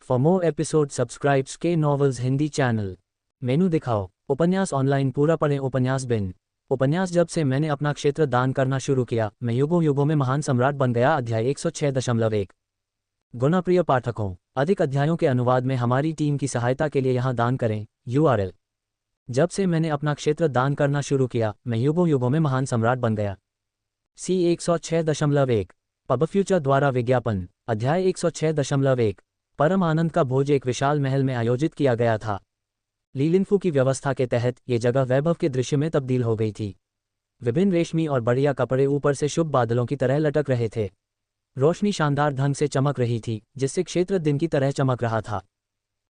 For more episode subscribes के novels Hindi channel. मेनू दिखाओ। उपन्यास ऑनलाइन पूरा पढ़ें। उपन्यास बिन। उपन्यास जब से मैंने अपना क्षेत्र दान करना शुरू किया, मैं युगों युगों में महान सम्राट बन गया। अध्याय 106.1। गुणप्रिय पाठकों, अधिक अध्यायों के अनुवाद में हमारी टीम की सहायता के लिए यहाँ दान करें। URL। जब से मैंने अपना क्षेत्र दान करना शुरू किया, मैं युगों युगों में महान सम्राट बन गया। C 106.1। पब फ्यूचर द्वारा विज्ञापन। अध्याय 106.1। परम आनंद का भोज एक विशाल महल में आयोजित किया गया था। लीलिनफू की व्यवस्था के तहत ये जगह वैभव के दृश्य में तब्दील हो गई थी। विभिन्न रेशमी और बढ़िया कपड़े ऊपर से शुभ बादलों की तरह लटक रहे थे। रोशनी शानदार ढंग से चमक रही थी, जिससे क्षेत्र दिन की तरह चमक रहा था।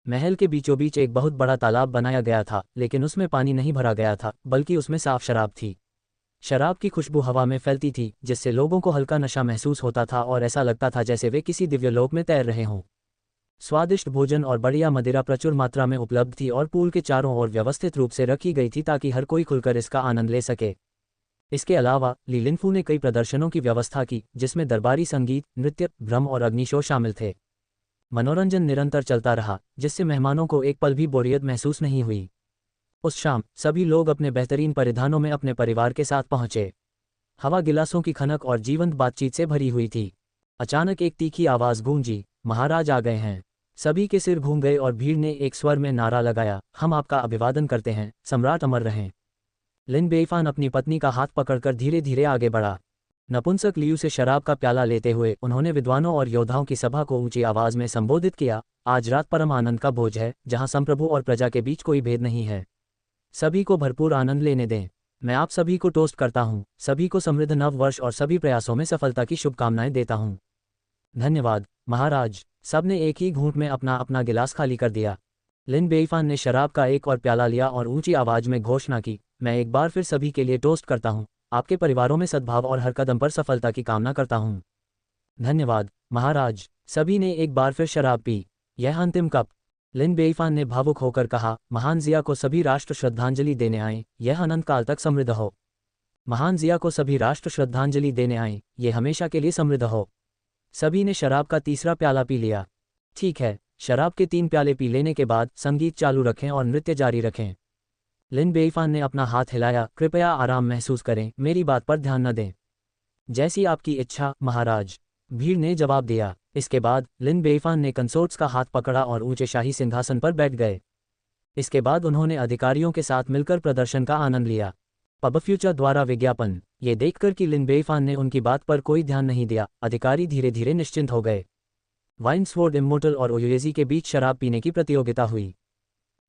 महल के बीचों बीच एक बहुत बड़ा तालाब बनाया गया था, लेकिन उसमें पानी नहीं भरा गया था, बल्कि उसमें साफ शराब थी। शराब की खुशबू हवा में फैलती थी, जिससे लोगों को हल्का नशा महसूस होता था और ऐसा लगता था जैसे वे किसी दिव्यलोक में तैर रहे हों। स्वादिष्ट भोजन और बढ़िया मदिरा प्रचुर मात्रा में उपलब्ध थी और पूल के चारों ओर व्यवस्थित रूप से रखी गई थी ताकि हर कोई खुलकर इसका आनंद ले सके। इसके अलावा लीलिनफू ने कई प्रदर्शनों की व्यवस्था की, जिसमें दरबारी संगीत, नृत्य, भ्रम और अग्नि शो शामिल थे। मनोरंजन निरंतर चलता रहा, जिससे मेहमानों को एक पल भी बोरियत महसूस नहीं हुई। उस शाम सभी लोग अपने बेहतरीन परिधानों में अपने परिवार के साथ पहुंचे। हवा गिलासों की खनक और जीवंत बातचीत से भरी हुई थी। अचानक एक तीखी आवाज गूंजी, महाराज आ गए हैं। सभी के सिर घूम गए और भीड़ ने एक स्वर में नारा लगाया, हम आपका अभिवादन करते हैं, सम्राट अमर रहें। लिन बेईफान अपनी पत्नी का हाथ पकड़कर धीरे धीरे आगे बढ़ा। नपुंसक लियू से शराब का प्याला लेते हुए उन्होंने विद्वानों और योद्धाओं की सभा को ऊंची आवाज में संबोधित किया, आज रात परम आनंद का भोज है, जहां संप्रभु और प्रजा के बीच कोई भेद नहीं है। सभी को भरपूर आनंद लेने दें। मैं आप सभी को टोस्ट करता हूं, सभी को समृद्ध नव वर्ष और सभी प्रयासों में सफलता की शुभकामनाएं देता हूं। धन्यवाद महाराज। सबने एक ही घूंट में अपना अपना गिलास खाली कर दिया। लिन बेईफान ने शराब का एक और प्याला लिया और ऊंची आवाज में घोषणा की, मैं एक बार फिर सभी के लिए टोस्ट करता हूं, आपके परिवारों में सद्भाव और हर कदम पर सफलता की कामना करता हूं। धन्यवाद महाराज। सभी ने एक बार फिर शराब पी। यह अंतिम कप। लिन बेईफान ने भावुक होकर कहा, महान जिया को सभी राष्ट्र श्रद्धांजलि देने आए, यह अनंत काल तक समृद्ध हो। महान जिया को सभी राष्ट्र श्रद्धांजलि देने आए, ये हमेशा के लिए समृद्ध हो। सभी ने शराब का तीसरा प्याला पी लिया। ठीक है, शराब के 3 प्याले पी लेने के बाद संगीत चालू रखें और नृत्य जारी रखें। लिन बेईफान ने अपना हाथ हिलाया, कृपया आराम महसूस करें, मेरी बात पर ध्यान न दें। जैसी आपकी इच्छा महाराज, भीड़ ने जवाब दिया। इसके बाद लिन बेईफान ने कंसोर्ट्स का हाथ पकड़ा और ऊंचे शाही सिंहासन पर बैठ गए। इसके बाद उन्होंने अधिकारियों के साथ मिलकर प्रदर्शन का आनंद लिया। पब फ्यूचर द्वारा विज्ञापन। ये देखकर कि लिन बेईफान ने उनकी बात पर कोई ध्यान नहीं दिया, अधिकारी धीरे धीरे निश्चिंत हो गए। वाइन्सवोर्ड इम्मोर्टल और ओयुएजी के बीच शराब पीने की प्रतियोगिता हुई।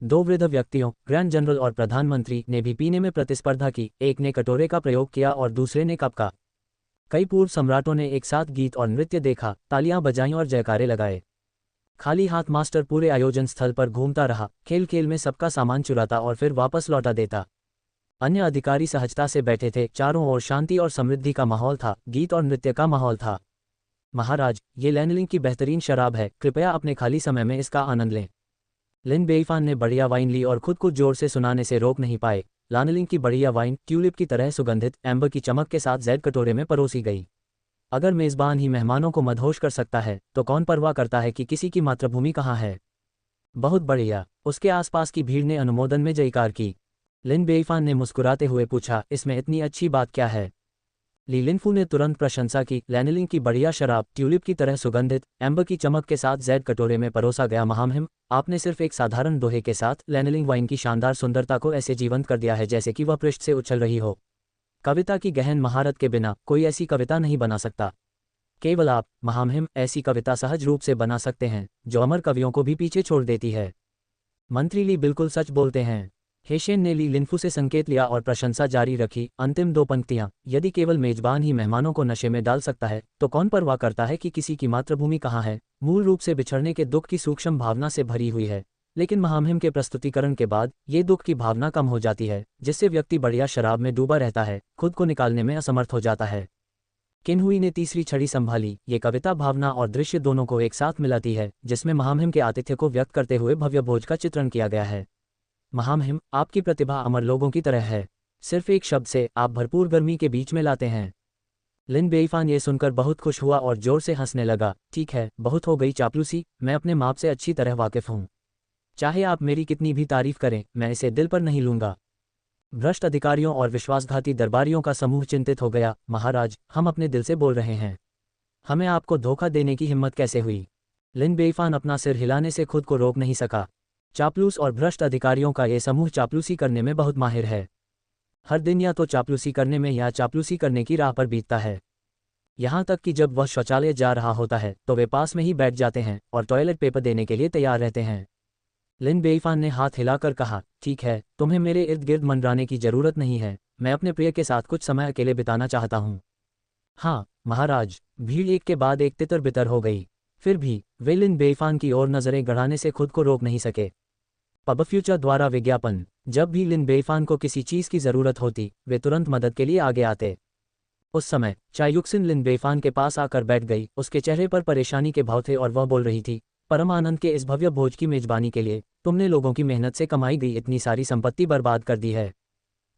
2 वृद्ध व्यक्तियों, ग्रैंड जनरल और प्रधानमंत्री, ने भी पीने में प्रतिस्पर्धा की। एक ने कटोरे का प्रयोग किया और दूसरे ने कप का। कई पूर्व सम्राटों ने एक साथ गीत और नृत्य देखा, तालियां बजाईं और जयकारे लगाए। खाली हाथ मास्टर पूरे आयोजन स्थल पर घूमता रहा, खेल खेल में सबका सामान चुराता और फिर वापस लौटा देता। अन्य अधिकारी सहजता से बैठे थे। चारों ओर शांति और समृद्धि का माहौल था, गीत और नृत्य का माहौल था। महाराज, ये लैनलिंग की बेहतरीन शराब है, कृपया अपने खाली समय में इसका आनंद लें। लिन बेईफान ने बढ़िया वाइन ली और खुद को जोर से सुनाने से रोक नहीं पाए। लानलिंग की बढ़िया वाइन ट्यूलिप की तरह सुगंधित एम्बर की चमक के साथ जेड कटोरे में परोसी गई। अगर मेजबान ही मेहमानों को मदहोश कर सकता है, तो कौन परवाह करता है कि किसी की मातृभूमि कहाँ है। बहुत बढ़िया। उसके आसपास की भीड़ ने अनुमोदन में जयकार की। लिन बेईफान ने मुस्कुराते हुए पूछा, इसमें इतनी अच्छी बात क्या है। लीलिनफू ने तुरंत प्रशंसा की, लैनलिंग की बढ़िया शराब ट्यूलिप की तरह सुगंधित एम्बर की चमक के साथ जेड कटोरे में परोसा गया। महामहिम, आपने सिर्फ एक साधारण दोहे के साथ लैनलिंग वाइन की शानदार सुंदरता को ऐसे जीवंत कर दिया है जैसे कि वह पृष्ठ से उछल रही हो। कविता की गहन महारत के बिना कोई ऐसी कविता नहीं बना सकता। केवल आप महामहिम ऐसी कविता सहज रूप से बना सकते हैं, जो अमर कवियों को भी पीछे छोड़ देती है। मंत्री ली बिल्कुल सच बोलते हैं। हेशेन ने ली लिनफू से संकेत लिया और प्रशंसा जारी रखी। अंतिम 2 पंक्तियां, यदि केवल मेजबान ही मेहमानों को नशे में डाल सकता है, तो कौन परवाह करता है कि किसी की मातृभूमि कहाँ है। मूल रूप से बिछड़ने के दुख की सूक्ष्म भावना से भरी हुई है, लेकिन महामहिम के प्रस्तुतिकरण के बाद ये दुख की भावना कम हो जाती है, जिससे व्यक्ति बढ़िया शराब में डूबा रहता है, खुद को निकालने में असमर्थ हो जाता है। किन्हुई ने तीसरी छड़ी संभाली। ये कविता भावना और दृश्य दोनों को एक साथ मिलाती है, जिसमें महामहिम के आतिथ्य को व्यक्त करते हुए भव्य भोज का चित्रण किया गया है। महामहिम, आपकी प्रतिभा अमर लोगों की तरह है। सिर्फ एक शब्द से आप भरपूर गर्मी के बीच में लाते हैं। लिन बेईफान ये सुनकर बहुत खुश हुआ और जोर से हंसने लगा। ठीक है, बहुत हो गई चापलूसी, मैं अपने माप से अच्छी तरह वाकिफ हूँ। चाहे आप मेरी कितनी भी तारीफ करें, मैं इसे दिल पर नहीं लूंगा। भ्रष्ट अधिकारियों और विश्वासघाती दरबारियों का समूह चिंतित हो गया। महाराज, हम अपने दिल से बोल रहे हैं, हमें आपको धोखा देने की हिम्मत कैसे हुई? लिन बेईफान अपना सिर हिलाने से खुद को रोक नहीं सका। चापलूस और भ्रष्ट अधिकारियों का ये समूह चापलूसी करने में बहुत माहिर है। हर दिन या तो चापलूसी करने में या चापलूसी करने की राह पर बीतता है। यहाँ तक कि जब वह शौचालय जा रहा होता है तो वे पास में ही बैठ जाते हैं और टॉयलेट पेपर देने के लिए तैयार रहते हैं। लिन बेईफान ने हाथ हिलाकर कहा, ठीक है, तुम्हें मेरे इर्द गिर्द मंडराने की जरूरत नहीं है, मैं अपने प्रिय के साथ कुछ समय अकेले बिताना चाहता हूँ। हाँ महाराज। भीड़ एक के बाद एक तितर बितर हो गई। फिर भी वे लिन बेईफान की ओर नजरें गड़ाने से खुद को रोक नहीं सके। पब फ्यूचर द्वारा विज्ञापन। जब भी लिन बेईफान को किसी चीज की जरूरत होती, वे तुरंत मदद के लिए आगे आते। उस समय चायुक्सिन लिन बेईफान के पास आकर बैठ गई। उसके चेहरे पर परेशानी के भाव थे और वह बोल रही थी, परम आनंद के इस भव्य भोज की मेजबानी के लिए तुमने लोगों की मेहनत से कमाई गई इतनी सारी संपत्ति बर्बाद कर दी है।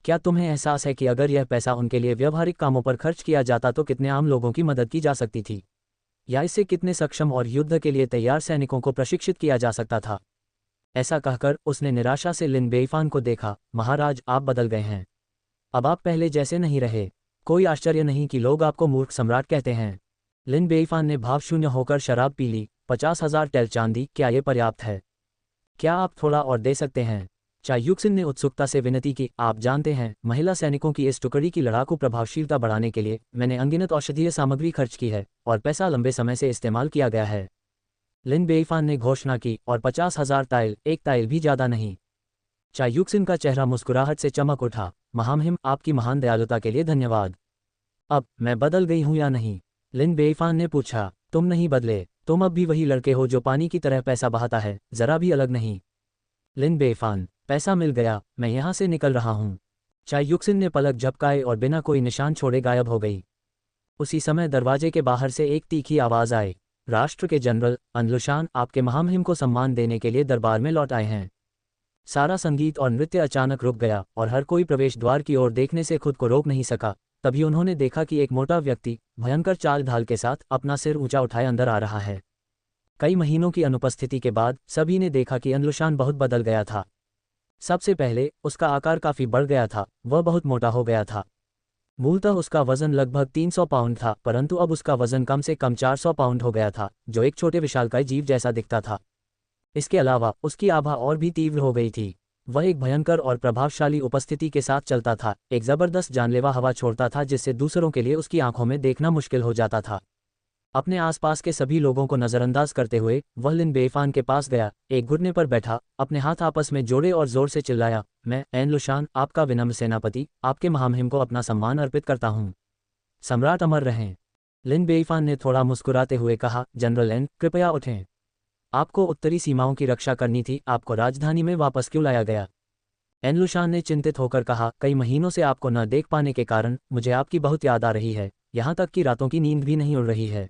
क्या तुम्हें एहसास है कि अगर यह पैसा उनके लिए व्यवहारिक कामों पर खर्च किया जाता तो कितने आम लोगों की मदद की जा सकती थी, या इससे कितने सक्षम और युद्ध के लिए तैयार सैनिकों को प्रशिक्षित किया जा सकता था? ऐसा कहकर उसने निराशा से लिन बेईफान को देखा। महाराज, आप बदल गए हैं, अब आप पहले जैसे नहीं रहे। कोई आश्चर्य नहीं कि लोग आपको मूर्ख सम्राट कहते हैं। लिन बेईफान ने भावशून्य होकर शराब पी ली। 50,000 टेल चांदी, क्या ये पर्याप्त है? क्या आप थोड़ा और दे सकते हैं? चायुक्सिन ने उत्सुकता से विनती की, आप जानते हैं, महिला सैनिकों की इस टुकड़ी की लड़ाकू प्रभावशीलता बढ़ाने के लिए मैंने अनगिनत औषधीय सामग्री खर्च की है और पैसा लंबे समय से इस्तेमाल किया गया है। लिन बेईफान ने घोषणा की, और 50,000 टाइल, एक टाइल भी ज्यादा नहीं। चायुक्सिन का चेहरा मुस्कुराहट से चमक उठा। महामहिम, आपकी महान दयालुता के लिए धन्यवाद। अब मैं बदल गई हूं या नहीं? लिन बेईफान ने पूछा। तुम नहीं बदले, तुम अब भी वही लड़के हो जो पानी की तरह पैसा बहाता है, जरा भी अलग नहीं। लिन बेईफान, पैसा मिल गया, मैं यहां से निकल रहा हूं। चायुक्सिन ने पलक झपकाए और बिना कोई निशान छोड़े गायब हो गई। उसी समय दरवाजे के बाहर से एक तीखी आवाज आई, राष्ट्र के जनरल अनलुशान आपके महामहिम को सम्मान देने के लिए दरबार में लौट आए हैं। सारा संगीत और नृत्य अचानक रुक गया और हर कोई प्रवेश द्वार की ओर देखने से खुद को रोक नहीं सका। तभी उन्होंने देखा कि एक मोटा व्यक्ति भयंकर चाल ढाल के साथ अपना सिर ऊंचा उठाए अंदर आ रहा है। कई महीनों की अनुपस्थिति के बाद सभी ने देखा कि अनलुशान बहुत बदल गया था। सबसे पहले उसका आकार काफी बढ़ गया था, वह बहुत मोटा हो गया था। मूलतः उसका वजन लगभग 300 पाउंड था, परंतु अब उसका वजन कम से कम 400 पाउंड हो गया था, जो एक छोटे विशालकाय जीव जैसा दिखता था। इसके अलावा उसकी आभा और भी तीव्र हो गई थी। वह एक भयंकर और प्रभावशाली उपस्थिति के साथ चलता था, एक जबरदस्त जानलेवा हवा छोड़ता था जिससे दूसरों के लिए उसकी आंखों में देखना मुश्किल हो जाता था। अपने आसपास के सभी लोगों को नजरअंदाज करते हुए वह लिन बेईफान के पास गया, एक घुटने पर बैठा, अपने हाथ आपस में जोड़े और जोर से चिल्लाया, मैं एनलुशान, आपका विनम्र सेनापति, आपके महामहिम को अपना सम्मान अर्पित करता हूँ। सम्राट अमर रहें। लिन बेईफान ने थोड़ा मुस्कुराते हुए कहा, जनरल एन, कृपया उठें। आपको उत्तरी सीमाओं की रक्षा करनी थी, आपको राजधानी में वापस क्यों लाया गया? एनलुशान ने चिंतित होकर कहा, कई महीनों से आपको न देख पाने के कारण मुझे आपकी बहुत याद आ रही है, यहाँ तक कि रातों की नींद भी नहीं उड़ रही है।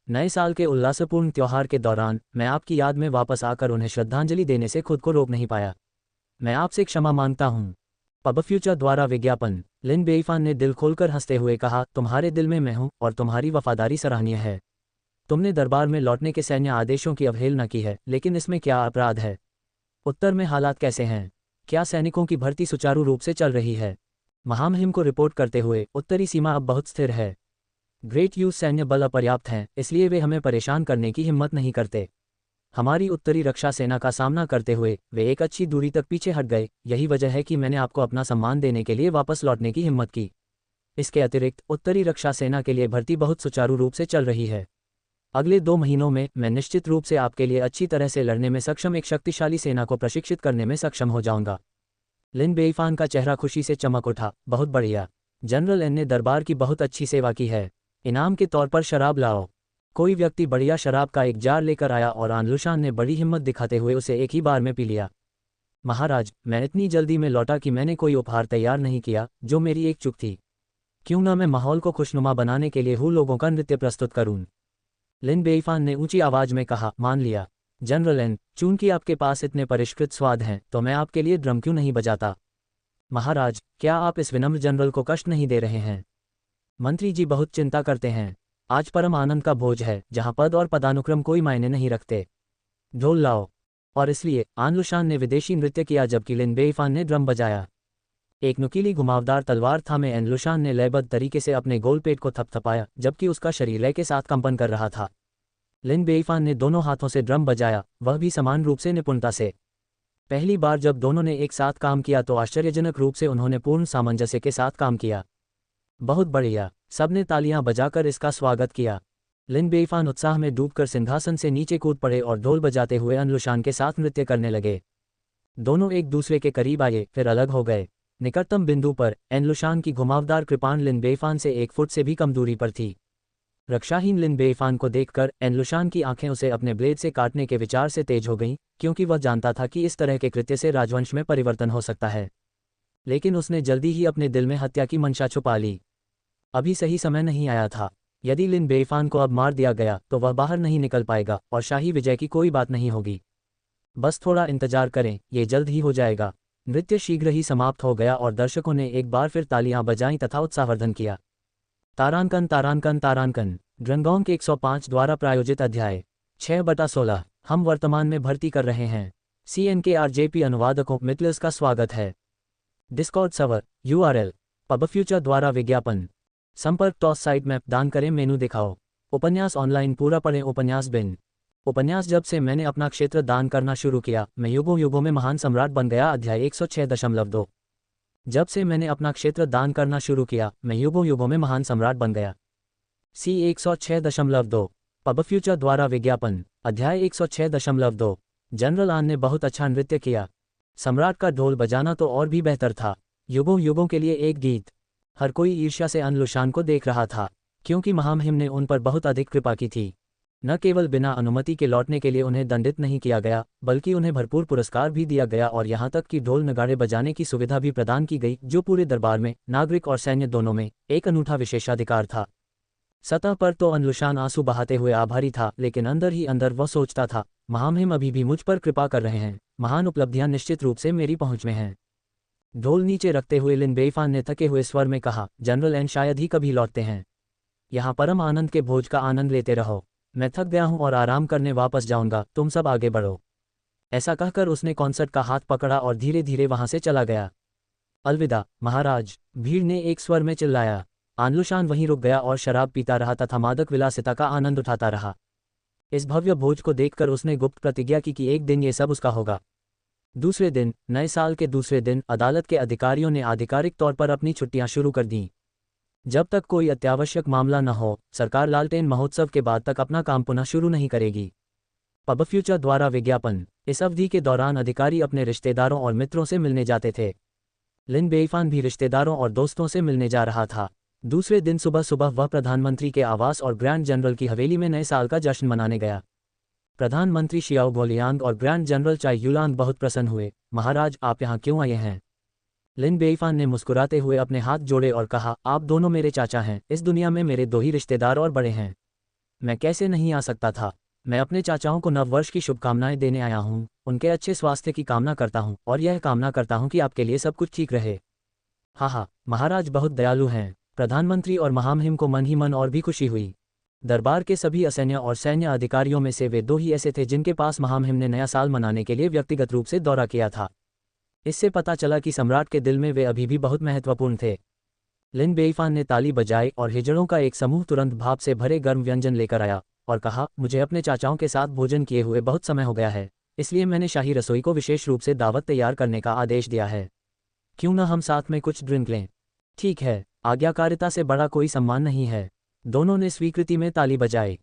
नए साल के उल्लासपूर्ण त्योहार के दौरान मैं आपकी याद में वापस आकर उन्हें श्रद्धांजलि देने से खुद को रोक नहीं पाया। मैं आपसे क्षमा मांगता हूँ। पब फ्यूचर द्वारा विज्ञापन। लिन बेईफान ने दिल खोलकर हंसते हुए कहा, तुम्हारे दिल में मैं हूँ और तुम्हारी वफादारी सराहनीय है। तुमने दरबार में लौटने के सैन्य आदेशों की अवहेलना की है, लेकिन इसमें क्या अपराध है? उत्तर में हालात कैसे हैं? क्या सैनिकों की भर्ती सुचारू रूप से चल रही है? महामहिम को रिपोर्ट करते हुए, उत्तरी सीमा अब बहुत स्थिर है। ग्रेट यूज सैन्य बल अपर्याप्त हैं, इसलिए वे हमें परेशान करने की हिम्मत नहीं करते। हमारी उत्तरी रक्षा सेना का सामना करते हुए वे एक अच्छी दूरी तक पीछे हट गए। यही वजह है कि मैंने आपको अपना सम्मान देने के लिए वापस लौटने की हिम्मत की। इसके अतिरिक्त उत्तरी रक्षा सेना के लिए भर्ती बहुत सुचारू रूप से चल रही है। अगले 2 महीनों में मैं निश्चित रूप से आपके लिए अच्छी तरह से लड़ने में सक्षम एक शक्तिशाली सेना को प्रशिक्षित करने में सक्षम हो जाऊंगा। लिन बेईफान का चेहरा खुशी से चमक उठा, बहुत बढ़िया। जनरल एन ने दरबार की बहुत अच्छी सेवा की है। इनाम के तौर पर शराब लाओ। कोई व्यक्ति बढ़िया शराब का एक जार लेकर आया और आनलुशान ने बड़ी हिम्मत दिखाते हुए उसे एक ही बार में पी लिया। महाराज, मैं इतनी जल्दी में लौटा कि मैंने कोई उपहार तैयार नहीं किया, जो मेरी एक चूक थी। क्यों न मैं माहौल को खुशनुमा बनाने के लिए हूँ लोगों का नृत्य प्रस्तुत करूं। लिन बेईफान ने ऊंची आवाज में कहा, मान लिया। जनरल एन, चूंकि आपके पास इतने परिष्कृत स्वाद हैं, तो मैं आपके लिए ड्रम क्यों नहीं बजाता? महाराज, क्या आप इस विनम्र जनरल को कष्ट नहीं दे रहे हैं? मंत्री जी बहुत चिंता करते हैं। आज परम आनंद का भोज है जहां पद और पदानुक्रम कोई मायने नहीं रखते। ढोल लाओ। और इसलिए आनलुशान ने विदेशी नृत्य किया जबकि लिन बेईफान ने ड्रम बजाया। एक नुकीली घुमावदार तलवार थामे एनलुशान ने लयबद्ध तरीके से अपने गोल पेट को थपथपाया जबकि उसका शरीर लय के साथ कंपन कर रहा था। लिन बेईफान ने दोनों हाथों से ड्रम बजाया, वह भी समान रूप से निपुणता से। पहली बार जब दोनों ने एक साथ काम किया तो आश्चर्यजनक रूप से उन्होंने पूर्ण सामंजस्य के साथ काम किया। बहुत बढ़िया, सबने तालियां बजाकर इसका स्वागत किया। लिन बेईफान उत्साह में डूबकर सिंहासन से नीचे कूद पड़े और ढोल बजाते हुए एनलुशान के साथ नृत्य करने लगे। दोनों एक दूसरे के करीब आए फिर अलग हो गए। निकटतम बिंदु पर एनलुशान की घुमावदार कृपाण लिन बेईफान से 1 फुट से भी कम दूरी पर थी। रक्षाहीन लिन बेईफान को देखकर एनलुशान की आंखें उसे अपने ब्लेड से काटने के विचार से तेज हो गईं, क्योंकि वह जानता था कि इस तरह के कृत्य से राजवंश में परिवर्तन हो सकता है। लेकिन उसने जल्दी ही अपने दिल में हत्या की मंशा छुपा ली। अभी सही समय नहीं आया था। यदि लिन बेईफान को अब मार दिया गया तो वह बाहर नहीं निकल पाएगा और शाही विजय की कोई बात नहीं होगी। बस थोड़ा इंतजार करें, ये जल्द ही हो जाएगा। नृत्य शीघ्र ही समाप्त हो गया और दर्शकों ने एक बार फिर तालियां बजाईं तथा उत्साहवर्धन किया। तारांकन तारांकन तारांकन ड्रंगोंग 105 द्वारा प्रायोजित अध्याय 6/16 हम वर्तमान में भर्ती कर रहे हैं। CNKRJP अनुवादकों मितलर्स का स्वागत है। डिस्कॉर्ड सर्वर URL पबफ्यूचर द्वारा विज्ञापन संपर्क टॉस साइट मैप दान करें मेनू दिखाओ। उपन्यास ऑनलाइन पूरा पढ़ें। उपन्यास बिन उपन्यास जब से मैंने अपना क्षेत्र दान करना शुरू किया मैं युगों युगों में महान सम्राट बन गया। अध्याय 106.2 जब से मैंने अपना क्षेत्र दान करना शुरू किया मैं युगों युगों में महान सम्राट बन गया। C106.2 पबफ्यूचर द्वारा विज्ञापन अध्याय 106.2 जनरल आन ने बहुत अच्छा नृत्य किया। सम्राट का ढोल बजाना तो और भी बेहतर था। युगों युगों के लिए एक गीत। हर कोई ईर्ष्या से एनलुशान को देख रहा था, क्योंकि महामहिम ने उन पर बहुत अधिक कृपा की थी। न केवल बिना अनुमति के लौटने के लिए उन्हें दंडित नहीं किया गया, बल्कि उन्हें भरपूर पुरस्कार भी दिया गया और यहाँ तक कि ढोल नगाड़े बजाने की सुविधा भी प्रदान की गई, जो पूरे दरबार में नागरिक और सैन्य दोनों में एक अनूठा विशेषाधिकार था। सतह पर तो एनलुशान आंसू बहाते हुए आभारी था, लेकिन अंदर ही अंदर वह सोचता था, महामहिम अभी भी मुझ पर कृपा कर रहे हैं। महान उपलब्धियां निश्चित रूप से मेरी पहुंच में हैं। ढोल नीचे रखते हुए लिन बेईफान ने थके हुए स्वर में कहा, जनरल एन शायद ही कभी लौटते हैं। यहाँ परम आनंद के भोज का आनंद लेते रहो। मैं थक गया हूँ और आराम करने वापस जाऊंगा, तुम सब आगे बढ़ो। ऐसा कहकर उसने कॉन्सर्ट का हाथ पकड़ा और धीरे धीरे वहां से चला गया। अलविदा महाराज, भीड़ ने एक स्वर में चिल्लाया। एनलुशान वहीं रुक गया और शराब पीता रहा तथा मादक विलासिता का आनंद उठाता रहा। इस भव्य भोज को देखकर उसने गुप्त प्रतिज्ञा की कि एक दिन ये सब उसका होगा। दूसरे दिन, नए साल के दूसरे दिन, अदालत के अधिकारियों ने आधिकारिक तौर पर अपनी छुट्टियां शुरू कर दीं। जब तक कोई अत्यावश्यक मामला न हो, सरकार लालटेन महोत्सव के बाद तक अपना काम पुनः शुरू नहीं करेगी। पबफ्यूचर द्वारा विज्ञापन इस अवधि के दौरान अधिकारी अपने रिश्तेदारों और मित्रों से मिलने जाते थे। लिन बेईफान भी रिश्तेदारों और दोस्तों से मिलने जा रहा था। दूसरे दिन सुबह सुबह वह प्रधानमंत्री के आवास और ग्रैंड जनरल की हवेली में नए साल का जश्न मनाने गया। प्रधानमंत्री शियाओ बोलियांग और ग्रैंड जनरल चाई युलांग बहुत प्रसन्न हुए। महाराज, आप यहाँ क्यों आए हैं? लिन बेईफान ने मुस्कुराते हुए अपने हाथ जोड़े और कहा, आप दोनों मेरे चाचा हैं। इस दुनिया में मेरे 2 ही रिश्तेदार और बड़े हैं। मैं कैसे नहीं आ सकता था। मैं अपने चाचाओं को नववर्ष की शुभकामनाएं देने आया हूँ। उनके अच्छे स्वास्थ्य की कामना करता हूँ और यह कामना करता हूँ कि आपके लिए सब कुछ ठीक रहे। हाँ, महाराज बहुत दयालु हैं। प्रधानमंत्री और महामहिम को मन ही मन और भी खुशी हुई। दरबार के सभी असैन्य और सैन्य अधिकारियों में से वे 2 ही ऐसे थे जिनके पास महामहिम ने नया साल मनाने के लिए व्यक्तिगत रूप से दौरा किया था। इससे पता चला कि सम्राट के दिल में वे अभी भी बहुत महत्वपूर्ण थे। लिन बेईफान ने ताली बजाई और हिजड़ों का एक समूह तुरंत भाप से भरे गर्म व्यंजन लेकर आया और कहा, मुझे अपने चाचाओं के साथ भोजन किए हुए बहुत समय हो गया है, इसलिए मैंने शाही रसोई को विशेष रूप से दावत तैयार करने का आदेश दिया है। क्यों न हम साथ में कुछ ड्रिंक लें? ठीक है, आज्ञाकारिता से बड़ा कोई सम्मान नहीं है। दोनों ने स्वीकृति में ताली बजाई।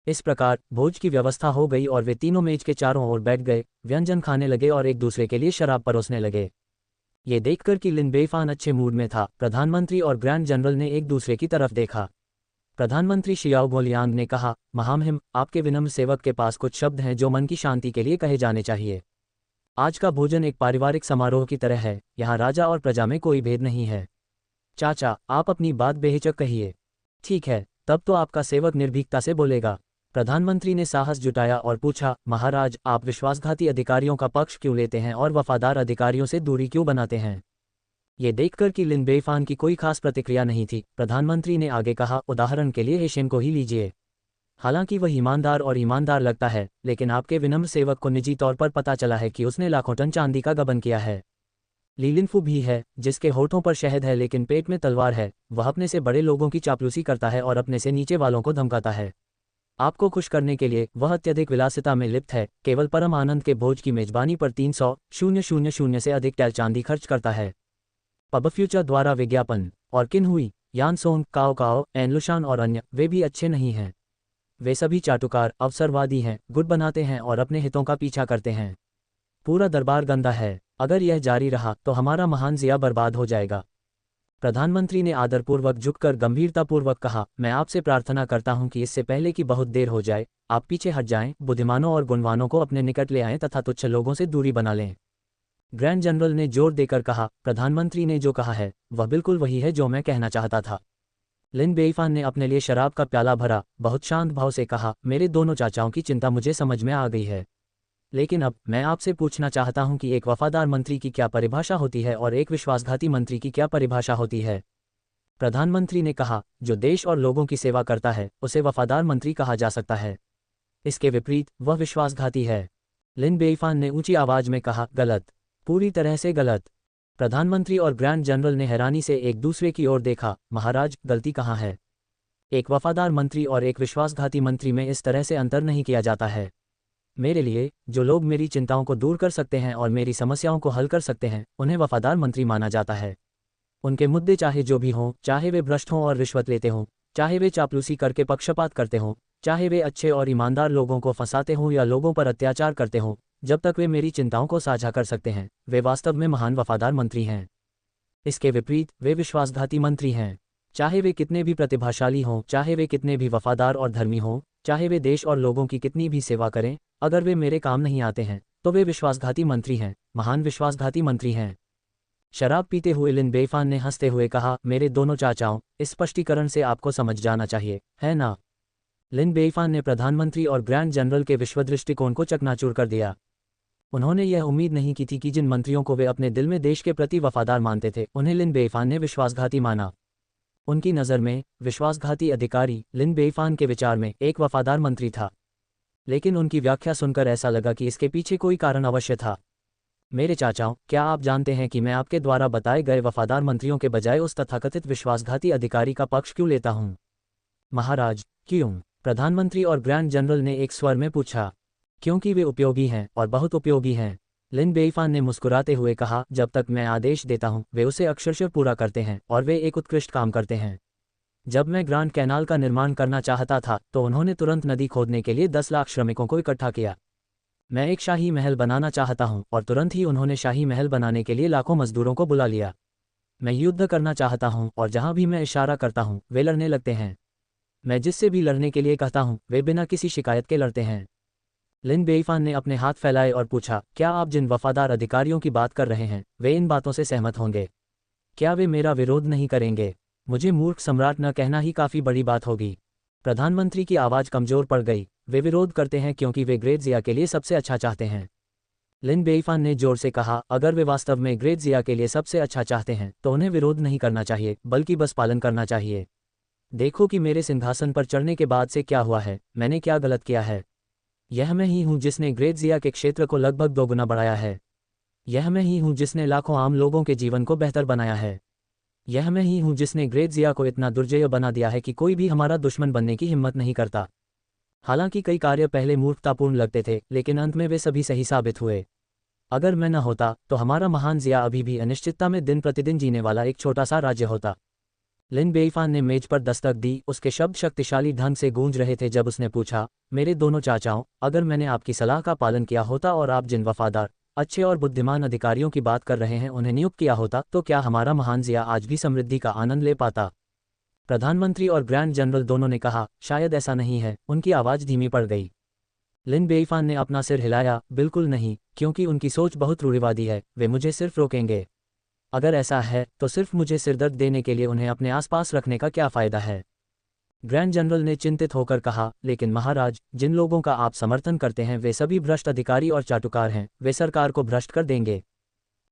इस प्रकार भोज की व्यवस्था हो गई और वे तीनों मेज के चारों ओर बैठ गए, व्यंजन खाने लगे और एक दूसरे के लिए शराब परोसने लगे। ये देखकर कि लिन बेईफान अच्छे मूड में था, प्रधानमंत्री और ग्रैंड जनरल ने एक दूसरे की तरफ देखा। प्रधानमंत्री शियाओ बोलियांग ने कहा, महामहिम, आपके विनम्र सेवक के पास कुछ शब्द हैं जो मन की शांति के लिए कहे जाने चाहिए। आज का भोजन एक पारिवारिक समारोह की तरह है। यहाँ राजा और प्रजा में कोई भेद नहीं है। चाचा, आप अपनी बात बेहिचक कहिए। ठीक है, तब तो आपका सेवक निर्भीकता से बोलेगा। प्रधानमंत्री ने साहस जुटाया और पूछा, महाराज, आप विश्वासघाती अधिकारियों का पक्ष क्यों लेते हैं और वफादार अधिकारियों से दूरी क्यों बनाते हैं? ये देखकर कि लिन बेइफान की कोई खास प्रतिक्रिया नहीं थी, प्रधानमंत्री ने आगे कहा, उदाहरण के लिए हेशेम को ही लीजिए। हालांकि वह ईमानदार लगता है, लेकिन आपके विनम्र सेवक को निजी तौर पर पता चला है कि उसने लाखों टन चांदी का गबन किया है। ली लिनफू भी है, जिसके होठों पर शहद है लेकिन पेट में तलवार है। वह अपने से बड़े लोगों की चापलूसी करता है और अपने से नीचे वालों को धमकाता है। आपको खुश करने के लिए वह अत्यधिक विलासिता में लिप्त है, केवल परम आनंद के भोज की मेजबानी पर 300,000 से अधिक टैल चांदी खर्च करता है। पब फ्यूचर द्वारा विज्ञापन। और किन हुई, यानसोंग, काओ काओ, एनलुशान और अन्य, वे भी अच्छे नहीं हैं। वे सभी चाटुकार, अवसरवादी हैं, गुट बनाते हैं और अपने हितों का पीछा करते हैं। पूरा दरबार गंदा है। अगर यह जारी रहा तो हमारा महान ज़िया बर्बाद हो जाएगा। प्रधानमंत्री ने आदरपूर्वक झुककर गंभीरतापूर्वक कहा, मैं आपसे प्रार्थना करता हूं कि इससे पहले कि बहुत देर हो जाए, आप पीछे हट जाएं, बुद्धिमानों और गुणवानों को अपने निकट ले आएं तथा तुच्छ लोगों से दूरी बना लें। ग्रैंड जनरल ने जोर देकर कहा, प्रधानमंत्री ने जो कहा है वह बिल्कुल वही है जो मैं कहना चाहता था। लिन बेइफान ने अपने लिए शराब का प्याला भरा, बहुत शांत भाव से कहा, मेरे दोनों चाचाओं की चिंता मुझे समझ में आ गई है। लेकिन अब मैं आपसे पूछना चाहता हूं कि एक वफादार मंत्री की क्या परिभाषा होती है और एक विश्वासघाती मंत्री की क्या परिभाषा होती है। प्रधानमंत्री ने कहा, जो देश और लोगों की सेवा करता है उसे वफादार मंत्री कहा जा सकता है। इसके विपरीत वह विश्वासघाती है। लिन बेइफान ने ऊंची आवाज में कहा, गलत, पूरी तरह से गलत। प्रधानमंत्री और ग्रैंड जनरल ने हैरानी से एक दूसरे की ओर देखा। महाराज, गलती कहाँ है? एक वफादार मंत्री और एक विश्वासघाती मंत्री में इस तरह से अंतर नहीं किया जाता है। मेरे लिए, जो लोग मेरी चिंताओं को दूर कर सकते हैं और मेरी समस्याओं को हल कर सकते हैं, उन्हें वफादार मंत्री माना जाता है। उनके मुद्दे चाहे जो भी हों, चाहे वे भ्रष्ट हों और रिश्वत लेते हों, चाहे वे चापलूसी करके पक्षपात करते हों, चाहे वे अच्छे और ईमानदार लोगों को फंसाते हों या लोगों पर अत्याचार करते हों, जब तक वे मेरी चिंताओं को साझा कर सकते हैं, वे वास्तव में महान वफादार मंत्री हैं। इसके विपरीत वे विश्वासघाती मंत्री हैं। चाहे वे कितने भी प्रतिभाशाली हों, चाहे वे कितने भी वफादार और धर्मी हों, चाहे वे देश और लोगों की कितनी भी सेवा करें, अगर वे मेरे काम नहीं आते हैं तो वे विश्वासघाती मंत्री हैं, महान विश्वासघाती मंत्री हैं। शराब पीते हुए लिन बेइफान ने हंसते हुए कहा, मेरे दोनों चाचाओं, इस स्पष्टीकरण से आपको समझ जाना चाहिए, है ना? लिन बेइफान ने प्रधानमंत्री और ग्रैंड जनरल के विश्वदृष्टिकोण को चकनाचूर कर दिया। उन्होंने यह उम्मीद नहीं की थी कि जिन मंत्रियों को वे अपने दिल में देश के प्रति वफादार मानते थे, उन्हें लिन बेइफान ने विश्वासघाती माना। उनकी नज़र में विश्वासघाती अधिकारी लिन बेइफान के विचार में एक वफादार मंत्री था। लेकिन उनकी व्याख्या सुनकर ऐसा लगा कि इसके पीछे कोई कारण अवश्य था। मेरे चाचाओं, क्या आप जानते हैं कि मैं आपके द्वारा बताए गए वफादार मंत्रियों के बजाय उस तथाकथित विश्वासघाती अधिकारी का पक्ष क्यों लेता हूं? महाराज, क्यों? प्रधानमंत्री और ग्रैंड जनरल ने एक स्वर में पूछा। क्योंकि वे उपयोगी हैं और बहुत उपयोगी हैं। लिन बेइफान ने मुस्कुराते हुए कहा, जब तक मैं आदेश देता हूं, वे उसे अक्षरशः पूरा करते हैं और वे एक उत्कृष्ट काम करते हैं। जब मैं ग्रांड कैनाल का निर्माण करना चाहता था तो उन्होंने तुरंत नदी खोदने के लिए 10 लाख श्रमिकों को इकट्ठा किया। मैं एक शाही महल बनाना चाहता हूं और तुरंत ही उन्होंने शाही महल बनाने के लिए लाखों मजदूरों को बुला लिया। मैं युद्ध करना चाहता हूं और जहां भी मैं इशारा करता हूं वे लड़ने लगते हैं। मैं जिससे भी लड़ने के लिए कहता हूं वे बिना किसी शिकायत के लड़ते हैं। लिन बेइफान ने अपने हाथ फैलाए और पूछा, क्या आप जिन वफादार अधिकारियों की बात कर रहे हैं वे इन बातों से सहमत होंगे? क्या वे मेरा विरोध नहीं करेंगे? मुझे मूर्ख सम्राट न कहना ही काफ़ी बड़ी बात होगी। प्रधानमंत्री की आवाज़ कमज़ोर पड़ गई। वे विरोध करते हैं क्योंकि वे ग्रेट ज़िया के लिए सबसे अच्छा चाहते हैं। लिन बेइफान ने जोर से कहा, अगर वे वास्तव में ग्रेट ज़िया के लिए सबसे अच्छा चाहते हैं तो उन्हें विरोध नहीं करना चाहिए बल्कि बस पालन करना चाहिए। देखो कि मेरे सिंहासन पर चढ़ने के बाद से क्या हुआ है, मैंने क्या गलत किया है। यह मैं ही हूँ जिसने ग्रेट ज़िया के क्षेत्र को लगभग दोगुना बढ़ाया है। यह मैं ही हूँ जिसने लाखों आम लोगों के जीवन को बेहतर बनाया है। यह मैं ही हूँ जिसने ग्रेट ज़िया को इतना दुर्जय बना दिया है कि कोई भी हमारा दुश्मन बनने की हिम्मत नहीं करता। हालांकि कई कार्य पहले मूर्खतापूर्ण लगते थे, लेकिन अंत में वे सभी सही साबित हुए। अगर मैं न होता तो हमारा महान ज़िया अभी भी अनिश्चितता में दिन प्रतिदिन जीने वाला एक छोटा सा राज्य होता। लिन बेइफान ने मेज पर दस्तक दी। उसके शब्द शक्तिशाली ढंग से गूंज रहे थे जब उसने पूछा, मेरे दोनों चाचाओं, अगर मैंने आपकी सलाह का पालन किया होता और आप जिन वफादार, अच्छे और बुद्धिमान अधिकारियों की बात कर रहे हैं उन्हें नियुक्त किया होता, तो क्या हमारा महान ज़िया आज भी समृद्धि का आनंद ले पाता? प्रधानमंत्री और ग्रैंड जनरल दोनों ने कहा, शायद ऐसा नहीं है। उनकी आवाज़ धीमी पड़ गई। लिन बेइफान ने अपना सिर हिलाया, बिल्कुल नहीं, क्योंकि उनकी सोच बहुत रूढ़िवादी है। वे मुझे सिर्फ रोकेंगे। अगर ऐसा है तो सिर्फ मुझे सिरदर्द देने के लिए उन्हें अपने आसपास रखने का क्या फ़ायदा है? ग्रैंड जनरल ने चिंतित होकर कहा, लेकिन महाराज, जिन लोगों का आप समर्थन करते हैं वे सभी भ्रष्ट अधिकारी और चाटुकार हैं। वे सरकार को भ्रष्ट कर देंगे।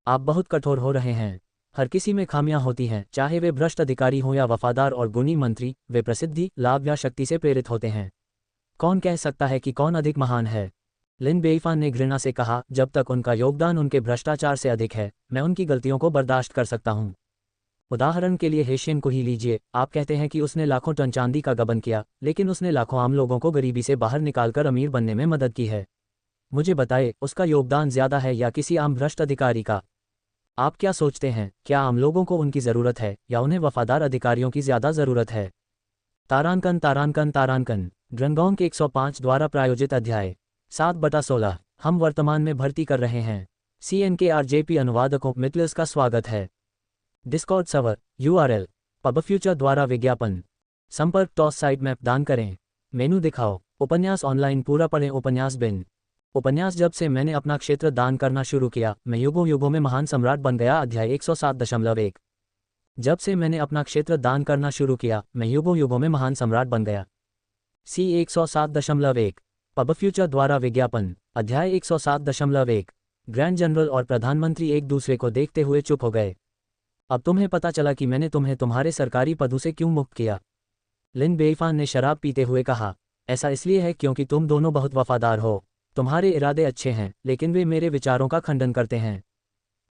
आप बहुत कठोर हो रहे हैं। हर किसी में खामियां होती हैं, चाहे वे भ्रष्ट अधिकारी हों या वफादार और गुणी मंत्री, वे प्रसिद्धि, लाभ या शक्ति से प्रेरित होते हैं। कौन कह सकता है कि कौन अधिक महान है? लिन बेइफान ने घृणा से कहा, जब तक उनका योगदान उनके भ्रष्टाचार से अधिक है, मैं उनकी गलतियों को बर्दाश्त कर सकता हूं। उदाहरण के लिए हेशियन को ही लीजिए। आप कहते हैं कि उसने लाखों टन चांदी का गबन किया, लेकिन उसने लाखों आम लोगों को गरीबी से बाहर निकालकर अमीर बनने में मदद की है। मुझे बताइए, उसका योगदान ज्यादा है या किसी आम भ्रष्ट अधिकारी का? आप क्या सोचते हैं, क्या आम लोगों को उनकी जरूरत है या उन्हें वफादार अधिकारियों की ज्यादा जरूरत है? तारांकन तारांकन तारांकन ड्रंगोंग के 105 द्वारा प्रायोजित अध्याय 7/16 हम वर्तमान में भर्ती कर रहे हैं। CNKRJP अनुवादकों मित्लर्स का स्वागत है। डिस्कॉर्ड सर्वर URL पबफ्यूचर द्वारा विज्ञापन संपर्क टॉस साइट मैप दान करें। मेनू दिखाओ। उपन्यास ऑनलाइन पूरा पढ़ें। उपन्यास बिन उपन्यास जब से मैंने अपना क्षेत्र दान करना शुरू किया, मैं युगों युगों में महान सम्राट बन गया। अध्याय 107.1 जब से मैंने अपना क्षेत्र दान करना शुरू किया, मैं युगों युगों में महान सम्राट बन गया। C 107.1 पबफ्यूचर द्वारा विज्ञापन अध्याय 107.1 ग्रैंड जनरल और प्रधानमंत्री एक दूसरे को देखते हुए चुप हो गए। अब तुम्हें पता चला कि मैंने तुम्हें तुम्हारे सरकारी पदों से क्यों मुक्त किया? लिन बेइफान ने शराब पीते हुए कहा, ऐसा इसलिए है क्योंकि तुम दोनों बहुत वफादार हो। तुम्हारे इरादे अच्छे हैं, लेकिन वे मेरे विचारों का खंडन करते हैं।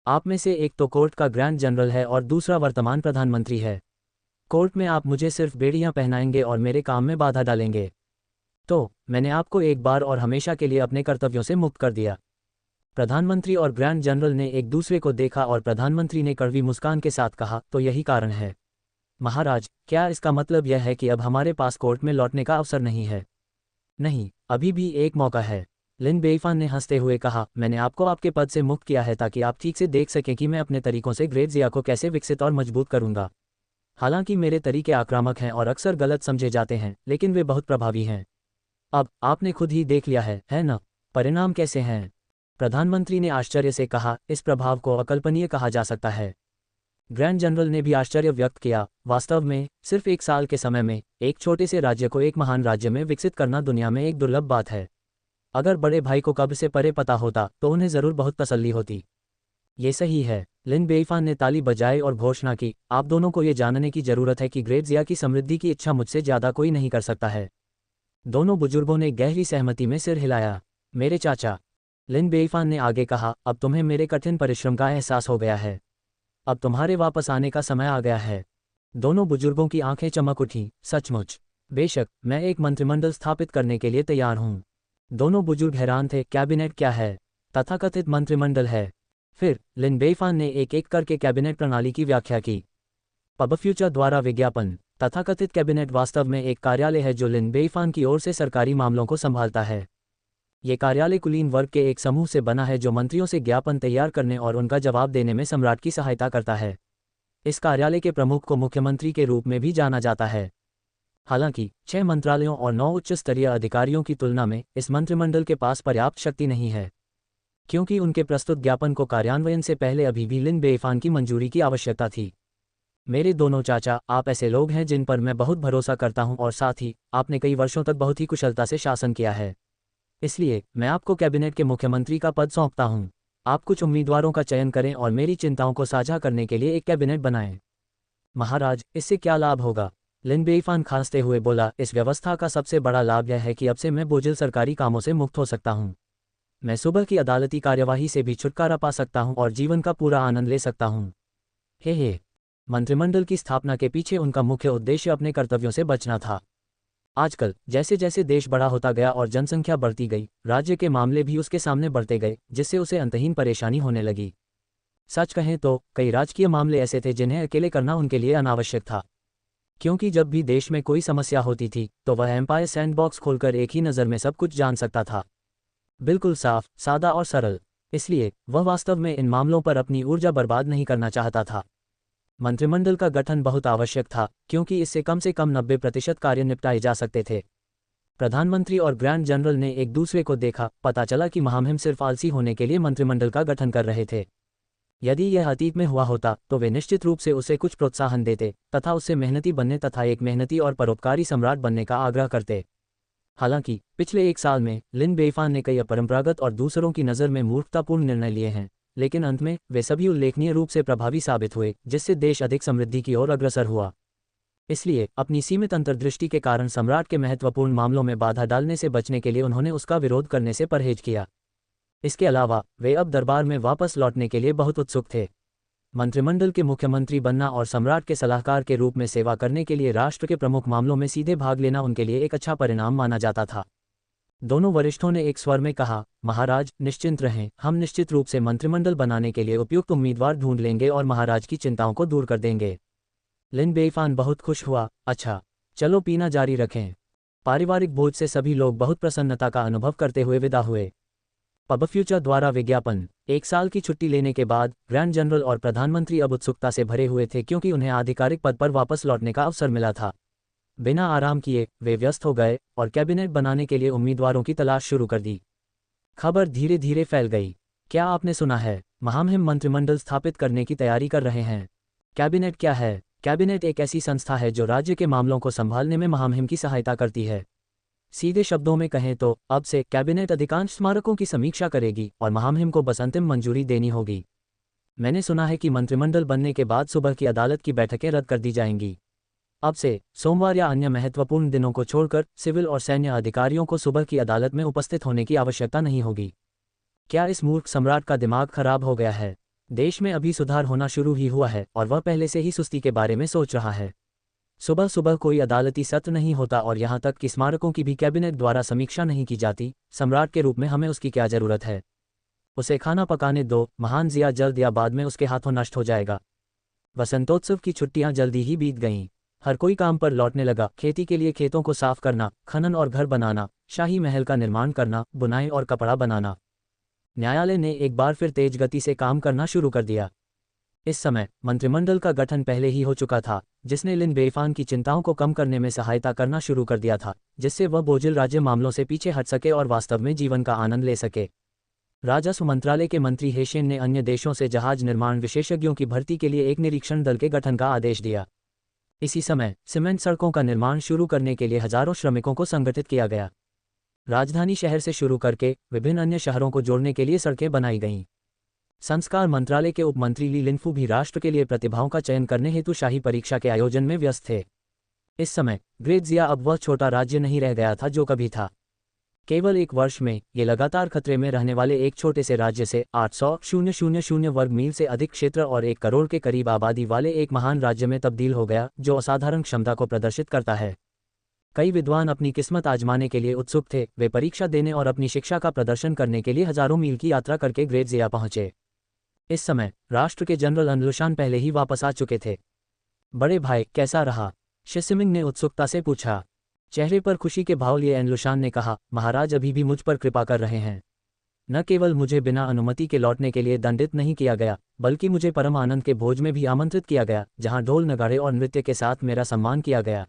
आप में से एक तो कोर्ट का ग्रैंड जनरल है और दूसरा वर्तमान प्रधानमंत्री है। कोर्ट में आप मुझे सिर्फ बेड़ियां पहनाएंगे और मेरे काम में बाधा डालेंगे। तो मैंने आपको एक बार और हमेशा के लिए अपने कर्तव्यों से मुक्त कर दिया। प्रधानमंत्री और ग्रैंड जनरल ने एक दूसरे को देखा और प्रधानमंत्री ने कड़वी मुस्कान के साथ कहा, तो यही कारण है। महाराज, क्या इसका मतलब यह है कि अब हमारे पास कोर्ट में लौटने का अवसर नहीं है? नहीं, अभी भी एक मौका है। लिन बेइफान ने हंसते हुए कहा, मैंने आपको आपके पद से मुक्त किया है ताकि आप ठीक से देख सकें कि मैं अपने तरीकों से ग्रेट ज़िया को कैसे विकसित और मजबूत करूंगा। हालांकि मेरे तरीके आक्रामक हैं और अक्सर गलत समझे जाते हैं, लेकिन वे बहुत प्रभावी हैं। अब आपने खुद ही देख लिया है ना? परिणाम कैसे हैं? प्रधानमंत्री ने आश्चर्य से कहा, इस प्रभाव को अकल्पनीय कहा जा सकता है। ग्रैंड जनरल ने भी आश्चर्य व्यक्त किया। वास्तव में सिर्फ 1 साल के समय में एक छोटे से राज्य को एक महान राज्य में विकसित करना दुनिया में एक दुर्लभ बात है। अगर बड़े भाई को कब्र से परे पता होता तो उन्हें जरूर बहुत तसल्ली होती। ये सही है। लिन बेइफान ने ताली बजाई और घोषणा की, आप दोनों को ये जानने की जरूरत है कि ग्रेट ज़िया की समृद्धि की इच्छा मुझसे ज्यादा कोई नहीं कर सकता है। दोनों बुजुर्गों ने गहरी सहमति में सिर हिलाया। मेरे चाचा, लिन बेइफान ने आगे कहा, अब तुम्हें मेरे कठिन परिश्रम का एहसास हो गया है। अब तुम्हारे वापस आने का समय आ गया है। दोनों बुजुर्गों की आंखें चमक उठीं। सचमुच? बेशक, मैं एक मंत्रिमंडल स्थापित करने के लिए तैयार हूं। दोनों बुजुर्ग हैरान थे। कैबिनेट क्या है? तथाकथित मंत्रिमंडल है। फिर लिन बेइफान ने एक एक करके कैबिनेट प्रणाली की व्याख्या की। पबफ्यूचर द्वारा विज्ञापन तथाकथित कैबिनेट वास्तव में एक कार्यालय है जो लिन बेइफान की ओर से सरकारी मामलों को संभालता है। ये कार्यालय कुलीन वर्ग के एक समूह से बना है जो मंत्रियों से ज्ञापन तैयार करने और उनका जवाब देने में सम्राट की सहायता करता है। इस कार्यालय के प्रमुख को मुख्यमंत्री के रूप में भी जाना जाता है। हालांकि 6 मंत्रालयों और 9 उच्च स्तरीय अधिकारियों की तुलना में इस मंत्रिमंडल के पास पर्याप्त शक्ति नहीं है, क्योंकि उनके प्रस्तुत ज्ञापन को कार्यान्वयन से पहले अभी भी लिन बेइफान की मंजूरी की आवश्यकता थी। मेरे दोनों चाचा, आप ऐसे लोग हैं जिन पर मैं बहुत भरोसा करता हूं और साथ ही आपने कई वर्षों तक बहुत ही कुशलता से शासन किया है। इसलिए मैं आपको कैबिनेट के मुख्यमंत्री का पद सौंपता हूं। आप कुछ उम्मीदवारों का चयन करें और मेरी चिंताओं को साझा करने के लिए एक कैबिनेट बनाएं। महाराज, इससे क्या लाभ होगा? लिन बेइफान खांसते हुए बोला, इस व्यवस्था का सबसे बड़ा लाभ यह है कि अब से मैं बोझिल सरकारी कामों से मुक्त हो सकता हूं। मैं सुबह की अदालती कार्यवाही से भी छुटकारा पा सकता हूं और जीवन का पूरा आनंद ले सकता हूं। हे मंत्रिमंडल की स्थापना के पीछे उनका मुख्य उद्देश्य अपने कर्तव्यों से बचना था। आजकल जैसे जैसे देश बड़ा होता गया और जनसंख्या बढ़ती गई, राज्य के मामले भी उसके सामने बढ़ते गए, जिससे उसे अंतहीन परेशानी होने लगी। सच कहें तो कई राजकीय मामले ऐसे थे जिन्हें अकेले करना उनके लिए अनावश्यक था, क्योंकि जब भी देश में कोई समस्या होती थी तो वह एम्पायर सैंडबॉक्स खोलकर एक ही नज़र में सब कुछ जान सकता था। बिल्कुल साफ, सादा और सरल। इसलिए वह वास्तव में इन मामलों पर अपनी ऊर्जा बर्बाद नहीं करना चाहता था। मंत्रिमंडल का गठन बहुत आवश्यक था, क्योंकि इससे कम से कम 90% कार्य निपटाए जा सकते थे। प्रधानमंत्री और ग्रैंड जनरल ने एक दूसरे को देखा। पता चला कि महामहिम सिर्फ आलसी होने के लिए मंत्रिमंडल का गठन कर रहे थे। यदि यह अतीत में हुआ होता तो वे निश्चित रूप से उसे कुछ प्रोत्साहन देते तथा उससे मेहनती बनने तथा एक मेहनती और परोपकारी सम्राट बनने का आग्रह करते। हालांकि पिछले 1 साल में लिन बेइफान ने कई अपरंपरागत और दूसरों की नज़र में मूर्खतापूर्ण निर्णय लिए हैं, लेकिन अंत में वे सभी उल्लेखनीय रूप से प्रभावी साबित हुए, जिससे देश अधिक समृद्धि की ओर अग्रसर हुआ। इसलिए अपनी सीमित अंतर्दृष्टि के कारण सम्राट के महत्वपूर्ण मामलों में बाधा डालने से बचने के लिए उन्होंने उसका विरोध करने से परहेज किया। इसके अलावा वे अब दरबार में वापस लौटने के लिए बहुत उत्सुक थे। मंत्रिमंडल के मुख्यमंत्री बनना और सम्राट के सलाहकार के रूप में सेवा करने के लिए राष्ट्र के प्रमुख मामलों में सीधे भाग लेना उनके लिए एक अच्छा परिणाम माना जाता था। दोनों वरिष्ठों ने एक स्वर में कहा, महाराज निश्चिंत रहें, हम निश्चित रूप से मंत्रिमंडल बनाने के लिए उपयुक्त उम्मीदवार ढूंढ लेंगे और महाराज की चिंताओं को दूर कर देंगे। लिन बेईफान बहुत खुश हुआ। अच्छा, चलो पीना जारी रखें। पारिवारिक भोज से सभी लोग बहुत प्रसन्नता का अनुभव करते हुए विदा हुए। पब फ्यूचर द्वारा विज्ञापन। 1 साल की छुट्टी लेने के बाद ग्रैंड जनरल और प्रधानमंत्री अब उत्सुकता से भरे हुए थे, क्योंकि उन्हें आधिकारिक पद पर वापस लौटने का अवसर मिला था। बिना आराम किए वे व्यस्त हो गए और कैबिनेट बनाने के लिए उम्मीदवारों की तलाश शुरू कर दी। खबर धीरे धीरे फैल गई। क्या आपने सुना है, महामहिम मंत्रिमंडल स्थापित करने की तैयारी कर रहे हैं। कैबिनेट क्या है? कैबिनेट एक ऐसी संस्था है जो राज्य के मामलों को संभालने में महामहिम की सहायता करती है। सीधे शब्दों में कहें तो अब से कैबिनेट अधिकांश स्मारकों की समीक्षा करेगी और महामहिम को बस अंतिम मंजूरी देनी होगी। मैंने सुना है कि मंत्रिमंडल बनने के बाद सुबह की अदालत की बैठकें रद्द कर दी जाएंगी। अब से सोमवार या अन्य महत्वपूर्ण दिनों को छोड़कर सिविल और सैन्य अधिकारियों को सुबह की अदालत में उपस्थित होने की आवश्यकता नहीं होगी। क्या इस मूर्ख सम्राट का दिमाग खराब हो गया है? देश में अभी सुधार होना शुरू ही हुआ है और वह पहले से ही सुस्ती के बारे में सोच रहा है। सुबह सुबह कोई अदालती सत्र नहीं होता और यहाँ तक कि स्मारकों की भी कैबिनेट द्वारा समीक्षा नहीं की जाती। सम्राट के रूप में हमें उसकी क्या जरूरत है? उसे खाना पकाने दो, महान जिया जल्द या बाद में उसके हाथों नष्ट हो जाएगा। वसंतोत्सव की छुट्टियां जल्दी ही बीत गईं। हर कोई काम पर लौटने लगा। खेती के लिए खेतों को साफ करना, खनन और घर बनाना, शाही महल का निर्माण करना, बुनाई और कपड़ा बनाना। न्यायालय ने एक बार फिर तेज गति से काम करना शुरू कर दिया। इस समय मंत्रिमंडल का गठन पहले ही हो चुका था, जिसने लिन बेईफान की चिंताओं को कम करने में सहायता करना शुरू कर दिया था, जिससे वह बोझिल राज्य मामलों से पीछे हट सके और वास्तव में जीवन का आनंद ले सके। राजस्व मंत्रालय के मंत्री हेशेन ने अन्य देशों से जहाज निर्माण विशेषज्ञों की भर्ती के लिए एक निरीक्षण दल के गठन का आदेश दिया। इसी समय सीमेंट सड़कों का निर्माण शुरू करने के लिए हजारों श्रमिकों को संगठित किया गया। राजधानी शहर से शुरू करके विभिन्न अन्य शहरों को जोड़ने के लिए सड़कें बनाई गईं। संस्कार मंत्रालय के उपमंत्री ली लिनफू भी राष्ट्र के लिए प्रतिभाओं का चयन करने हेतु शाही परीक्षा के आयोजन में व्यस्त थे। इस समय ग्रेट जिया अब वह छोटा राज्य नहीं रह गया था जो कभी था। केवल 1 वर्ष में ये लगातार खतरे में रहने वाले एक छोटे से राज्य से 800,000 वर्ग मील से अधिक क्षेत्र और 1 करोड़ के करीब आबादी वाले एक महान राज्य में तब्दील हो गया, जो असाधारण क्षमता को प्रदर्शित करता है। कई विद्वान अपनी किस्मत आजमाने के लिए उत्सुक थे। वे परीक्षा देने और अपनी शिक्षा का प्रदर्शन करने के लिए हजारों मील की यात्रा करके ग्रेट जिया पहुंचे। इस समय राष्ट्र के जनरल अनलुशान पहले ही वापस आ चुके थे। बड़े भाई, कैसा रहा? शिसिमिंग ने उत्सुकता से पूछा। चेहरे पर खुशी के भाव लिए एनलुशान ने कहा, महाराज अभी भी मुझ पर कृपा कर रहे हैं। न केवल मुझे बिना अनुमति के लौटने के लिए दंडित नहीं किया गया, बल्कि मुझे परम आनंद के भोज में भी आमंत्रित किया गया, जहां ढोल नगाड़े और नृत्य के साथ मेरा सम्मान किया गया।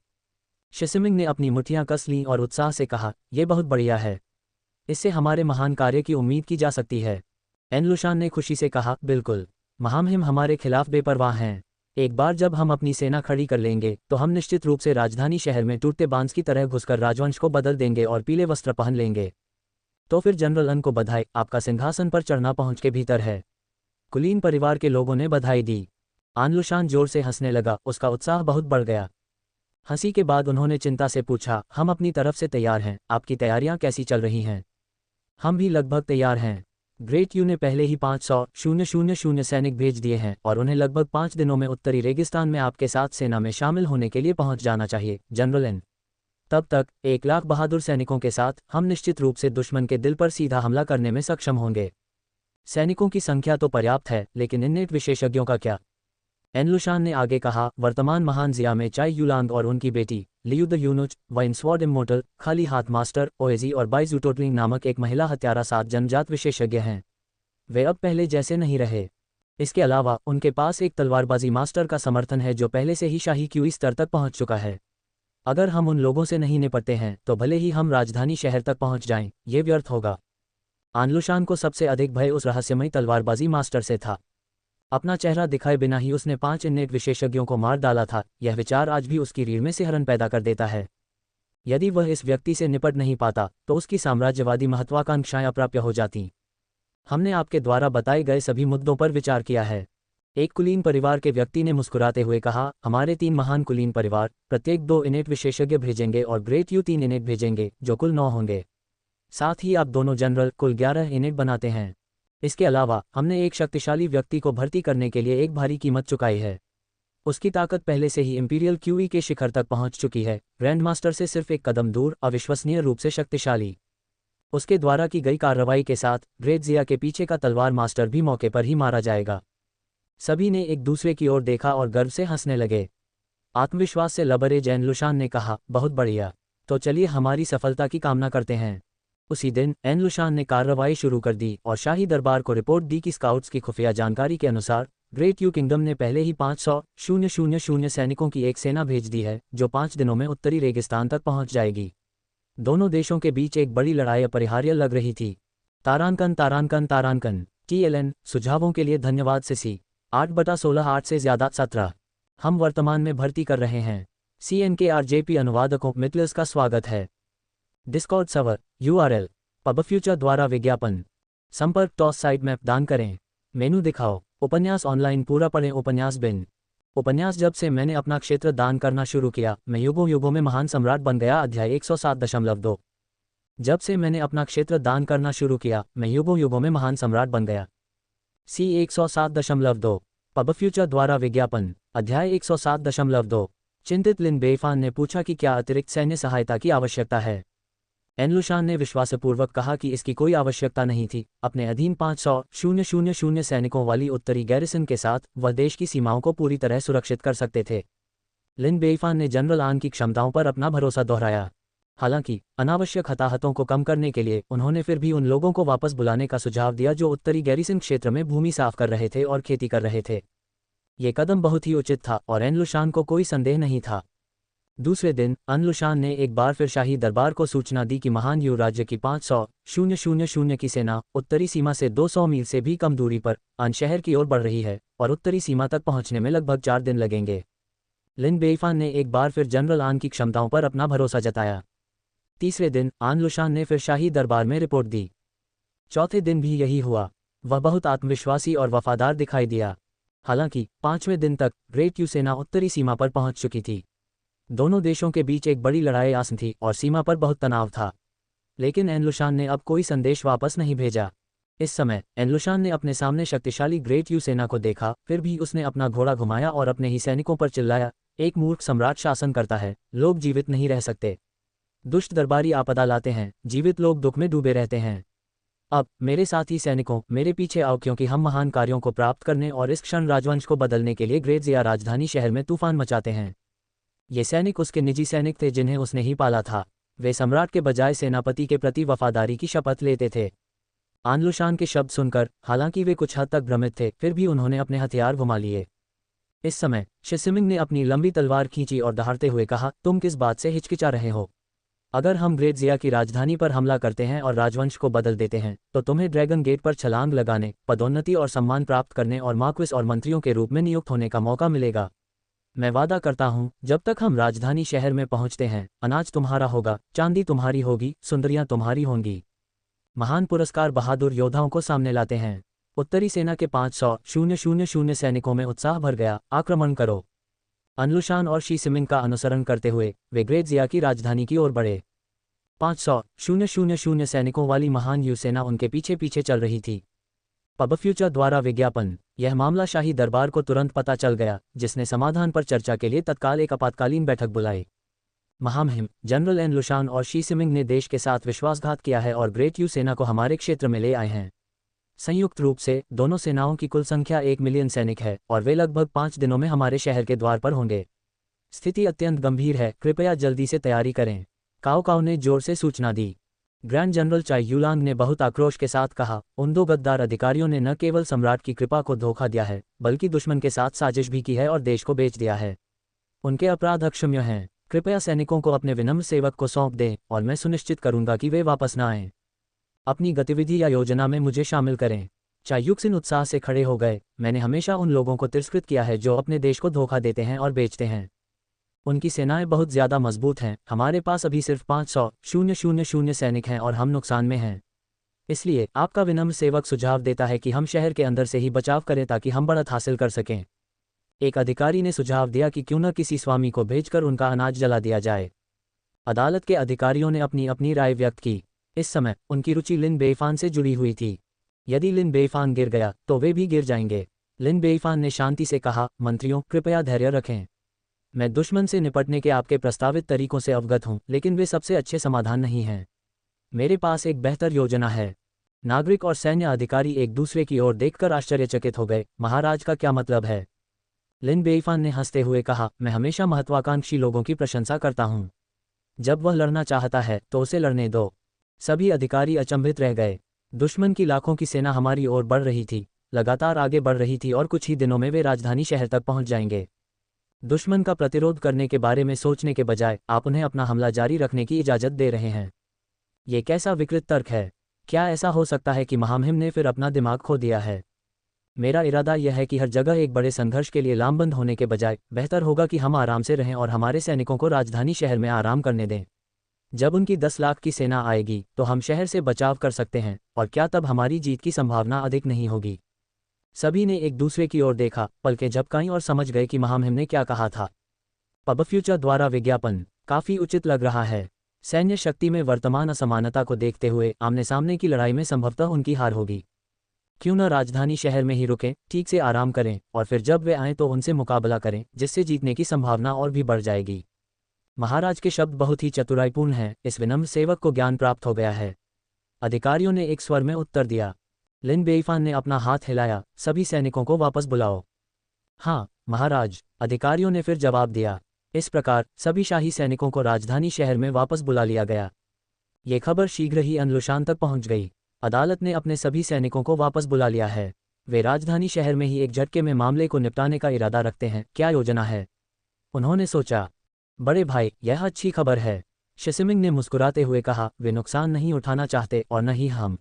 शिसिमिंग ने अपनी मुठ्ठियां कस लीं और उत्साह से कहा, यह बहुत बढ़िया है। इससे हमारे महान कार्य की उम्मीद की जा सकती है। एनलुशान ने खुशी से कहा, बिल्कुल। महामहिम हमारे खिलाफ बेपरवाह हैं। एक बार जब हम अपनी सेना खड़ी कर लेंगे तो हम निश्चित रूप से राजधानी शहर में टूटते बांस की तरह घुसकर राजवंश को बदल देंगे और पीले वस्त्र पहन लेंगे। तो फिर जनरल अन को बधाई, आपका सिंहासन पर चढ़ना पहुंच के भीतर है। कुलीन परिवार के लोगों ने बधाई दी। आनलुशान जोर से हंसने लगा, उसका उत्साह बहुत बढ़ गया। हंसी के बाद उन्होंने चिंता से पूछा, हम अपनी तरफ से तैयार हैं, आपकी तैयारियां कैसी चल रही हैं? हम भी लगभग तैयार हैं। ग्रेट यू ने पहले ही 500,000 सैनिक भेज दिए हैं और उन्हें लगभग 5 दिनों में उत्तरी रेगिस्तान में आपके साथ सेना में शामिल होने के लिए पहुंच जाना चाहिए, जनरल एन। तब तक 1 लाख बहादुर सैनिकों के साथ हम निश्चित रूप से दुश्मन के दिल पर सीधा हमला करने में सक्षम होंगे। सैनिकों की संख्या तो पर्याप्त है, लेकिन इन्नेट विशेषज्ञों का क्या? एनलुशान ने आगे कहा, वर्तमान महान जिया में चाई युलांग और उनकी बेटी लियू द यूनुच, वाइनस्वॉर्ड इमोर्टल, खाली हाथ मास्टर ओएजी और बाइजू टोटलिंग नामक एक महिला हत्यारा 7 जन्मजात विशेषज्ञ हैं। वे अब पहले जैसे नहीं रहे। इसके अलावा उनके पास एक तलवारबाजी मास्टर का समर्थन है जो पहले से ही शाही क्यूई स्तर तक पहुंच चुका है। अगर हम उन लोगों से नहीं निपटते हैं तो भले ही हम राजधानी शहर तक पहुंच जाएं, ये व्यर्थ होगा। आनलुशान को सबसे अधिक भय उस रहस्यमयी तलवारबाजी मास्टर से था। अपना चेहरा दिखाए बिना ही उसने 5 इन्नेट विशेषज्ञों को मार डाला था। यह विचार आज भी उसकी रीढ़ में सिहरन पैदा कर देता है। यदि वह इस व्यक्ति से निपट नहीं पाता तो उसकी साम्राज्यवादी महत्वाकांक्षाएं अप्राप्य हो जातीं। हमने आपके द्वारा बताए गए सभी मुद्दों पर विचार किया है। एक कुलीन परिवार के व्यक्ति ने मुस्कुराते हुए कहा, हमारे 3 महान कुलीन परिवार प्रत्येक 2 इनेट विशेषज्ञ भेजेंगे और ग्रेट यू 3 इनेट भेजेंगे, जो कुल 9 होंगे। साथ ही आप दोनों जनरल कुल 11 इनेट बनाते हैं। इसके अलावा हमने एक शक्तिशाली व्यक्ति को भर्ती करने के लिए एक भारी कीमत चुकाई है। उसकी ताकत पहले से ही इंपीरियल क्यूई के शिखर तक पहुंच चुकी है, ग्रैंड मास्टर से सिर्फ एक कदम दूर, अविश्वसनीय रूप से शक्तिशाली। उसके द्वारा की गई कार्रवाई के साथ ग्रेट जिया के पीछे का तलवार मास्टर भी मौके पर ही मारा जाएगा। सभी ने एक दूसरे की ओर देखा और गर्व से हंसने लगे। आत्मविश्वास से लबरे जैन लुशान ने कहा, बहुत बढ़िया, तो चलिए हमारी सफलता की कामना करते हैं। उसी दिन एन लुशान ने कार्रवाई शुरू कर दी और शाही दरबार को रिपोर्ट दी कि स्काउट्स की खुफिया जानकारी के अनुसार ग्रेट यू किंगडम ने पहले ही 500,000 सैनिकों की एक सेना भेज दी है, जो 5 दिनों में उत्तरी रेगिस्तान तक पहुंच जाएगी। दोनों देशों के बीच एक बड़ी लड़ाई अपरिहार्य लग रही थी। तारानकन तारानकन तारानकन। TLN सुझावों के लिए धन्यवाद। सीसी 8/16 8 से ज़्यादा 17 हम वर्तमान में भर्ती कर रहे हैं। CNKRJP अनुवादकों मिटलर्स का स्वागत है। डिस्कॉर्ड सर्वर URL पबफ्यूचर द्वारा विज्ञापन संपर्क टॉस साइट मैप दान करें। मेनू दिखाओ। उपन्यास ऑनलाइन पूरा पढ़ें। उपन्यास बिन उपन्यास जब से मैंने अपना क्षेत्र दान करना शुरू किया, मैं युगों युगों में महान सम्राट बन गया। अध्याय 107.2 जब से मैंने अपना क्षेत्र दान करना शुरू किया, मैं युगों युगों में महान सम्राट बन गया। C 107.2 पबफ्यूचर द्वारा विज्ञापन अध्याय 107.2 चिंतित लिन बेईफान ने पूछा कि क्या अतिरिक्त सैन्य सहायता की आवश्यकता है। एन लुशान ने विश्वासपूर्वक कहा कि इसकी कोई आवश्यकता नहीं थी। अपने अधीन 500,000 सैनिकों वाली उत्तरी गैरिसन के साथ वह देश की सीमाओं को पूरी तरह सुरक्षित कर सकते थे। लिन बेईफान ने जनरल आन की क्षमताओं पर अपना भरोसा दोहराया। हालांकि अनावश्यक हताहतों को कम करने के लिए उन्होंने फिर भी उन लोगों को वापस बुलाने का सुझाव दिया जो उत्तरी गैरिसन क्षेत्र में भूमि साफ कर रहे थे और खेती कर रहे थे। ये कदम बहुत ही उचित था और एन लुशान को कोई संदेह नहीं था। दूसरे दिन अन लुशान ने एक बार फिर शाही दरबार को सूचना दी कि महान यू राज्य की 500,000 की सेना उत्तरी सीमा से 200 मील से भी कम दूरी पर अन शहर की ओर बढ़ रही है और उत्तरी सीमा तक पहुंचने में लगभग 4 दिन लगेंगे। लिन बेईफान ने एक बार फिर जनरल आन की क्षमताओं पर अपना भरोसा जताया। तीसरे दिन आन लुशान ने फिर शाही दरबार में रिपोर्ट दी। चौथे दिन भी यही हुआ। वह बहुत आत्मविश्वासी और वफादार दिखाई दिया। हालांकि 5वें दिन तक ग्रेट यू सेना उत्तरी सीमा पर पहुंच चुकी थी। दोनों देशों के बीच एक बड़ी लड़ाई आसन थी और सीमा पर बहुत तनाव था। लेकिन एन लुशान ने अब कोई संदेश वापस नहीं भेजा। इस समय एन लुशान ने अपने सामने शक्तिशाली ग्रेट यू सेना को देखा, फिर भी उसने अपना घोड़ा घुमाया और अपने ही सैनिकों पर चिल्लाया, एक मूर्ख सम्राट शासन करता है, लोग जीवित नहीं रह सकते। दुष्ट दरबारी आपदा लाते हैं, जीवित लोग दुख में डूबे रहते हैं। अब मेरे साथी सैनिकों, मेरे पीछे आओ, क्योंकि हम महान कार्यों को प्राप्त करने और इस क्षण राजवंश को बदलने के लिए ग्रेट जिया राजधानी शहर में तूफान मचाते हैं। ये सैनिक उसके निजी सैनिक थे जिन्हें उसने ही पाला था। वे सम्राट के बजाय सेनापति के प्रति वफादारी की शपथ लेते थे। आन लुशान के शब्द सुनकर हालांकि वे कुछ हद तक भ्रमित थे, फिर भी उन्होंने अपने हथियार घुमा लिए। इस समय शिसिमिंग ने अपनी लंबी तलवार खींची और दहाड़ते हुए कहा, तुम किस बात से हिचकिचा रहे हो? अगर हम ग्रेट जिया की राजधानी पर हमला करते हैं और राजवंश को बदल देते हैं, तो तुम्हें ड्रैगन गेट पर छलांग लगाने, पदोन्नति और सम्मान प्राप्त करने और मार्क्विस और मंत्रियों के रूप में नियुक्त होने का मौका मिलेगा। मैं वादा करता हूं, जब तक हम राजधानी शहर में पहुंचते हैं, अनाज तुम्हारा होगा, चांदी तुम्हारी होगी, सुंदरियां तुम्हारी होंगी। महान पुरस्कार बहादुर योद्धाओं को सामने लाते हैं। उत्तरी सेना के 500,000 सैनिकों में उत्साह भर गया। आक्रमण करो। अन लुशान और शिसिमिंग का अनुसरण करते हुए वे ग्रेट जिया की राजधानी की ओर बढ़े। 500,000 सैनिकों वाली महान यू सेना उनके पीछे पीछे चल रही थी। पबफ्यूचर द्वारा विज्ञापन यह मामला शाही दरबार को तुरंत पता चल गया, जिसने समाधान पर चर्चा के लिए तत्काल एक आपातकालीन बैठक बुलाई। महामहिम जनरल एन लुशान और शिसिमिंग ने देश के साथ विश्वासघात किया है और ग्रेट यू सेना को हमारे क्षेत्र में ले आए हैं। संयुक्त रूप से दोनों सेनाओं की कुल संख्या 1 मिलियन सैनिक है और वे लगभग 5 दिनों में हमारे शहर के द्वार पर होंगे। स्थिति अत्यंत गंभीर है, कृपया जल्दी से तैयारी करें। काओ काओ ने जोर से सूचना दी। ग्रैंड जनरल चाई यूलांग ने बहुत आक्रोश के साथ कहा, उन 2 गद्दार अधिकारियों ने न केवल सम्राट की कृपा को धोखा दिया है, बल्कि दुश्मन के साथ साजिश भी की है और देश को बेच दिया है। उनके अपराध अक्षम्य हैं। कृपया सैनिकों को अपने विनम्र सेवक को सौंप दें और मैं सुनिश्चित करूंगा कि वे वापस न आएं। अपनी गतिविधि या योजना में मुझे शामिल करें। चाई यूक्सिन उत्साह से खड़े हो गए। मैंने हमेशा उन लोगों को तिरस्कृत किया है जो अपने देश को धोखा देते हैं और बेचते हैं। उनकी सेनाएं बहुत ज्यादा मजबूत हैं। हमारे पास अभी सिर्फ 500,000 सैनिक हैं और हम नुकसान में हैं। इसलिए आपका विनम्र सेवक सुझाव देता है कि हम शहर के अंदर से ही बचाव करें ताकि हम बढ़त हासिल कर सकें। एक अधिकारी ने सुझाव दिया कि क्यों न किसी स्वामी को भेजकर उनका अनाज जला दिया जाए। अदालत के अधिकारियों ने अपनी अपनी राय व्यक्त की। इस समय उनकी रुचि लिन बेईफान से जुड़ी हुई थी। यदि लिन बेईफान गिर गया तो वे भी गिर जाएंगे। लिन बेईफान ने शांति से कहा, मंत्रियों कृपया धैर्य रखें। मैं दुश्मन से निपटने के आपके प्रस्तावित तरीकों से अवगत हूं, लेकिन वे सबसे अच्छे समाधान नहीं हैं। मेरे पास एक बेहतर योजना है। नागरिक और सैन्य अधिकारी एक दूसरे की ओर देखकर आश्चर्यचकित हो गए। महाराज का क्या मतलब है? लिन बेईफान ने हंसते हुए कहा, मैं हमेशा महत्वाकांक्षी लोगों की प्रशंसा करता हूं। जब वह लड़ना चाहता है तो उसे लड़ने दो। सभी अधिकारी अचंभित रह गए। दुश्मन की लाखों की सेना हमारी ओर बढ़ रही थी, लगातार आगे बढ़ रही थी और कुछ ही दिनों में वे राजधानी शहर तक पहुंच जाएंगे। दुश्मन का प्रतिरोध करने के बारे में सोचने के बजाय आप उन्हें अपना हमला जारी रखने की इजाज़त दे रहे हैं। ये कैसा विकृत तर्क है? क्या ऐसा हो सकता है कि महामहिम ने फिर अपना दिमाग खो दिया है? मेरा इरादा यह है कि हर जगह एक बड़े संघर्ष के लिए लामबंद होने के बजाय बेहतर होगा कि हम आराम से रहें और हमारे सैनिकों को राजधानी शहर में आराम करने दें। जब उनकी 10 लाख की सेना आएगी तो हम शहर से बचाव कर सकते हैं, और क्या तब हमारी जीत की संभावना अधिक नहीं होगी? सभी ने एक दूसरे की ओर देखा, पलकें झपकाईं और समझ गए कि महामहिम ने क्या कहा था। पब फ्यूचर द्वारा विज्ञापन काफी उचित लग रहा है। सैन्य शक्ति में वर्तमान असमानता को देखते हुए आमने सामने की लड़ाई में संभवतः उनकी हार होगी। क्यों न राजधानी शहर में ही रुकें, ठीक से आराम करें और फिर जब वे आएं तो उनसे मुकाबला करें, जिससे जीतने की संभावना और भी बढ़ जाएगी। महाराज के शब्द बहुत ही चतुराईपूर्ण हैं। इस विनम्र सेवक को ज्ञान प्राप्त हो गया है। अधिकारियों ने एक स्वर में उत्तर दिया। लिन बेईफान ने अपना हाथ हिलाया, सभी सैनिकों को वापस बुलाओ। हाँ महाराज, अधिकारियों ने फिर जवाब दिया। इस प्रकार सभी शाही सैनिकों को राजधानी शहर में वापस बुला लिया गया। ये खबर शीघ्र ही अनलुशान तक पहुंच गई। अदालत ने अपने सभी सैनिकों को वापस बुला लिया है। वे राजधानी शहर में ही एक झटके में मामले को निपटाने का इरादा रखते हैं। क्या योजना है? उन्होंने सोचा। बड़े भाई, यह अच्छी खबर है। शिसिमिंग ने मुस्कुराते हुए कहा, वे नुकसान नहीं उठाना चाहते और न ही हम।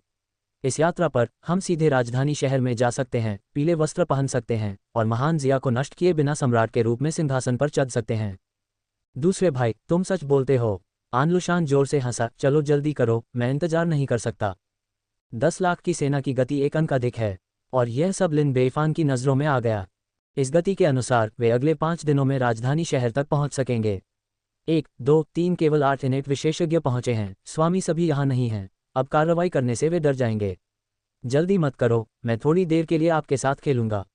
इस यात्रा पर हम सीधे राजधानी शहर में जा सकते हैं, पीले वस्त्र पहन सकते हैं और महान जिया को नष्ट किए बिना सम्राट के रूप में सिंहासन पर चढ़ सकते हैं। दूसरे भाई, तुम सच बोलते हो। आनलुशान जोर से हंसा। चलो जल्दी करो, मैं इंतजार नहीं कर सकता। 10 लाख की सेना की गति एक अंक अधिक है, और यह सब लिन बेईफान की नज़रों में आ गया। इस गति के अनुसार वे अगले 5 दिनों में राजधानी शहर तक पहुंच सकेंगे। 1, 2, 3 केवल 8 इनेट विशेषज्ञ पहुंचे हैं। स्वामी सभी यहाँ नहीं हैं। अब कार्रवाई करने से वे डर जाएंगे। जल्दी मत करो, मैं थोड़ी देर के लिए आपके साथ खेलूंगा।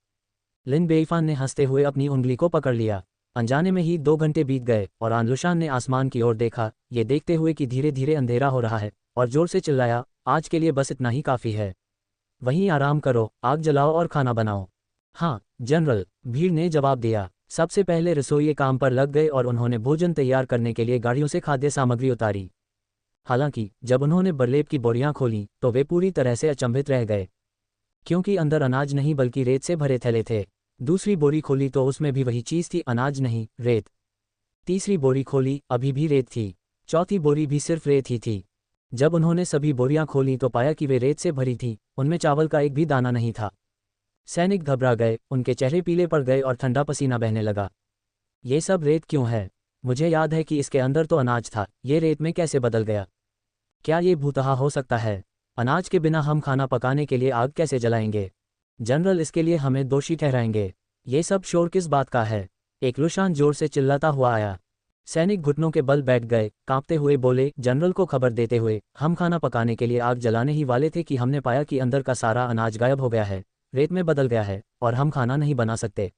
लिन बेईफान ने हंसते हुए अपनी उंगली को पकड़ लिया। अनजाने में ही 2 घंटे बीत गए और आनलुशान ने आसमान की ओर देखा, ये देखते हुए कि धीरे धीरे अंधेरा हो रहा है, और जोर से चिल्लाया, आज के लिए बस इतना ही काफ़ी है। वहीं आराम करो, आग जलाओ और खाना बनाओ। हाँ जनरल, भीड़ ने जवाब दिया। सबसे पहले रसोइये काम पर लग गए और उन्होंने भोजन तैयार करने के लिए गाड़ियों से खाद्य सामग्री उतारी। हालांकि जब उन्होंने बरलेब की बोरियां खोलीं तो वे पूरी तरह से अचंभित रह गए, क्योंकि अंदर अनाज नहीं बल्कि रेत से भरे थैले थे। दूसरी बोरी खोली तो उसमें भी वही चीज़ थी, अनाज नहीं, रेत। तीसरी बोरी खोली, अभी भी रेत थी। चौथी बोरी भी सिर्फ रेत ही थी। जब उन्होंने सभी बोरियां खोलीं तो पाया कि वे रेत से भरी थीं, उनमें चावल का एक भी दाना नहीं था। सैनिक घबरा गए, उनके चेहरे पीले पड़ गए और ठंडा पसीना बहने लगा। ये सब रेत क्यों है? मुझे याद है कि इसके अंदर तो अनाज था, ये रेत में कैसे बदल गया? क्या ये भूतहा हो सकता है? अनाज के बिना हम खाना पकाने के लिए आग कैसे जलाएंगे? जनरल, इसके लिए हमें दोषी ठहराएंगे। ये सब शोर किस बात का है? एक लुशान जोर से चिल्लाता हुआ आया। सैनिक घुटनों के बल बैठ गए, कांपते हुए बोले, जनरल को खबर देते हुए, हम खाना पकाने के लिए आग जलाने ही वाले थे कि हमने पाया कि अंदर का सारा अनाज गायब हो गया है, रेत में बदल गया है, और हम खाना नहीं बना सकते।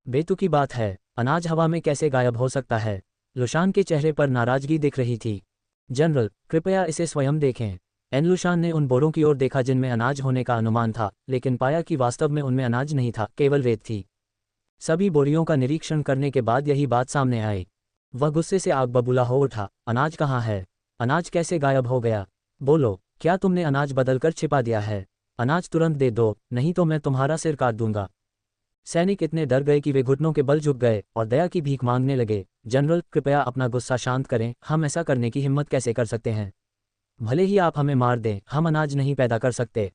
बेतुकी बात है, अनाज हवा में कैसे गायब हो सकता है? लुशान के चेहरे पर नाराजगी दिख रही थी। जनरल, कृपया इसे स्वयं देखें। एनलुशान ने उन बोरों की ओर देखा जिनमें अनाज होने का अनुमान था, लेकिन पाया कि वास्तव में उनमें अनाज नहीं था, केवल रेत थी। सभी बोरियों का निरीक्षण करने के बाद यही बात सामने आई। वह गुस्से से आग बबूला हो उठा। अनाज कहाँ है? अनाज कैसे गायब हो गया? बोलो, क्या तुमने अनाज बदलकर छिपा दिया है? अनाज तुरंत दे दो, नहीं तो मैं तुम्हारा सिर काट दूंगा। सैनिक इतने डर गए कि वे घुटनों के बल झुक गए और दया की भीख मांगने लगे। जनरल, कृपया अपना गुस्सा शांत करें, हम ऐसा करने की हिम्मत कैसे कर सकते हैं? भले ही आप हमें मार दें, हम अनाज नहीं पैदा कर सकते।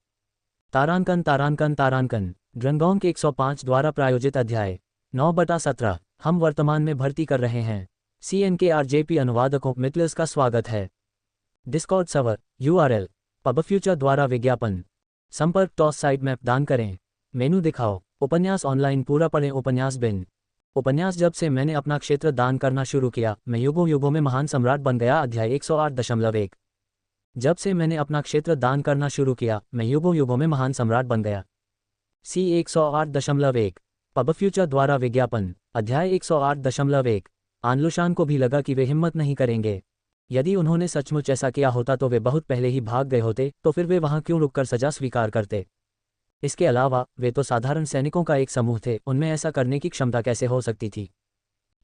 तारांकन तारांकन तारांकन ड्रंगोंग के 105 द्वारा प्रायोजित अध्याय 9/17 हम वर्तमान में भर्ती कर रहे हैं। CNKRJP अनुवादकों मितलर्स का स्वागत है। Discord server URL pub future द्वारा विज्ञापन। संपर्क टॉस साइट मैप दान करें। मेनू दिखाओ। उपन्यास ऑनलाइन पूरा पढ़ें। उपन्यास बिन। उपन्यास जब से मैंने अपना क्षेत्र दान करना शुरू किया, मैं युगों युगों में महान सम्राट बन गया। अध्याय 108.1। जब से मैंने अपना क्षेत्र दान करना शुरू किया, मैं युगों युगों में महान सम्राट बन गया। सी 108.1। पब फ्यूचर द्वारा विज्ञापन। अध्याय 108.1। आनलुशान को भी लगा कि वे हिम्मत नहीं करेंगे। यदि उन्होंने सचमुच ऐसा किया होता तो वे बहुत पहले ही भाग गए होते, तो फिर वे वहां क्यों रुककर सजा स्वीकार करते। इसके अलावा वे तो साधारण सैनिकों का एक समूह थे, उनमें ऐसा करने की क्षमता कैसे हो सकती थी।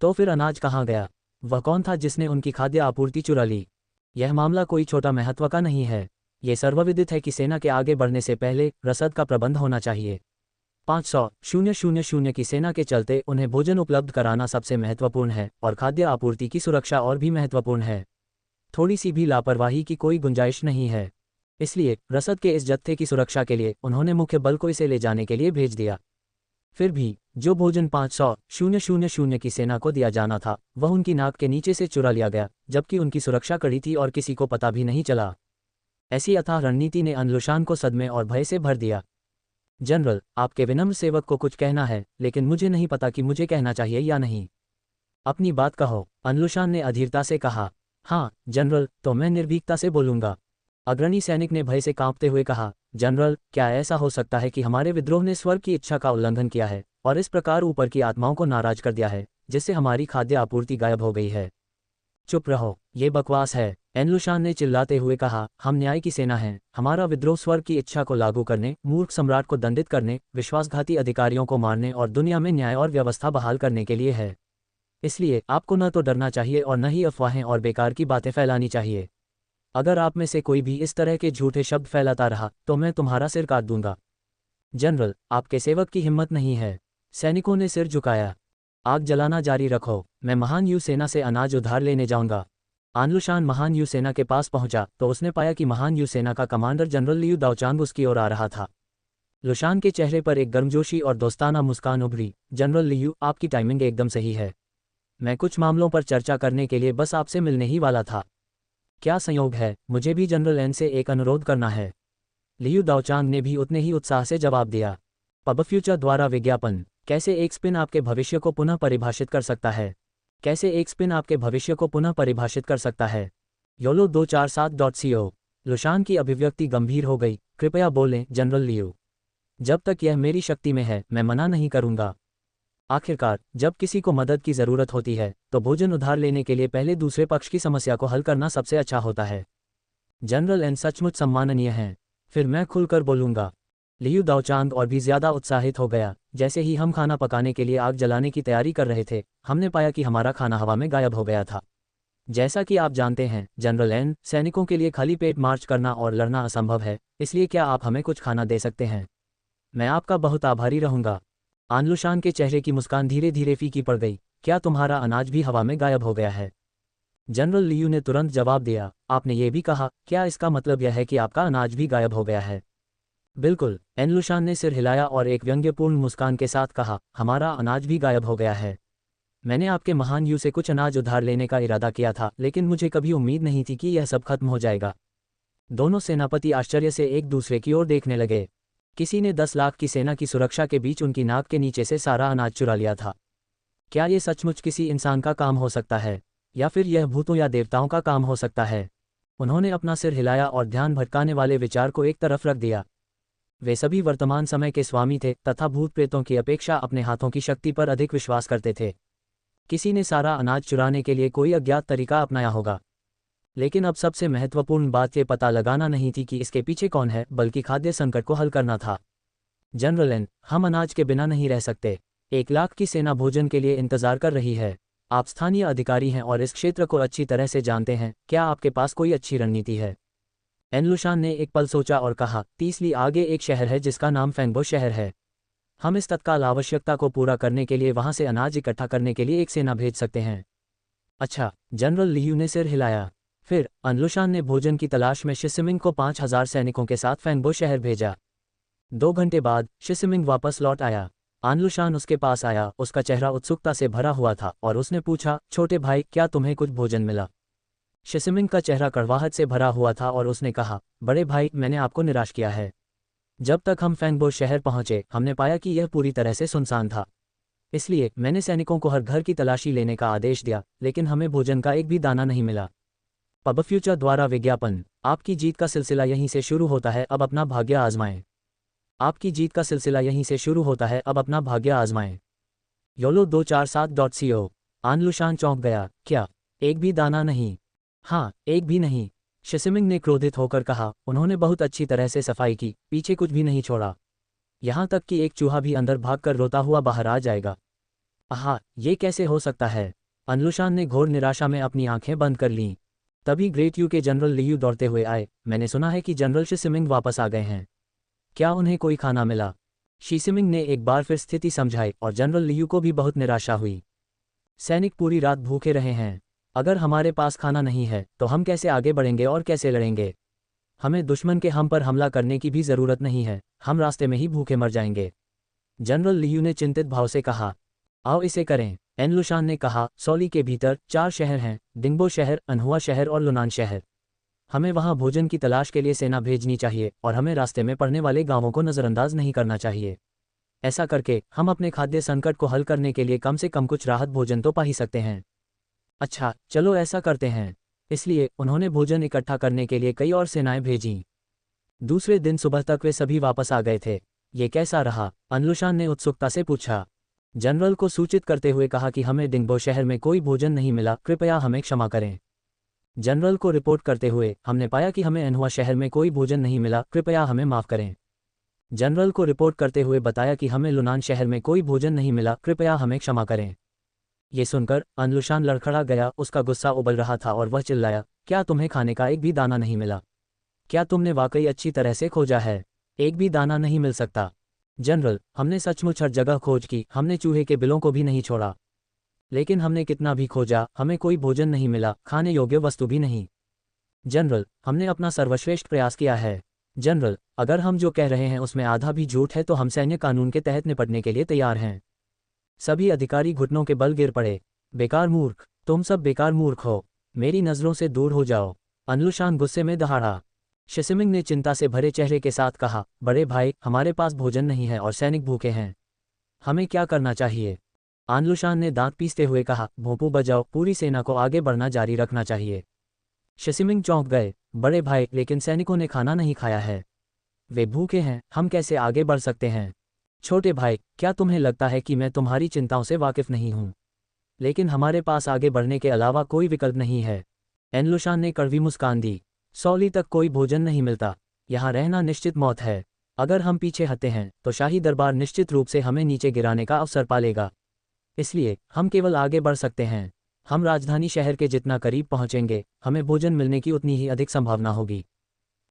तो फिर अनाज कहाँ गया? वह कौन था जिसने उनकी खाद्य आपूर्ति चुरा ली? यह मामला कोई छोटा महत्व का नहीं है। ये सर्वविदित है कि सेना के आगे बढ़ने से पहले रसद का प्रबंध होना चाहिए। 500,000 की सेना के चलते उन्हें भोजन उपलब्ध कराना सबसे महत्वपूर्ण है, और खाद्य आपूर्ति की सुरक्षा और भी महत्वपूर्ण है। थोड़ी सी भी लापरवाही की कोई गुंजाइश नहीं है। इसलिए रसद के इस जत्थे की सुरक्षा के लिए उन्होंने मुख्य बल को इसे ले जाने के लिए भेज दिया। फिर भी जो भोजन 500,000 की सेना को दिया जाना था, वह उनकी नाक के नीचे से चुरा लिया गया, जबकि उनकी सुरक्षा कड़ी थी और किसी को पता भी नहीं चला। ऐसी अथाह रणनीति ने आनलुशान को सदमे और भय से भर दिया। जनरल, आपके विनम्र सेवक को कुछ कहना है, लेकिन मुझे नहीं पता कि मुझे कहना चाहिए या नहीं। अपनी बात कहो, आनलुशान ने अधीरता से कहा। हाँ जनरल, तो मैं निर्भीकता से बोलूंगा। अग्रणी सैनिक ने भय से कांपते हुए कहा। जनरल, क्या ऐसा हो सकता है कि हमारे विद्रोह ने स्वर्ग की इच्छा का उल्लंघन किया है और इस प्रकार ऊपर की आत्माओं को नाराज कर दिया है, जिससे हमारी खाद्य आपूर्ति गायब हो गई है? चुप रहो, ये बकवास है, एनलुशान ने चिल्लाते हुए कहा। हम न्याय की सेना हैं। हमारा विद्रोह स्वर्ग की इच्छा को लागू करने, मूर्ख सम्राट को दंडित करने, विश्वासघाती अधिकारियों को मारने और दुनिया में न्याय और व्यवस्था बहाल करने के लिए है। इसलिए आपको न तो डरना चाहिए और न ही अफवाहें और बेकार की बातें फैलानी चाहिए। अगर आप में से कोई भी इस तरह के झूठे शब्द फैलाता रहा तो मैं तुम्हारा सिर काट दूंगा। जनरल, आपके सेवक की हिम्मत नहीं है। सैनिकों ने सिर झुकाया। आग जलाना जारी रखो, मैं महान यू सेना से अनाज उधार लेने जाऊंगा। आनलुशान महान यू सेना के पास पहुंचा तो उसने पाया कि महान यू सेना का कमांडर जनरल लियू दाओचांग उसकी ओर आ रहा था। लुशान के चेहरे पर एक गर्मजोशी और दोस्ताना मुस्कान उभरी। जनरल लियू, आपकी टाइमिंग एकदम सही है। मैं कुछ मामलों पर चर्चा करने के लिए बस आपसे मिलने ही वाला था। क्या संयोग है, मुझे भी जनरल एन से एक अनुरोध करना है। लियू दाओचांग ने भी उतने ही उत्साह से जवाब दिया। पब फ्यूचर द्वारा विज्ञापन। कैसे एक स्पिन आपके भविष्य को पुनः परिभाषित कर सकता है? कैसे एक स्पिन आपके भविष्य को पुनः परिभाषित कर सकता है? YOLO 247.co। लुशान की अभिव्यक्ति गंभीर हो गई। कृपया बोलें जनरल लियू। जब तक यह मेरी शक्ति में है, मैं मना नहीं करूंगा। आखिरकार जब किसी को मदद की ज़रूरत होती है तो भोजन उधार लेने के लिए पहले दूसरे पक्ष की समस्या को हल करना सबसे अच्छा होता है। जनरल एन सचमुच सम्माननीय हैं। फिर मैं खुलकर बोलूंगा। लियू दाओचांग और भी ज़्यादा उत्साहित हो गया। जैसे ही हम खाना पकाने के लिए आग जलाने की तैयारी कर रहे थे, हमने पाया कि हमारा खाना हवा में गायब हो गया था। जैसा कि आप जानते हैं जनरल एन, सैनिकों के लिए खाली पेट मार्च करना और लड़ना असंभव है, इसलिए क्या आप हमें कुछ खाना दे सकते हैं? मैं आपका बहुत आभारी रहूंगा। आनलुशान के चेहरे की मुस्कान धीरे धीरे फीकी पड़ गई। क्या तुम्हारा अनाज भी हवा में गायब हो गया है? जनरल लियू ने तुरंत जवाब दिया। आपने ये भी कहा, क्या इसका मतलब यह है कि आपका अनाज भी गायब हो गया है? बिल्कुल, एनलुशान ने सिर हिलाया और एक व्यंग्यपूर्ण मुस्कान के साथ कहा, हमारा अनाज भी गायब हो गया है। मैंने आपके महान यू से कुछ अनाज उधार लेने का इरादा किया था, लेकिन मुझे कभी उम्मीद नहीं थी कि यह सब खत्म हो जाएगा। दोनों सेनापति आश्चर्य से एक दूसरे की ओर देखने लगे। किसी ने 10 लाख की सेना की सुरक्षा के बीच उनकी नाक के नीचे से सारा अनाज चुरा लिया था। क्या ये सचमुच किसी इंसान का काम हो सकता है, या फिर यह भूतों या देवताओं का काम हो सकता है? उन्होंने अपना सिर हिलाया और ध्यान भटकाने वाले विचार को एक तरफ रख दिया। वे सभी वर्तमान समय के स्वामी थे तथा भूत प्रेतों की अपेक्षा अपने हाथों की शक्ति पर अधिक विश्वास करते थे। किसी ने सारा अनाज चुराने के लिए कोई अज्ञात तरीका अपनाया होगा। लेकिन अब सबसे महत्वपूर्ण बात ये पता लगाना नहीं थी कि इसके पीछे कौन है, बल्कि खाद्य संकट को हल करना था। जनरल एन, हम अनाज के बिना नहीं रह सकते। 1 लाख की सेना भोजन के लिए इंतजार कर रही है। आप स्थानीय अधिकारी हैं और इस क्षेत्र को अच्छी तरह से जानते हैं। क्या आपके पास कोई अच्छी रणनीति है? एनलुशान ने एक पल सोचा और कहा, 30 ली आगे एक शहर है जिसका नाम फेंगबो शहर है। हम इस तत्काल आवश्यकता को पूरा करने के लिए वहां से अनाज इकट्ठा करने के लिए एक सेना भेज सकते हैं। अच्छा, जनरल लियू ने सिर हिलाया। फिर अनलुशान ने भोजन की तलाश में शिसिमिंग को 5000 सैनिकों के साथ फेंगबो शहर भेजा। 2 घंटे बाद शिसिमिंग वापस लौट आया। आनलुशान उसके पास आया। उसका चेहरा उत्सुकता से भरा हुआ था और उसने पूछा, छोटे भाई, क्या तुम्हें कुछ भोजन मिला? शिसिमिंग का चेहरा कड़वाहट से भरा हुआ था और उसने कहा, बड़े भाई, मैंने आपको निराश किया है। जब तक हम फैंगबो शहर पहुंचे, हमने पाया कि यह पूरी तरह से सुनसान था। इसलिए मैंने सैनिकों को हर घर की तलाशी लेने का आदेश दिया, लेकिन हमें भोजन का एक भी दाना नहीं मिला। पब फ्यूचर द्वारा विज्ञापन। आपकी जीत का सिलसिला यहीं से शुरू होता है, अब अपना भाग्य आजमाएं। आपकी जीत का सिलसिला यहीं से शुरू होता है, अब अपना भाग्य आजमाएं। YOLO247.co। आनलुशान चौंक गया। क्या एक भी दाना नहीं? हाँ, एक भी नहीं। शिसिमिंग ने क्रोधित होकर कहा, उन्होंने बहुत अच्छी तरह से सफाई की, पीछे कुछ भी नहीं छोड़ा। यहाँ तक कि एक चूहा भी अंदर भागकर रोता हुआ बाहर आ जाएगा। आहा, ये कैसे हो सकता है? अनलुशान ने घोर निराशा में अपनी आंखें बंद कर लीं। तभी ग्रेट यू के जनरल लियू दौड़ते हुए आए। मैंने सुना है कि जनरल शिसिमिंग वापस आ गए हैं। क्या उन्हें कोई खाना मिला? शिसिमिंग ने एक बार फिर स्थिति समझाई और जनरल लियू को भी बहुत निराशा हुई। सैनिक पूरी रात भूखे रहे हैं। अगर हमारे पास खाना नहीं है तो हम कैसे आगे बढ़ेंगे और कैसे लड़ेंगे? हमें दुश्मन के हम पर हमला करने की भी जरूरत नहीं है, हम रास्ते में ही भूखे मर जाएंगे। जनरल लियू ने चिंतित भाव से कहा, आओ इसे करें। एनलुशान ने कहा, सौली के भीतर 4 शहर हैं, डिंगबो शहर, अनहुआ शहर और लुनान शहर। हमें वहां भोजन की तलाश के लिए सेना भेजनी चाहिए और हमें रास्ते में पड़ने वाले गांवों को नज़रअंदाज नहीं करना चाहिए। ऐसा करके हम अपने खाद्य संकट को हल करने के लिए कम से कम कुछ राहत भोजन तो पा ही सकते हैं। अच्छा, चलो ऐसा करते हैं। इसलिए उन्होंने भोजन इकट्ठा करने के लिए कई और सेनाएं भेजीं। दूसरे दिन सुबह तक वे सभी वापस आ गए थे। ये कैसा रहा? अनलुशान ने उत्सुकता से पूछा। जनरल को सूचित करते हुए कहा कि हमें डिंगबो शहर में कोई भोजन नहीं मिला, कृपया हमें क्षमा करें। जनरल को रिपोर्ट करते हुए, हमने पाया कि हमें अनहुआ शहर में कोई भोजन नहीं मिला, कृपया हमें माफ़ करें। जनरल को रिपोर्ट करते हुए बताया कि हमें लुनान शहर में कोई भोजन नहीं मिला, कृपया हमें क्षमा करें। ये सुनकर अनलुशान लड़खड़ा गया, उसका गुस्सा उबल रहा था और वह चिल्लाया, क्या तुम्हें खाने का एक भी दाना नहीं मिला? क्या तुमने वाकई अच्छी तरह से खोजा है? एक भी दाना नहीं मिल सकता। जनरल, हमने सचमुच हर जगह खोज की, हमने चूहे के बिलों को भी नहीं छोड़ा। लेकिन हमने कितना भी खोजा, हमें कोई भोजन नहीं मिला, खाने योग्य वस्तु भी नहीं। जनरल, हमने अपना सर्वश्रेष्ठ प्रयास किया है। जनरल, अगर हम जो कह रहे हैं उसमें आधा भी झूठ है तो हम सैन्य कानून के तहत निपटने के लिए तैयार हैं। सभी अधिकारी घुटनों के बल गिर पड़े। बेकार मूर्ख, तुम सब बेकार मूर्ख हो, मेरी नज़रों से दूर हो जाओ। अनलुशान गुस्से में दहाड़ा। शिसिमिंग ने चिंता से भरे चेहरे के साथ कहा, बड़े भाई, हमारे पास भोजन नहीं है और सैनिक भूखे हैं। हमें क्या करना चाहिए? आनलुशान ने दांत पीसते हुए कहा, भोंपू बजाओ, पूरी सेना को आगे बढ़ना जारी रखना चाहिए। शिसिमिंग चौंक गए। बड़े भाई, लेकिन सैनिकों ने खाना नहीं खाया है, वे भूखे हैं, हम कैसे आगे बढ़ सकते हैं? छोटे भाई, क्या तुम्हें लगता है कि मैं तुम्हारी चिंताओं से वाकिफ नहीं हूं? लेकिन हमारे पास आगे बढ़ने के अलावा कोई विकल्प नहीं है। एनलुशान ने कड़वी मुस्कान दी। सौली तक कोई भोजन नहीं मिलता, यहाँ रहना निश्चित मौत है। अगर हम पीछे हटते हैं तो शाही दरबार निश्चित रूप से हमें नीचे गिराने का अवसर पालेगा। इसलिए हम केवल आगे बढ़ सकते हैं। हम राजधानी शहर के जितना करीब पहुंचेंगे, हमें भोजन मिलने की उतनी ही अधिक संभावना होगी।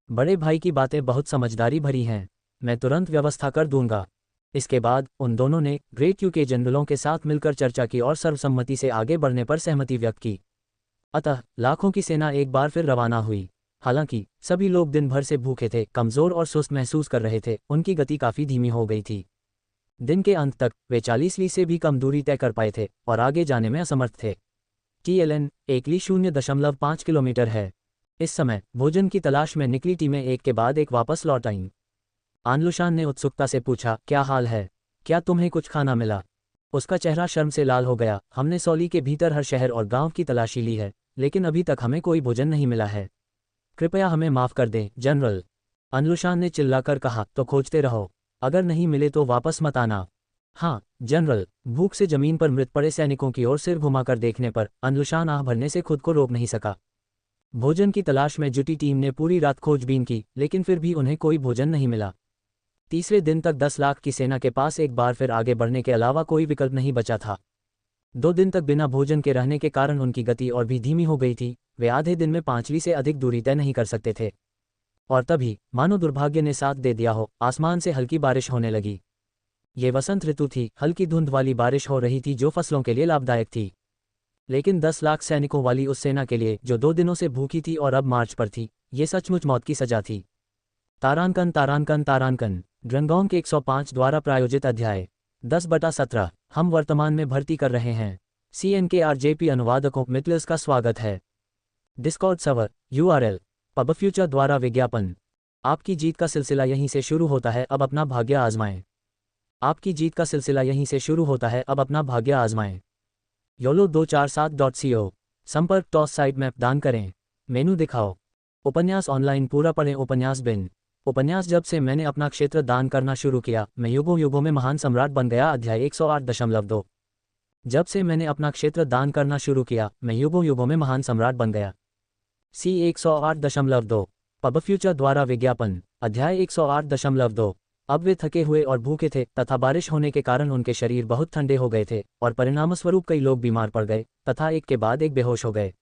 बड़े भाई की बातें बहुत समझदारी भरी हैं, मैं तुरंत व्यवस्था कर दूंगा। इसके बाद उन दोनों ने ग्रेट यू के जनरलों के साथ मिलकर चर्चा की और सर्वसम्मति से आगे बढ़ने पर सहमति व्यक्त की। अतः लाखों की सेना एक बार फिर रवाना हुई। हालांकि सभी लोग दिन भर से भूखे थे, कमज़ोर और सुस्त महसूस कर रहे थे, उनकी गति काफ़ी धीमी हो गई थी। दिन के अंत तक वे 40 ली से भी कम दूरी तय कर पाए थे और आगे जाने में असमर्थ थे। TLN 1 ली 0.5 किलोमीटर है। इस समय भोजन की तलाश में निकली टीमें एक के बाद एक वापस लौट आईं। आनलुशान ने उत्सुकता से पूछा, क्या हाल है? क्या तुम्हें कुछ खाना मिला? उसका चेहरा शर्म से लाल हो गया। हमने सौली के भीतर हर शहर और गांव की तलाशी ली है, लेकिन अभी तक हमें कोई भोजन नहीं मिला है। कृपया हमें माफ़ कर दें, जनरल। अनलुशान ने चिल्लाकर कहा, तो खोजते रहो, अगर नहीं मिले तो वापस मत आना। हाँ, जनरल। भूख से जमीन पर मृत पड़े सैनिकों की ओर सिर घुमाकर देखने पर अनलुशान आह भरने से खुद को रोक नहीं सका। भोजन की तलाश में जुटी टीम ने पूरी रात खोजबीन की, लेकिन फिर भी उन्हें कोई भोजन नहीं मिला। तीसरे दिन तक 10 लाख की सेना के पास एक बार फिर आगे बढ़ने के अलावा कोई विकल्प नहीं बचा था। 2 दिन तक बिना भोजन के रहने के कारण उनकी गति और भी धीमी हो गई थी। वे आधे दिन में 5 ली से अधिक दूरी तय नहीं कर सकते थे। और तभी मानो दुर्भाग्य ने साथ दे दिया हो, आसमान से हल्की बारिश होने लगी। ये वसंत ऋतु थी, हल्की धुंध वाली बारिश हो रही थी जो फसलों के लिए लाभदायक थी। लेकिन 10 लाख सैनिकों वाली उस सेना के लिए जो 2 दिनों से भूखी थी और अब मार्च पर थी, ये सचमुच मौत की सजा थी। तारांकन तारांकन तारांकन ड्रंगोंग के 105 द्वारा प्रायोजित अध्याय 10/17 हम वर्तमान में भर्ती कर रहे हैं। CNKRJP अनुवादकों मितलस का स्वागत है। Discord server URL pub future द्वारा विज्ञापन। आपकी जीत का सिलसिला यहीं से शुरू होता है, अब अपना भाग्य आजमाएं। आपकी जीत का सिलसिला यहीं से शुरू होता है, अब अपना भाग्य आजमाएं। YOLO247.co संपर्क टॉस साइट मैप दान करें। मेनू दिखाओ। उपन्यास ऑनलाइन पूरा पढ़ें। उपन्यास बिन उपन्यास जब से मैंने अपना क्षेत्र दान करना शुरू किया, मैं युगों युगों में महान सम्राट बन गया। अध्याय 108.2। जब से मैंने अपना क्षेत्र दान करना शुरू किया, मैं युगों युगों में महान सम्राट बन गया। C 108.2 पब फ्यूचर द्वारा विज्ञापन। अध्याय 108.2। अब वे थके हुए और भूखे थे तथा बारिश होने के कारण उनके शरीर बहुत ठंडे हो गए थे और परिणामस्वरूप कई लोग बीमार पड़ गए तथा एक के बाद एक बेहोश हो गए।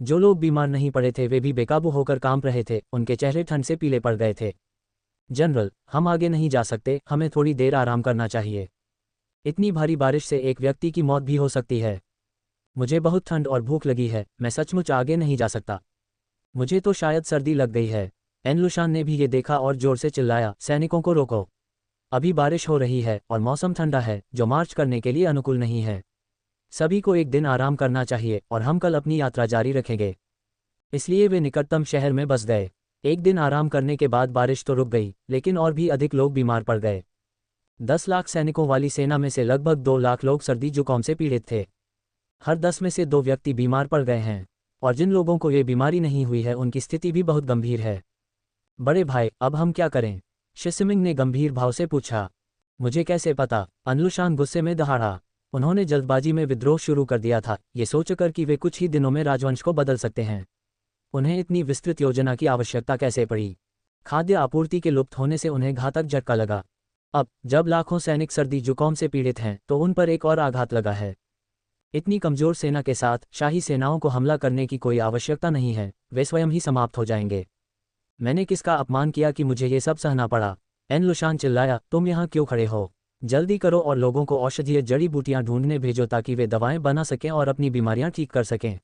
जो लोग बीमार नहीं पड़े थे वे भी बेकाबू होकर कांप रहे थे, उनके चेहरे ठंड से पीले पड़ गए थे। जनरल, हम आगे नहीं जा सकते, हमें थोड़ी देर आराम करना चाहिए। इतनी भारी बारिश से एक व्यक्ति की मौत भी हो सकती है। मुझे बहुत ठंड और भूख लगी है, मैं सचमुच आगे नहीं जा सकता। मुझे तो शायद सर्दी लग गई है। एन लुशान ने भी ये देखा और जोर से चिल्लाया, सैनिकों को रोको। अभी बारिश हो रही है और मौसम ठंडा है, जो मार्च करने के लिए अनुकूल नहीं है। सभी को एक दिन आराम करना चाहिए और हम कल अपनी यात्रा जारी रखेंगे। इसलिए वे निकटतम शहर में बस गए। एक दिन आराम करने के बाद बारिश तो रुक गई, लेकिन और भी अधिक लोग बीमार पड़ गए। 10 लाख सैनिकों वाली सेना में से लगभग 2 लाख लोग सर्दी जुकाम से पीड़ित थे। हर 10 में से 2 व्यक्ति बीमार पड़ गए हैं, और जिन लोगों को ये बीमारी नहीं हुई है उनकी स्थिति भी बहुत गंभीर है। बड़े भाई, अब हम क्या करें? शिसिमिंग ने गंभीर भाव से पूछा। मुझे कैसे पता? अनलुशान गुस्से में दहाड़ा। उन्होंने जल्दबाजी में विद्रोह शुरू कर दिया था, ये सोचकर कि वे कुछ ही दिनों में राजवंश को बदल सकते हैं। उन्हें इतनी विस्तृत योजना की आवश्यकता कैसे पड़ी? खाद्य आपूर्ति के लुप्त होने से उन्हें घातक झटका लगा। अब जब लाखों सैनिक सर्दी जुकाम से पीड़ित हैं तो उन पर एक और आघात लगा है। इतनी कमजोर सेना के साथ शाही सेनाओं को हमला करने की कोई आवश्यकता नहीं है, वे स्वयं ही समाप्त हो जाएंगे। मैंने किसका अपमान किया कि मुझे ये सब सहना पड़ा? एन लुशान चिल्लाया, तुम यहाँ क्यों खड़े हो? जल्दी करो और लोगों को औषधीय जड़ी बूटियां ढूंढने भेजो ताकि वे दवाएं बना सकें और अपनी बीमारियां ठीक कर सकें।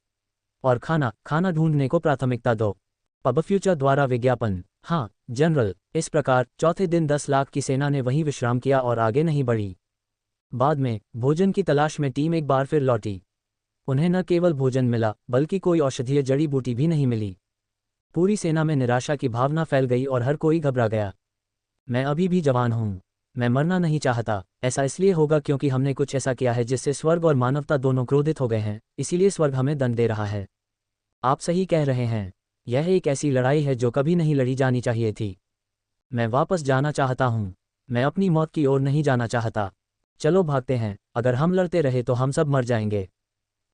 और खाना ढूंढने को प्राथमिकता दो। पब फ्यूचर द्वारा विज्ञापन। हाँ जनरल। इस प्रकार चौथे दिन 10 लाख की सेना ने वहीं विश्राम किया और आगे नहीं बढ़ी। बाद में भोजन की तलाश में टीम एक बार फिर लौटी। उन्हें न केवल भोजन मिला बल्कि कोई औषधीय जड़ी बूटी भी नहीं मिली। पूरी सेना में निराशा की भावना फैल गई और हर कोई घबरा गया। मैं अभी भी जवान हूँ, मैं मरना नहीं चाहता। ऐसा इसलिए होगा क्योंकि हमने कुछ ऐसा किया है जिससे स्वर्ग और मानवता दोनों क्रोधित हो गए हैं, इसीलिए स्वर्ग हमें दंड दे रहा है। आप सही कह रहे हैं, यह एक ऐसी लड़ाई है जो कभी नहीं लड़ी जानी चाहिए थी। मैं वापस जाना चाहता हूँ, मैं अपनी मौत की ओर नहीं जाना चाहता। चलो भागते हैं, अगर हम लड़ते रहे तो हम सब मर जाएंगे।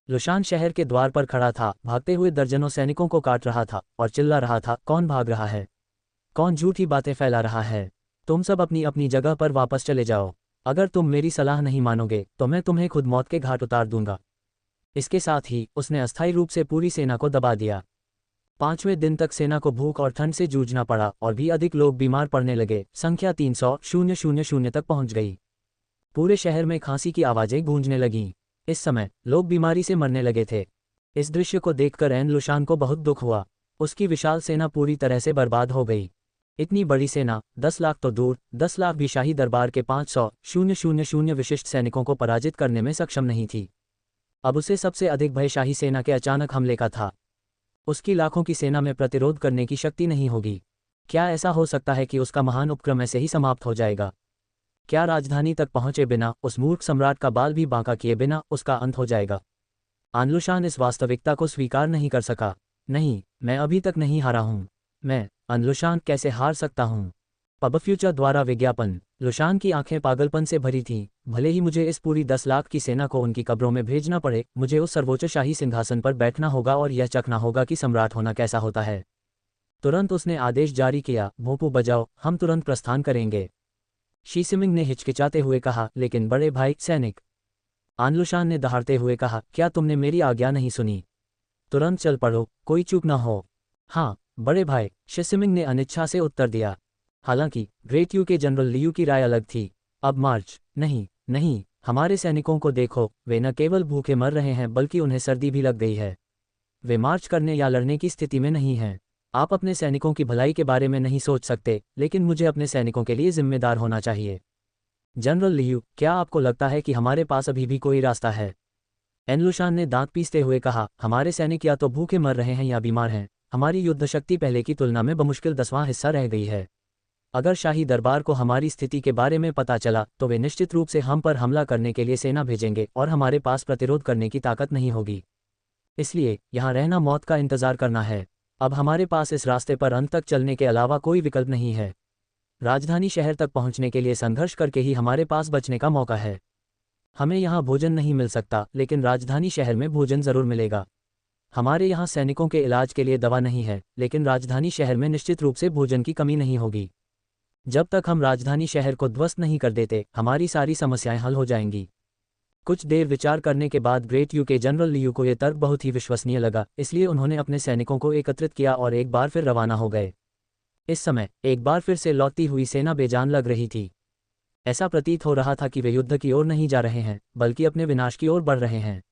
लुशान शहर के द्वार पर खड़ा था, भागते हुए दर्जनों सैनिकों को काट रहा था और चिल्ला रहा था, कौन भाग रहा है? कौन झूठी बातें फैला रहा है? तुम सब अपनी अपनी जगह पर वापस चले जाओ। अगर तुम मेरी सलाह नहीं मानोगे तो मैं तुम्हें खुद मौत के घाट उतार दूंगा। इसके साथ ही उसने अस्थायी रूप से पूरी सेना को दबा दिया। 5वें दिन तक सेना को भूख और ठंड से जूझना पड़ा और भी अधिक लोग बीमार पड़ने लगे। संख्या 300,000 तक पहुंच गई। पूरे शहर में खांसी की आवाजें गूंजने लगीं। इस समय लोग बीमारी से मरने लगे थे। इस दृश्य को देखकर एन लुशान को बहुत दुख हुआ। उसकी विशाल सेना पूरी तरह से बर्बाद हो गई। इतनी बड़ी सेना, 10 लाख तो दूर, 10 लाख भी शाही दरबार के 500,000 विशिष्ट सैनिकों को पराजित करने में सक्षम नहीं थी। अब उसे सबसे अधिक भय शाही सेना के अचानक हमले का था। उसकी लाखों की सेना में प्रतिरोध करने की शक्ति नहीं होगी। क्या ऐसा हो सकता है कि उसका महान उपक्रम ऐसे ही समाप्त हो जाएगा? क्या राजधानी तक पहुंचे बिना, उस मूर्ख सम्राट का बाल भी बांका किए बिना उसका अंत हो जाएगा? अनलुशान इस वास्तविकता को स्वीकार नहीं कर सका। नहीं, मैं अभी तक नहीं हारा हूं। मैं अनलुशान कैसे हार सकता हूं? पब फ्यूचर द्वारा विज्ञापन। लुशान की आंखें पागलपन से भरी थीं। भले ही मुझे इस पूरी 10 लाख की सेना को उनकी कब्रों में भेजना पड़े, मुझे उस सर्वोच्च शाही सिंहासन पर बैठना होगा और यह चखना होगा कि सम्राट होना कैसा होता है। तुरंत उसने आदेश जारी किया, भोंपू बजाओ, हम तुरंत प्रस्थान करेंगे। शीसिमिंग ने हिचकिचाते हुए कहा, लेकिन बड़े भाई सैनिक। आनलुशान ने दहाड़ते हुए कहा, क्या तुमने मेरी आज्ञा नहीं सुनी? तुरंत चल पड़ो, कोई चूक ना हो। हाँ बड़े भाई, शिसिमिंग ने अनिच्छा से उत्तर दिया। हालांकि ग्रेट यू के जनरल लियू की राय अलग थी। अब मार्च नहीं, नहीं, हमारे सैनिकों को देखो, वे न केवल भूखे मर रहे हैं बल्कि उन्हें सर्दी भी लग गई है। वे मार्च करने या लड़ने की स्थिति में नहीं हैं। आप अपने सैनिकों की भलाई के बारे में नहीं सोच सकते, लेकिन मुझे अपने सैनिकों के लिए जिम्मेदार होना चाहिए। जनरल लियू, क्या आपको लगता है कि हमारे पास अभी भी कोई रास्ता है? एनलुशान ने दांत पीसते हुए कहा, हमारे सैनिक या तो भूखे मर रहे हैं या बीमार हैं। हमारी युद्ध शक्ति पहले की तुलना में बमुश्किल 10वां हिस्सा रह गई है। अगर शाही दरबार को हमारी स्थिति के बारे में पता चला तो वे निश्चित रूप से हम पर हमला करने के लिए सेना भेजेंगे और हमारे पास प्रतिरोध करने की ताकत नहीं होगी। इसलिए यहाँ रहना मौत का इंतजार करना है। अब हमारे पास इस रास्ते पर अंत तक चलने के अलावा कोई विकल्प नहीं है। राजधानी शहर तक पहुंचने के लिए संघर्ष करके ही हमारे पास बचने का मौका है। हमें यहाँ भोजन नहीं मिल सकता, लेकिन राजधानी शहर में भोजन जरूर मिलेगा। हमारे यहाँ सैनिकों के इलाज के लिए दवा नहीं है, लेकिन राजधानी शहर में निश्चित रूप से भोजन की कमी नहीं होगी। जब तक हम राजधानी शहर को ध्वस्त नहीं कर देते, हमारी सारी समस्याएं हल हो जाएंगी। कुछ देर विचार करने के बाद ग्रेट यू के जनरल लियू को यह तर्क बहुत ही विश्वसनीय लगा, इसलिए उन्होंने अपने सैनिकों को एकत्रित किया और एक बार फिर रवाना हो गए। इस समय एक बार फिर से लौटती हुई सेना बेजान लग रही थी। ऐसा प्रतीत हो रहा था कि वे युद्ध की ओर नहीं जा रहे हैं, बल्कि अपने विनाश की ओर बढ़ रहे हैं।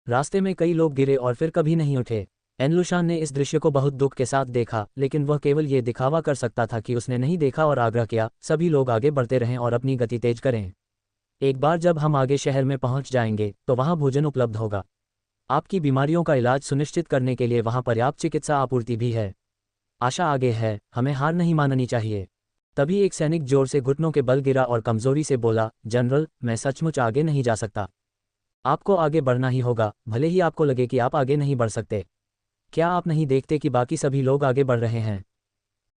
रास्ते में कई लोग गिरे और फिर कभी नहीं उठे। एनलुशान ने इस दृश्य को बहुत दुख के साथ देखा, लेकिन वह केवल ये दिखावा कर सकता था कि उसने नहीं देखा और आग्रह किया, सभी लोग आगे बढ़ते रहें और अपनी गति तेज करें। एक बार जब हम आगे शहर में पहुंच जाएंगे तो वहां भोजन उपलब्ध होगा। आपकी बीमारियों का इलाज सुनिश्चित करने के लिए वहां पर्याप्त चिकित्सा आपूर्ति भी है। आशा आगे है, हमें हार नहीं माननी चाहिए। तभी एक सैनिक जोर से घुटनों के बल गिरा और कमजोरी से बोला, जनरल, मैं सचमुच आगे नहीं जा सकता। आपको आगे बढ़ना ही होगा, भले ही आपको लगे कि आप आगे नहीं बढ़ सकते। क्या आप नहीं देखते कि बाकी सभी लोग आगे बढ़ रहे हैं?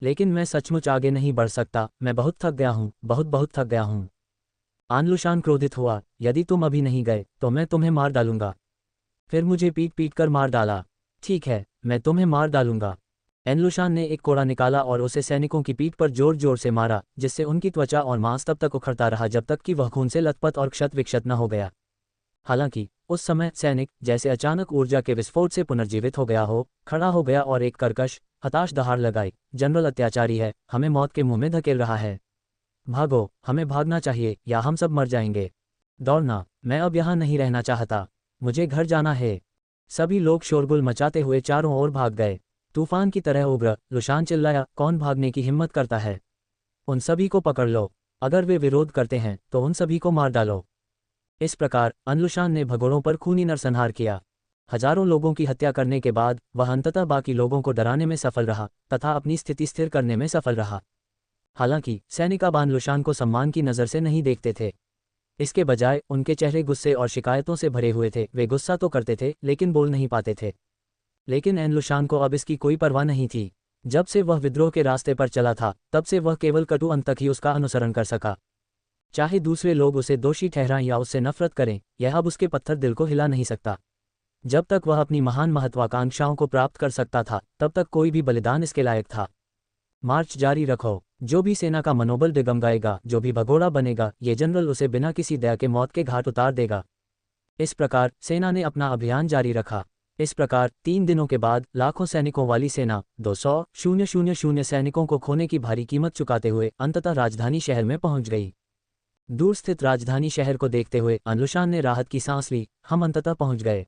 लेकिन मैं सचमुच आगे नहीं बढ़ सकता, मैं बहुत थक गया हूँ, बहुत बहुत थक गया हूँ। आनलुशान क्रोधित हुआ, यदि तुम अभी नहीं गए तो मैं तुम्हें मार डालूंगा। फिर मुझे पीट पीट कर मार डाला। ठीक है, मैं तुम्हें मार डालूंगा। एनलुशान ने एक कोड़ा निकाला और उसे सैनिकों की पीठ पर जोर जोर से मारा, जिससे उनकी त्वचा और मांस तब तक उखड़ता रहा जब तक कि वह खून से लथपथ और क्षत विक्षत न हो गया। हालांकि उस समय सैनिक जैसे अचानक ऊर्जा के विस्फोट से पुनर्जीवित हो गया हो, खड़ा हो गया और एक कर्कश, हताश दहाड़ लगाई, जनरल अत्याचारी है, हमें मौत के मुंह में धकेल रहा है। भागो, हमें भागना चाहिए या हम सब मर जाएंगे। दौड़ना, मैं अब यहाँ नहीं रहना चाहता, मुझे घर जाना है। सभी लोग शोरगुल मचाते हुए चारों ओर भाग गए। तूफान की तरह उग्र, लुशान चिल्लाया, कौन भागने की हिम्मत करता है? उन सभी को पकड़ लो। अगर वे विरोध करते हैं तो उन सभी को मार डालो। इस प्रकार अनलुशान ने भगोड़ों पर खूनी नरसंहार किया। हजारों लोगों की हत्या करने के बाद वह अंततः बाकी लोगों को डराने में सफल रहा तथा अपनी स्थिति स्थिर करने में सफल रहा। हालांकि सैनिक अब अनलुशान को सम्मान की नज़र से नहीं देखते थे। इसके बजाय उनके चेहरे गुस्से और शिकायतों से भरे हुए थे। वे गुस्सा तो करते थे लेकिन बोल नहीं पाते थे। लेकिन एनलुशान को अब इसकी कोई परवाह नहीं थी। जब से वह विद्रोह के रास्ते पर चला था तब से वह केवल कटु अंत तक ही उसका अनुसरण कर सका। चाहे दूसरे लोग उसे दोषी ठहराएं या उससे नफरत करें, यह अब उसके पत्थर दिल को हिला नहीं सकता। जब तक वह अपनी महान महत्वाकांक्षाओं को प्राप्त कर सकता था तब तक कोई भी बलिदान इसके लायक था। मार्च जारी रखो। जो भी सेना का मनोबल डिगमगाएगा, जो भी भगोड़ा बनेगा, ये जनरल उसे बिना किसी दया के मौत के घाट उतार देगा। इस प्रकार सेना ने अपना अभियान जारी रखा। इस प्रकार 3 दिनों के बाद लाखों सैनिकों वाली सेना 200,000 सैनिकों को खोने की भारी कीमत चुकाते हुए अंततः राजधानी शहर में पहुंच गई। दूर स्थित राजधानी शहर को देखते हुए अनलुशान ने राहत की सांस ली, हम अंततः पहुंच गए।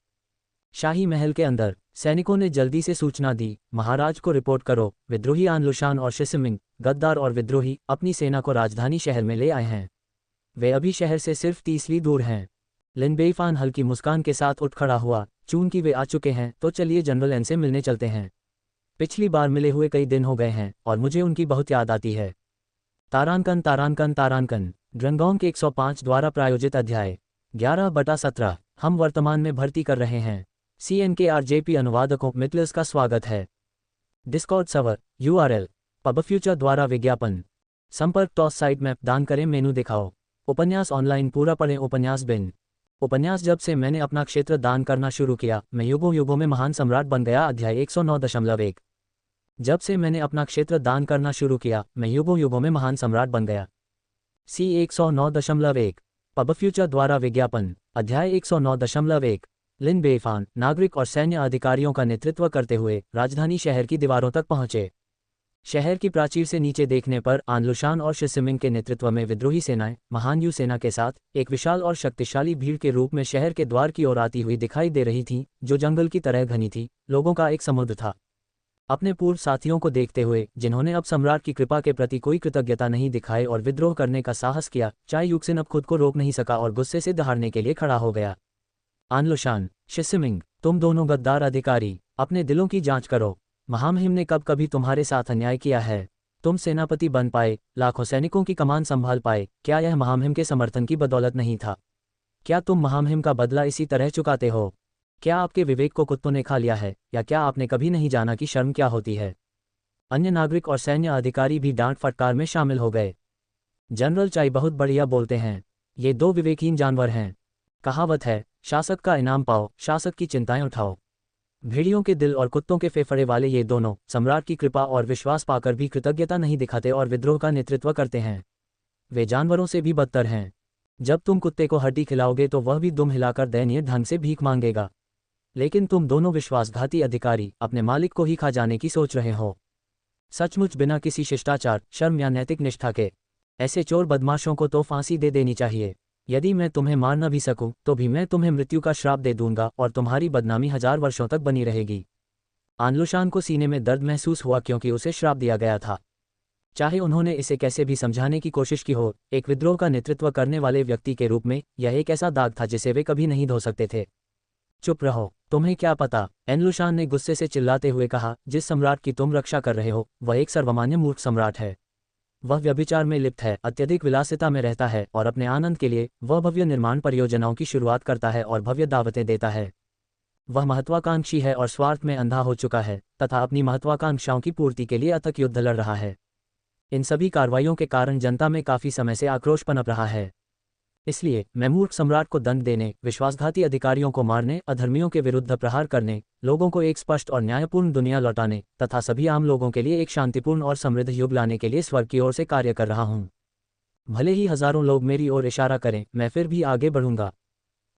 शाही महल के अंदर सैनिकों ने जल्दी से सूचना दी, महाराज को रिपोर्ट करो, विद्रोही आनलुशान और शिसिमिंग, गद्दार और विद्रोही, अपनी सेना को राजधानी शहर में ले आए हैं। वे अभी शहर से सिर्फ 30 ली दूर हैं। लिन बेईफान हल्की मुस्कान के साथ उठ खड़ा हुआ, चूंकि वे आ चुके हैं तो चलिए जनरल एन से मिलने चलते हैं। पिछली बार मिले हुए कई दिन हो गए हैं और मुझे उनकी बहुत याद आती है। तारानकन तारानकन तारानकन ड्रंगोंग के 105 द्वारा प्रायोजित अध्याय 11/17 हम वर्तमान में भर्ती कर रहे हैं। CNKRJP अनुवादकों मिटलर्स का स्वागत है। डिस्कॉर्ड सर्वर URL पबफ्यूचर द्वारा विज्ञापन संपर्क टॉस साइट मैप दान करें मेनू दिखाओ। उपन्यास ऑनलाइन पूरा पढ़ें। उपन्यास बिन उपन्यास जब से मैंने अपना क्षेत्र दान करना शुरू किया मैं युगों युगों में महान सम्राट बन गया। अध्याय 109.1 जब से मैंने अपना क्षेत्र दान करना शुरू किया मैं युगों युगों में महान सम्राट बन गया। C109.1 पबफ्यूचर द्वारा विज्ञापन अध्याय 109.1 लिन बेईफान नागरिक और सैन्य अधिकारियों का नेतृत्व करते हुए राजधानी शहर की दीवारों तक पहुंचे। शहर की प्राचीर से नीचे देखने पर आनलुशान और शिसिमिंग के नेतृत्व में विद्रोही सेनाएं महान यू सेना के साथ एक विशाल और शक्तिशाली भीड़ के रूप में शहर के द्वार की ओर आती हुई दिखाई दे रही थीं, जो जंगल की तरह घनी थी। लोगों का एक समुद्र था। अपने पूर्व साथियों को देखते हुए जिन्होंने अब सम्राट की कृपा के प्रति कोई कृतज्ञता नहीं दिखाई और विद्रोह करने का साहस किया, चाय युक्सिन अब खुद को रोक नहीं सका और गुस्से से दहाड़ने के लिए खड़ा हो गया। आनलुशान, शिसिमिंग, तुम दोनों गद्दार अधिकारी, अपने दिलों की जांच करो। महामहिम ने कब कभी तुम्हारे साथ अन्याय किया है? तुम सेनापति बन पाए, लाखों सैनिकों की कमान संभाल पाए, क्या यह महामहिम के समर्थन की बदौलत नहीं था? क्या तुम महामहिम का बदला इसी तरह चुकाते हो? क्या आपके विवेक को कुत्तों ने खा लिया है, या क्या आपने कभी नहीं जाना कि शर्म क्या होती है? अन्य नागरिक और सैन्य अधिकारी भी डांट फटकार में शामिल हो गए। जनरल चाई बहुत बढ़िया बोलते हैं। ये दो विवेकहीन जानवर हैं। कहावत है, शासक का इनाम पाओ, शासक की चिंताएं उठाओ। भेड़ियों के दिल और कुत्तों के फेफड़े वाले ये दोनों सम्राट की कृपा और विश्वास पाकर भी कृतज्ञता नहीं दिखाते और विद्रोह का नेतृत्व करते हैं। वे जानवरों से भी बदतर हैं। जब तुम कुत्ते को हड्डी खिलाओगे तो वह भी दुम हिलाकर दयनीय ढंग से भीख मांगेगा, लेकिन तुम दोनों विश्वासघाती अधिकारी अपने मालिक को ही खा जाने की सोच रहे हो। सचमुच बिना किसी शिष्टाचार, शर्म या नैतिक निष्ठा के ऐसे चोर बदमाशों को तो फांसी दे देनी चाहिए। यदि मैं तुम्हें मार न भी सकूं तो भी मैं तुम्हें मृत्यु का श्राप दे दूंगा और तुम्हारी बदनामी 1000 वर्षों तक बनी रहेगी। आनलुशान को सीने में दर्द महसूस हुआ क्योंकि उसे श्राप दिया गया था। चाहे उन्होंने इसे कैसे भी समझाने की कोशिश की हो, एक विद्रोह का नेतृत्व करने वाले व्यक्ति के रूप में यह एक ऐसा दाग था जिसे वे कभी नहीं धो सकते थे। चुप रहो, तुम्हें क्या पता, एनलुशान ने गुस्से से चिल्लाते हुए कहा। जिस सम्राट की तुम रक्षा कर रहे हो वह एक सर्वमान्य मूर्ख सम्राट है। वह व्यभिचार में लिप्त है, अत्यधिक विलासिता में रहता है और अपने आनंद के लिए वह भव्य निर्माण परियोजनाओं की शुरुआत करता है और भव्य दावतें देता है। वह महत्वाकांक्षी है और स्वार्थ में अंधा हो चुका है तथा अपनी महत्वाकांक्षाओं की पूर्ति के लिए अथक युद्ध लड़ रहा है। इन सभी कार्रवाइयों के कारण जनता में काफी समय से आक्रोश पनप रहा है। इसलिए मैं मूर्ख सम्राट को दंड देने, विश्वासघाती अधिकारियों को मारने, अधर्मियों के विरुद्ध प्रहार करने, लोगों को एक स्पष्ट और न्यायपूर्ण दुनिया लौटाने तथा सभी आम लोगों के लिए एक शांतिपूर्ण और समृद्ध युग लाने के लिए स्वर्ग की ओर से कार्य कर रहा हूँ। भले ही हजारों लोग मेरी ओर इशारा करें, मैं फिर भी आगे बढ़ूंगा।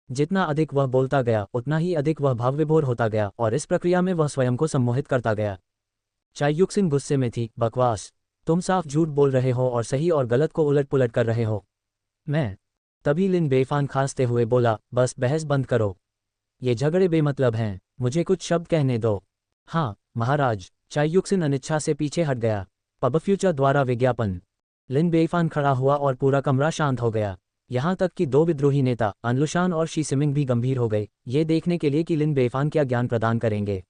जितना अधिक वह बोलता गया उतना ही अधिक वह भावविभोर होता गया और इस प्रक्रिया में वह स्वयं को सम्मोहित करता गया। चाई युक्सिन गुस्से में थी। बकवास, तुम साफ झूठ बोल रहे हो और सही और गलत को उलट पुलट कर रहे हो। मैं तभी लिन बेईफान खांसते हुए बोला, बस बहस बंद करो, ये झगड़े बेमतलब हैं, मुझे कुछ शब्द कहने दो। हाँ महाराज। चाई युक्सिन अनिच्छा से पीछे हट गया। पब फ्यूचर द्वारा विज्ञापन। लिन बेईफान खड़ा हुआ और पूरा कमरा शांत हो गया। यहाँ तक कि दो विद्रोही नेता आनलुशान और शिसिमिंग भी गंभीर हो गए, ये देखने के लिए कि लिन बेईफान क्या ज्ञान प्रदान करेंगे।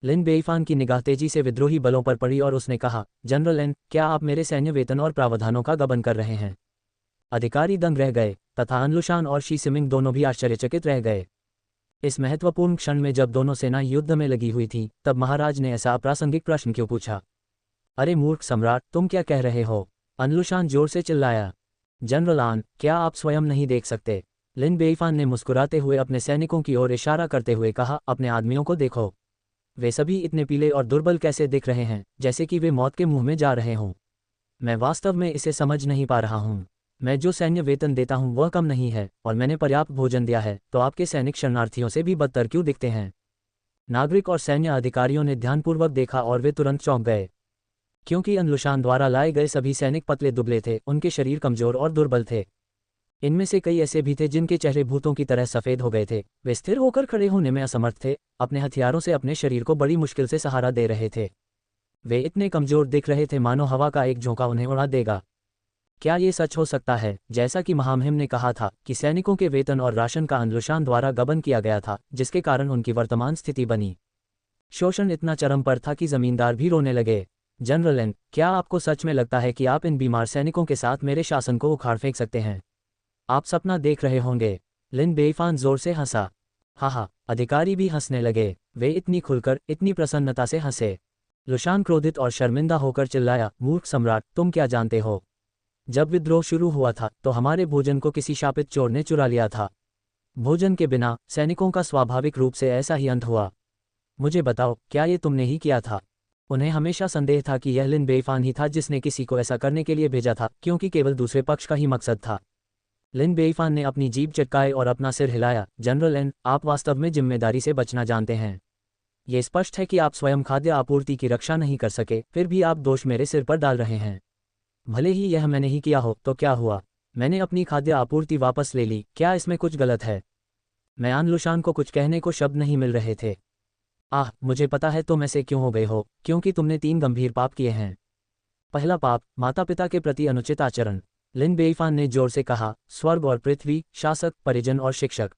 लिन बेईफान की निगाह तेजी से विद्रोही बलों पर पड़ी और उसने कहा, जनरल एन, क्या आप मेरे सैन्य वेतन और प्रावधानों का गबन कर रहे हैं? अधिकारी दंग रह गए तथा आनलुशान और शिसिमिंग दोनों भी आश्चर्यचकित रह गए। इस महत्वपूर्ण क्षण में जब दोनों सेना युद्ध में लगी हुई थी तब महाराज ने ऐसा अप्रासंगिक प्रश्न क्यों पूछा? अरे मूर्ख सम्राट, तुम क्या कह रहे हो? आनलुशान जोर से चिल्लाया। जनरल आन, क्या आप स्वयं नहीं देख सकते? लिन बेईफान ने मुस्कुराते हुए अपने सैनिकों की ओर इशारा करते हुए कहा, अपने आदमियों को देखो, वे सभी इतने पीले और दुर्बल कैसे दिख रहे हैं, जैसे कि वे मौत के मुंह में जा रहे हों। मैं वास्तव में इसे समझ नहीं पा रहा हूँ। मैं जो सैन्य वेतन देता हूँ वह कम नहीं है और मैंने पर्याप्त भोजन दिया है, तो आपके सैनिक शरणार्थियों से भी बदतर क्यों दिखते हैं? नागरिक और सैन्य अधिकारियों ने ध्यानपूर्वक देखा और वे तुरंत चौंक गए, क्योंकि आनलुशान द्वारा लाए गए सभी सैनिक पतले दुबले थे, उनके शरीर कमजोर और दुर्बल थे। इनमें से कई ऐसे भी थे जिनके चेहरे भूतों की तरह सफ़ेद हो गए थे। वे स्थिर होकर खड़े होने में असमर्थ थे, अपने हथियारों से अपने शरीर को बड़ी मुश्किल से सहारा दे रहे थे। वे इतने कमजोर दिख रहे थे मानो हवा का एक झोंका उन्हें उड़ा देगा। क्या ये सच हो सकता है, जैसा कि महामहिम ने कहा था, कि सैनिकों के वेतन और राशन का आनलुशान द्वारा गबन किया गया था, जिसके कारण उनकी वर्तमान स्थिति बनी? शोषण इतना चरम पर था कि जमींदार भी रोने लगे। जनरल एन, क्या आपको सच में लगता है कि आप इन बीमार सैनिकों के साथ मेरे शासन को उखाड़ फेंक सकते हैं? आप सपना देख रहे होंगे। लिन बेईफान जोर से हंसा। हा, अधिकारी भी हंसने लगे। वे इतनी खुलकर, इतनी प्रसन्नता से हंसे। लुशान क्रोधित और शर्मिंदा होकर चिल्लाया, मूर्ख सम्राट, तुम क्या जानते हो? जब विद्रोह शुरू हुआ था तो हमारे भोजन को किसी शापित चोर ने चुरा लिया था। भोजन के बिना सैनिकों का स्वाभाविक रूप से ऐसा ही अंत हुआ। मुझे बताओ, क्या ये तुमने ही किया था? उन्हें हमेशा संदेह था कि यह लिन बेईफान ही था जिसने किसी को ऐसा करने के लिए भेजा था, क्योंकि केवल दूसरे पक्ष का ही मकसद था। लिन बेईफान ने अपनी जीभ चटकाई और अपना सिर हिलाया। जनरल एन, आप वास्तव में जिम्मेदारी से बचना जानते हैं। ये स्पष्ट है कि आप स्वयं खाद्य आपूर्ति की रक्षा नहीं कर सके, फिर भी आप दोष मेरे सिर पर डाल रहे हैं। भले ही यह मैंने ही किया हो, तो क्या हुआ? मैंने अपनी खाद्य आपूर्ति वापस ले ली, क्या इसमें कुछ गलत है? मैं आनलुशान को कुछ कहने को शब्द नहीं मिल रहे थे। मुझे पता है तुम ऐसे क्यों हो गए हो, क्योंकि तुमने 3 गंभीर पाप किए हैं। पहला पाप, माता पिता के प्रति अनुचित आचरण। लिन बेईफान ने जोर से कहा, स्वर्ग और पृथ्वी, शासक, परिजन और शिक्षक।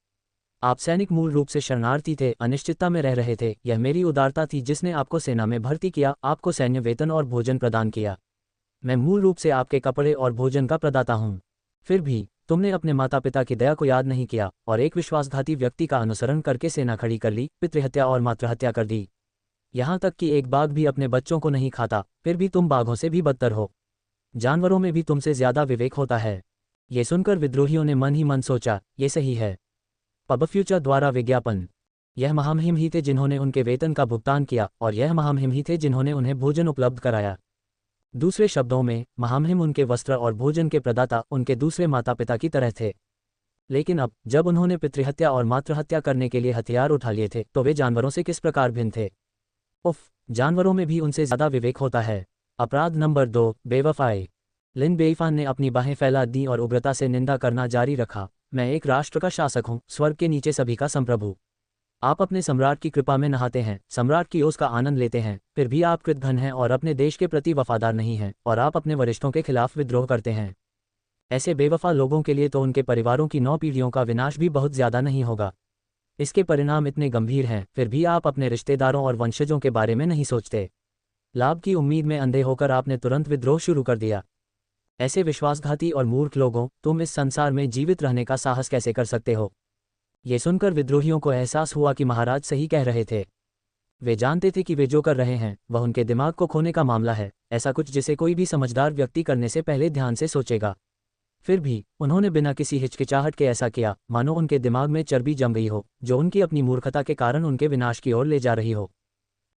आप सैनिक मूल रूप से शरणार्थी थे, अनिश्चितता में रह रहे थे। यह मेरी उदारता थी जिसने आपको सेना में भर्ती किया, आपको सैन्य वेतन और भोजन प्रदान किया। मैं मूल रूप से आपके कपड़े और भोजन का प्रदाता हूँ। फिर भी तुमने अपने माता पिता की दया को याद नहीं किया और एक विश्वासघाती व्यक्ति का अनुसरण करके सेना खड़ी कर ली, पितृहत्या और मातृहत्या कर दी। यहाँ तक कि एक बाघ भी अपने बच्चों को नहीं खाता। फिर भी तुम बाघों से भी बदतर हो। जानवरों में भी तुमसे ज्यादा विवेक होता है। ये सुनकर विद्रोहियों ने मन ही मन सोचा, ये सही है। पब फ्यूचर द्वारा विज्ञापन। यह महामहिम ही थे जिन्होंने उनके वेतन का भुगतान किया और यह महामहिम ही थे जिन्होंने उन्हें भोजन उपलब्ध कराया। दूसरे शब्दों में, महामहिम उनके वस्त्र और भोजन के प्रदाता उनके दूसरे माता पिता की तरह थे। लेकिन अब जब उन्होंने पितृहत्या और मातृहत्या करने के लिए हथियार उठा लिए थे तो वे जानवरों से किस प्रकार भिन्न थे। उफ, जानवरों में भी उनसे ज्यादा विवेक होता है। अपराध नंबर 2, बेवफाई। लिन बेईफान ने अपनी बाहें फैला दी और उग्रता से निंदा करना जारी रखा। मैं एक राष्ट्र का शासक हूँ, स्वर्ग के नीचे सभी का संप्रभु। आप अपने सम्राट की कृपा में नहाते हैं, सम्राट की ओस का आनंद लेते हैं, फिर भी आप कृतघ्न हैं और अपने देश के प्रति वफादार नहीं हैं, और आप अपने वरिष्ठों के खिलाफ विद्रोह करते हैं। ऐसे बेवफा लोगों के लिए तो उनके परिवारों की 9 पीढ़ियों का विनाश भी बहुत ज्यादा नहीं होगा। इसके परिणाम इतने गंभीर हैं, फिर भी आप अपने रिश्तेदारों और वंशजों के बारे में नहीं सोचते। लाभ की उम्मीद में अंधे होकर आपने तुरंत विद्रोह शुरू कर दिया। ऐसे विश्वासघाती और मूर्ख लोगों, तुम इस संसार में जीवित रहने का साहस कैसे कर सकते हो। ये सुनकर विद्रोहियों को एहसास हुआ कि महाराज सही कह रहे थे। वे जानते थे कि वे जो कर रहे हैं वह उनके दिमाग को खोने का मामला है, ऐसा कुछ जिसे कोई भी समझदार व्यक्ति करने से पहले ध्यान से सोचेगा। फिर भी उन्होंने बिना किसी हिचकिचाहट के ऐसा किया, मानो उनके दिमाग में चर्बी जम गई हो जो उनकी अपनी मूर्खता के कारण उनके विनाश की ओर ले जा रही हो।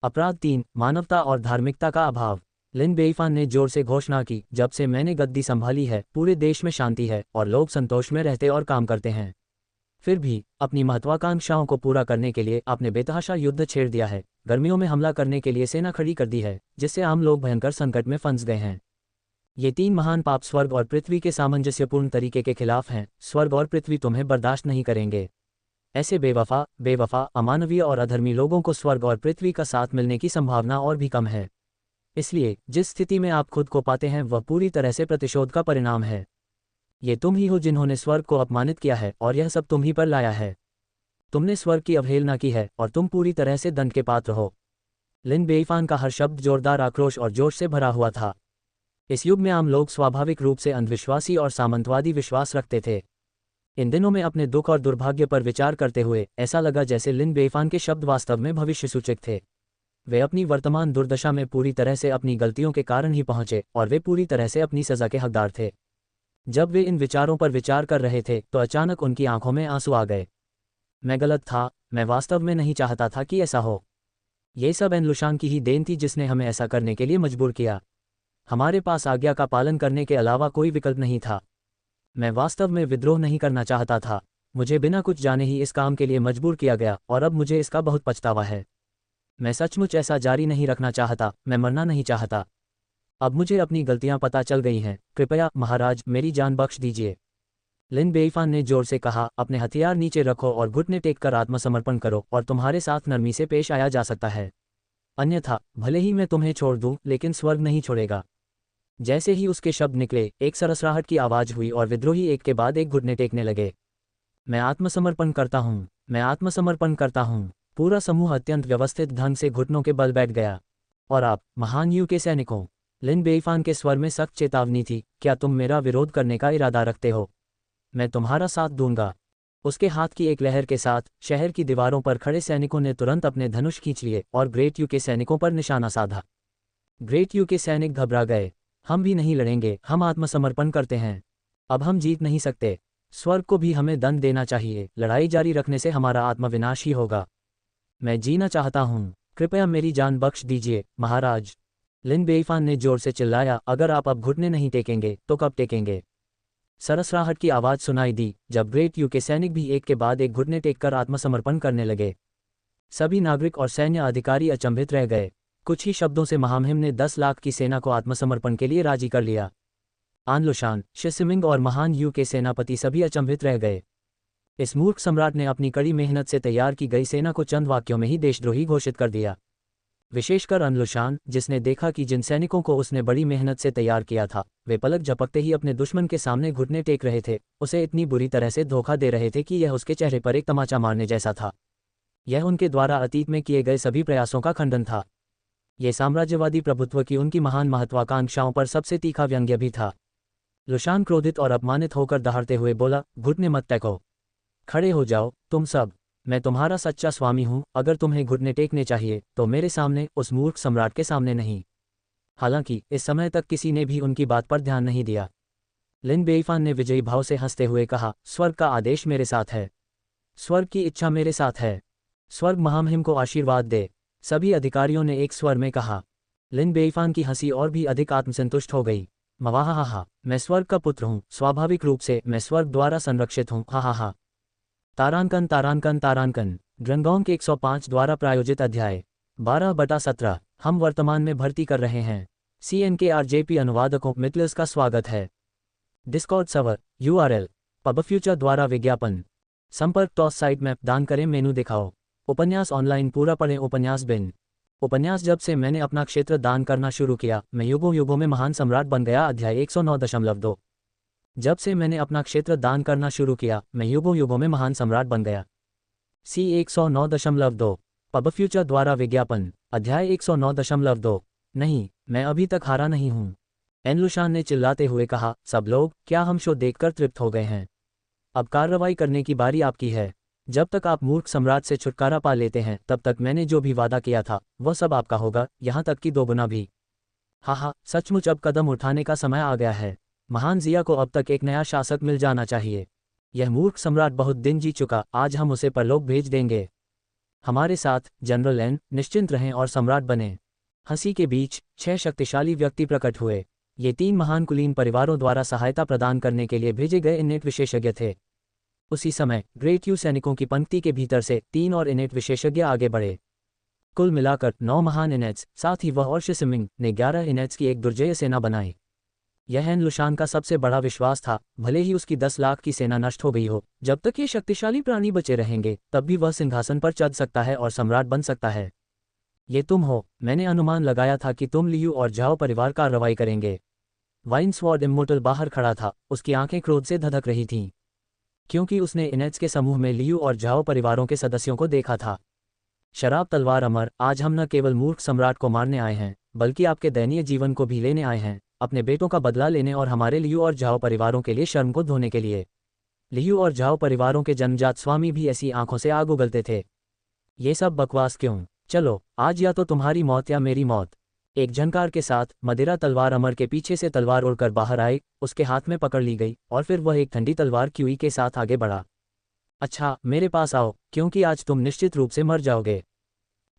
अपराध 3, मानवता और धार्मिकता का अभाव। लिन बेईफान ने जोर से घोषणा की, जब से मैंने गद्दी संभाली है पूरे देश में शांति है और लोग संतोष में रहते और काम करते हैं। फिर भी अपनी महत्वाकांक्षाओं को पूरा करने के लिए आपने बेतहाशा युद्ध छेड़ दिया है। गर्मियों में हमला करने के लिए सेना खड़ी कर दी है, जिससे आम लोग भयंकर संकट में फंस गए हैं। ये 3 महान पाप स्वर्ग और पृथ्वी के सामंजस्यपूर्ण तरीके के खिलाफ हैं। स्वर्ग और पृथ्वी तुम्हें बर्दाश्त नहीं करेंगे। ऐसे बेवफा, अमानवीय और अधर्मी लोगों को स्वर्ग और पृथ्वी का साथ मिलने की संभावना और भी कम है। इसलिए जिस स्थिति में आप खुद को पाते हैं वह पूरी तरह से प्रतिशोध का परिणाम है। ये तुम ही हो जिन्होंने स्वर्ग को अपमानित किया है और यह सब तुम ही पर लाया है। तुमने स्वर्ग की अवहेलना की है और तुम पूरी तरह से दंड के पात्र हो। लिन बेईफान का हर शब्द जोरदार आक्रोश और जोश से भरा हुआ था। इस युग में आम लोग स्वाभाविक रूप से अंधविश्वासी और सामंतवादी विश्वास रखते थे। इन दिनों में अपने दुख और दुर्भाग्य पर विचार करते हुए ऐसा लगा जैसे लिन बेईफान के शब्द वास्तव में भविष्यसूचक थे। वे अपनी वर्तमान दुर्दशा में पूरी तरह से अपनी गलतियों के कारण ही पहुंचे और वे पूरी तरह से अपनी सजा के हकदार थे। जब वे इन विचारों पर विचार कर रहे थे तो अचानक उनकी आंखों में आंसू आ गए। मैं गलत था, मैं वास्तव में नहीं चाहता था कि ऐसा हो। ये सब एनलुशान की ही देन थी जिसने हमें ऐसा करने के लिए मजबूर किया। हमारे पास आज्ञा का पालन करने के अलावा कोई विकल्प नहीं था। मैं वास्तव में विद्रोह नहीं करना चाहता था। मुझे बिना कुछ जाने ही इस काम के लिए मजबूर किया गया और अब मुझे इसका बहुत पछतावा है। मैं सचमुच ऐसा जारी नहीं रखना चाहता, मैं मरना नहीं चाहता। अब मुझे अपनी गलतियां पता चल गई हैं, कृपया महाराज मेरी जान बख्श दीजिए। लिन बेईफान ने जोर से कहा, अपने हथियार नीचे रखो और घुटने टेक कर आत्मसमर्पण करो और तुम्हारे साथ नरमी से पेश आया जा सकता है। अन्यथा भले ही मैं तुम्हें छोड़ दूं लेकिन स्वर्ग नहीं छोड़ेगा। जैसे ही उसके शब्द निकले एक सरसराहट की आवाज हुई और विद्रोही एक के बाद एक घुटने टेकने लगे। मैं आत्मसमर्पण करता हूँ, मैं आत्मसमर्पण करता हूँ। पूरा समूह अत्यंत व्यवस्थित ढंग से घुटनों के बल बैठ गया। और आप महान यू के सैनिकों, लिन बेईफान के स्वर में सख्त चेतावनी थी, क्या तुम मेरा विरोध करने का इरादा रखते हो? मैं तुम्हारा साथ दूंगा। उसके हाथ की एक लहर के साथ शहर की दीवारों पर खड़े सैनिकों ने तुरंत अपने धनुष खींच लिए और ग्रेट यू के सैनिकों पर निशाना साधा। ग्रेट यू के सैनिक घबरा गए। हम भी नहीं लड़ेंगे, हम आत्मसमर्पण करते हैं। अब हम जीत नहीं सकते। स्वर्ग को भी हमें दंड देना चाहिए। लड़ाई जारी रखने से हमारा आत्मविनाश ही होगा। मैं जीना चाहता हूँ, कृपया मेरी जान बख्श दीजिए महाराज। लिन बेईफान ने जोर से चिल्लाया, अगर आप अब घुटने नहीं टेकेंगे तो कब टेकेंगे? सरसराहट की आवाज़ सुनाई दी जब ग्रेट यू के सैनिक भी एक के बाद एक घुटने टेककर आत्मसमर्पण करने लगे। सभी नागरिक और सैन्य अधिकारी अचंभित रह गए। कुछ ही शब्दों से महामहिम ने 10 लाख की सेना को आत्मसमर्पण के लिए राजी कर लिया। आनलुशान, शिसिमिंग और महान यू के सेनापति सभी अचंभित रह गए। इस मूर्ख सम्राट ने अपनी कड़ी मेहनत से तैयार की गई सेना को चंद वाक्यों में ही देशद्रोही घोषित कर दिया। विशेषकर अनलुशान, जिसने देखा कि जिन सैनिकों को उसने बड़ी मेहनत से तैयार किया था वे पलक झपकते ही अपने दुश्मन के सामने घुटने टेक रहे थे, उसे इतनी बुरी तरह से धोखा दे रहे थे कि यह उसके चेहरे पर एक तमाचा मारने जैसा था। यह उनके द्वारा अतीत में किए गए सभी प्रयासों का खंडन था। ये साम्राज्यवादी प्रभुत्व की उनकी महान महत्वाकांक्षाओं पर सबसे तीखा व्यंग्य भी था। लुशान क्रोधित और अपमानित होकर दहाड़ते हुए बोला, घुटने मत टेको, खड़े हो जाओ तुम सब, मैं तुम्हारा सच्चा स्वामी हूं, अगर तुम्हें घुटने टेकने चाहिए तो मेरे सामने, उस मूर्ख सम्राट के सामने नहीं। हालांकि इस समय तक किसी ने भी उनकी बात पर ध्यान नहीं दिया। लिन बेईफान ने विजयी भाव से हंसते हुए कहा, स्वर्ग का आदेश मेरे साथ है, स्वर्ग की इच्छा मेरे साथ है, स्वर्ग महामहिम को आशीर्वाद दे। सभी अधिकारियों ने एक स्वर में कहा। लिन बेईफान की हंसी और भी अधिक आत्मसंतुष्ट हो गई। मवाहा, मैं स्वर्ग का पुत्र हूँ, स्वाभाविक रूप से मैं स्वर्ग द्वारा संरक्षित हूँ, हा। तारांकन तारांकन तारांकन ड्रंगोंग के 105 द्वारा प्रायोजित अध्याय 12/17 हम वर्तमान में भर्ती कर रहे हैं। CNKRJP अनुवादकों मित्लर्स का स्वागत है। डिस्कॉर्ड सर्वर URL पबफ्यूचर द्वारा विज्ञापन संपर्क टॉस साइट मैप दान करें मेनू दिखाओ। उपन्यास ऑनलाइन पूरा पढ़ें। उपन्यास बिन उपन्यास जब से मैंने अपना क्षेत्र दान करना शुरू किया मैं युगों युगों में महान सम्राट बन गया। अध्याय 109.2 जब से मैंने अपना क्षेत्र दान करना शुरू किया मैं युगों युगों में महान सम्राट बन गया। C109.2 पबफ्यूचर द्वारा विज्ञापन अध्याय 109.2 नहीं, मैं अभी तक हारा नहीं हूँ, एनलुशान ने चिल्लाते हुए कहा। सब लोग, क्या हम शो देखकर तृप्त हो गए हैं? अब कार्रवाई करने की बारी आपकी है। जब तक आप मूर्ख सम्राट से छुटकारा पा लेते हैं तब तक मैंने जो भी वादा किया था वह सब आपका होगा, यहाँ तक कि 2 गुना भी। हा, सचमुच अब कदम उठाने का समय आ गया है। महान जिया को अब तक एक नया शासक मिल जाना चाहिए। यह मूर्ख सम्राट बहुत दिन जी चुका, आज हम उसे परलोक भेज देंगे। हमारे साथ जनरल एन, निश्चिंत रहें और सम्राट बने। हंसी के बीच 6 शक्तिशाली व्यक्ति प्रकट हुए। ये 3 महान कुलीन परिवारों द्वारा सहायता प्रदान करने के लिए भेजे गए इनेट विशेषज्ञ थे। उसी समय ग्रेट यू सैनिकों की पंक्ति के भीतर से 3 और इनेट विशेषज्ञ आगे बढ़े। कुल मिलाकर 9 महान इनेट्स, साथ ही वह और शिसिमिंग ने 11 इनेट्स की एक दुर्जय सेना बनाई। यह एनलुशान का सबसे बड़ा विश्वास था। भले ही उसकी 10 लाख की सेना नष्ट हो गई हो, जब तक ये शक्तिशाली प्राणी बचे रहेंगे तब भी वह सिंहासन पर चढ़ सकता है और सम्राट बन सकता है। ये तुम हो। मैंने अनुमान लगाया था कि तुम लियू और झाओ परिवार कार्रवाई करेंगे। वाइन्सवॉर्ड इम्मोर्टल बाहर खड़ा था, उसकी आंखें क्रोध से धधक रही थीं, क्योंकि उसने इनेट्स के समूह में लियू और झाओ परिवारों के सदस्यों को देखा था। शराब तलवार अमर, आज हम न केवल मूर्ख सम्राट को मारने आए हैं बल्कि आपके दयनीय जीवन को भी लेने आए हैं, अपने बेटों का बदला लेने और हमारे लियू और झाओ परिवारों के लिए शर्म को धोने के लिए। लियू और झाओ परिवारों के जन्मजात स्वामी भी ऐसी आंखों से आग उगलते थे। ये सब बकवास क्यों? चलो, आज या तो तुम्हारी मौत या मेरी मौत। एक झनकार के साथ मदिरा तलवार अमर के पीछे से तलवार उड़कर बाहर आई, उसके हाथ में पकड़ ली गई और फिर वह एक ठंडी तलवार क्यूई के साथ आगे बढ़ा। अच्छा, मेरे पास आओ, क्योंकि आज तुम निश्चित रूप से मर जाओगे।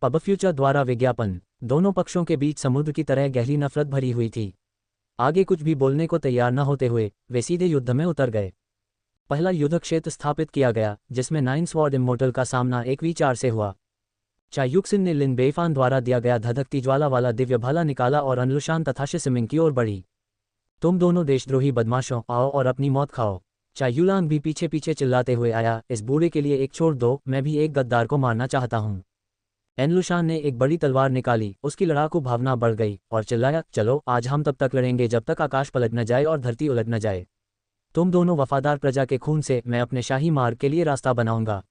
पबफ्यूचर द्वारा विज्ञापन दोनों पक्षों के बीच समुद्र की तरह गहरी नफरत भरी हुई थी। आगे कुछ भी बोलने को तैयार न होते हुए वे सीधे युद्ध में उतर गए। पहला युद्ध क्षेत्र स्थापित किया गया, जिसमें 9 स्वॉर्ड इम्मोर्टल का सामना 1v4 से हुआ। चायुक्सिन ने लिन बेईफान द्वारा दिया गया धधकती ज्वाला वाला दिव्य भाला निकाला और अनलुशान तथा शिसिमिंग की ओर बढ़ी। तुम दोनों देशद्रोही बदमाशों, आओ और अपनी मौत खाओ। चायुलांग भी पीछे पीछे चिल्लाते हुए आया, इस बूढ़े के लिए एक छोड़ दो, मैं भी एक गद्दार को मारना चाहता हूँ। एनलुशान ने एक बड़ी तलवार निकाली, उसकी लड़ाकू भावना बढ़ गई और चिल्लाया, चलो, आज हम तब तक लड़ेंगे जब तक आकाश पलट न जाए और धरती उलट न जाए। तुम दोनों वफादार प्रजा के खून से मैं अपने शाही मार्ग के लिए रास्ता बनाऊंगा।